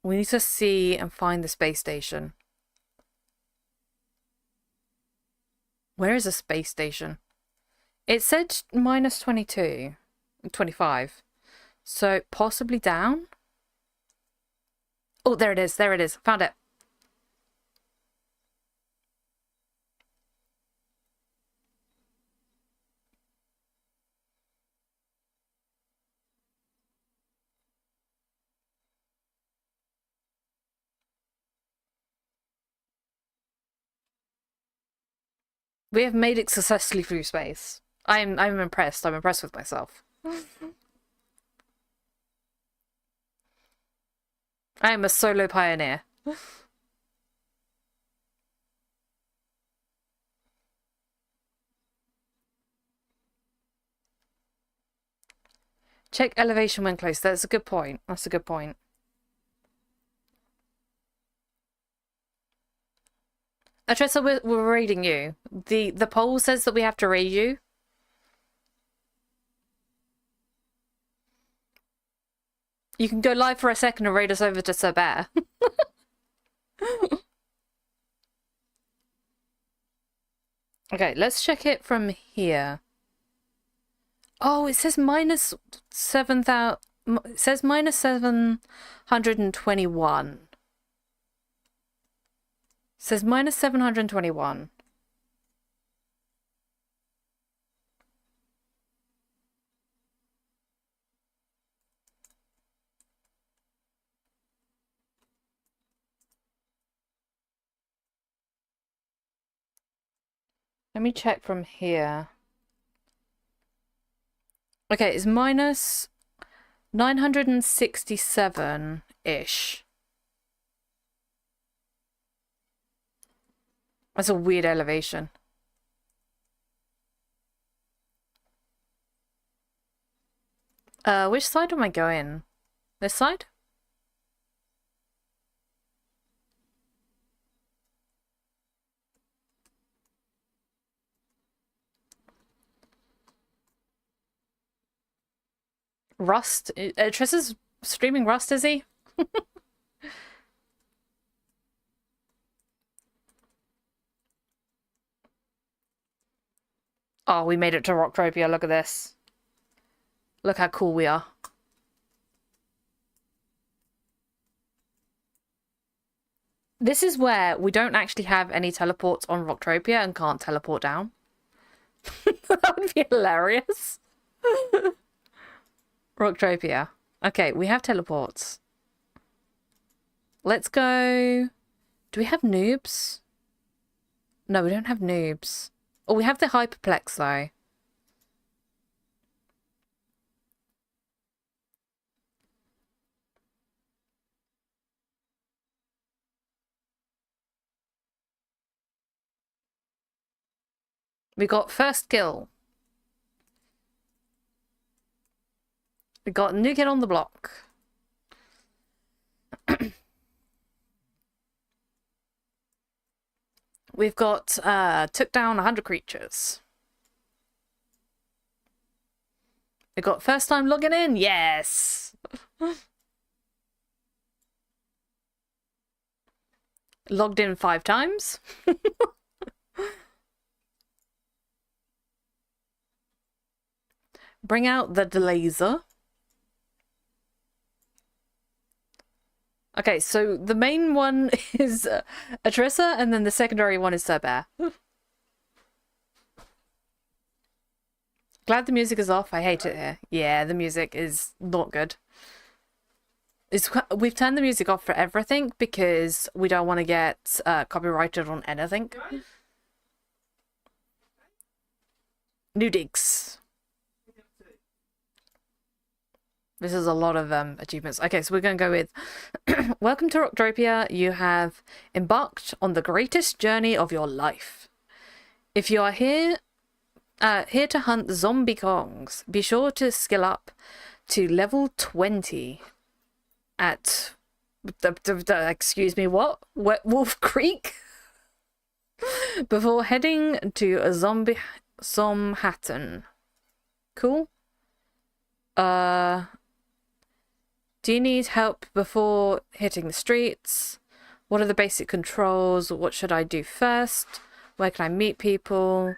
We need to see and find the space station. Where is the space station? It said minus 22, 25. So possibly down? Oh, there it is. There it is. Found it. We have made it successfully through space. I'm impressed. I'm impressed with myself. I am a solo pioneer. Check elevation when close. That's a good point. That's a good point. Atressa, we're raiding you. The poll says that we have to raid you. You can go live for a second and raid us over to Sir Bear. Okay, let's check it from here. Oh, it says minus 7,000. It says minus 721. It says minus 721. Let me check from here. Okay, it's minus 967-ish. That's a weird elevation. Which side am I going? This side? Rust? Tris's streaming Rust, is he? Oh, we made it to Rocktropia. Look at this. Look how cool we are. This is where we don't actually have any teleports on Rocktropia and can't teleport down. That would be hilarious. Rocktropia. Okay, we have teleports. Let's go... Do we have noobs? No, we don't have noobs. Oh, we have the Hyperplex, though. We got first kill. We got new kid on the block. We've got took down 100 creatures. We got first time logging in. Yes. Logged in 5 times. Bring out the laser. Okay, so the main one is Atrissa, and then the secondary one is Sir Bear. Glad the music is off. I hate it here. Yeah, the music is not good. We've turned the music off for everything because we don't want to get copyrighted on anything. New digs. This is a lot of achievements. Okay, so we're going to go with Welcome to Rocktropia. You have embarked on the greatest journey of your life. If you are here to hunt zombie kongs, be sure to skill up to level 20 at excuse me, what? Wolf Creek? Before heading to a Zomhattan. Cool. Do you need help before hitting the streets? What are the basic controls? What should I do first? Where can I meet people?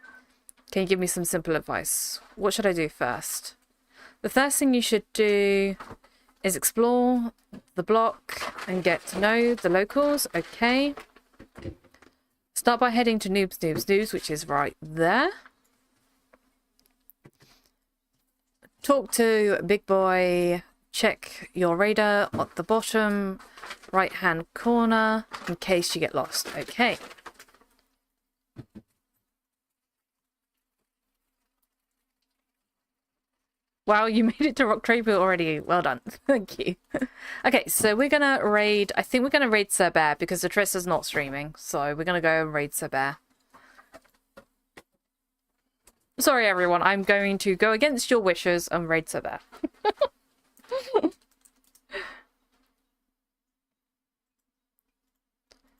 Can you give me some simple advice? What should I do first? The first thing you should do is explore the block and get to know the locals. Okay. Start by heading to Noob's, which is right there. Talk to Big Boy. Check your radar at the bottom right hand corner in case you get lost. Okay. Wow, you made it to Rocktropia already. Well done. Thank you. Okay, so we're gonna raid... I think we're gonna raid Sir Bear because Atrissa's not streaming. So we're gonna go and raid Sir Bear. Sorry, everyone. I'm going to go against your wishes and raid Sir Bear.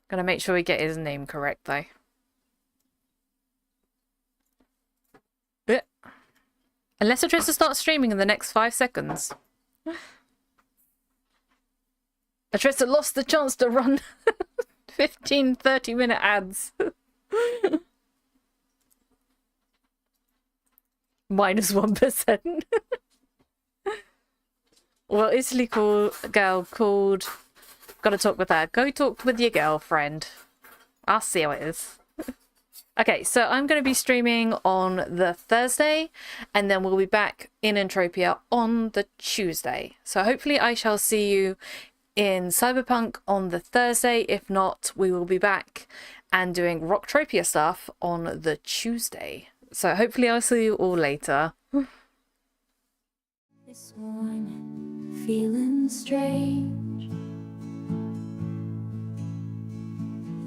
Gonna make sure we get his name correct, though. Unless Atrissa starts streaming in the next 5 seconds. Atrissa lost the chance to run 15, 30-minute ads. -1%. Well, Italy girl called... Gotta talk with her. Go talk with your girlfriend. I'll see how it is. Okay, so I'm going to be streaming on the Thursday, and then we'll be back in Entropia on the Tuesday. So hopefully I shall see you in Cyberpunk on the Thursday. If not, we will be back and doing Rocktropia stuff on the Tuesday. So hopefully I'll see you all later. This one, feeling strange.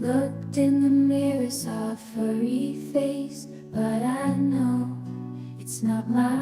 Looked in the mirror, saw a furry face, but I know it's not my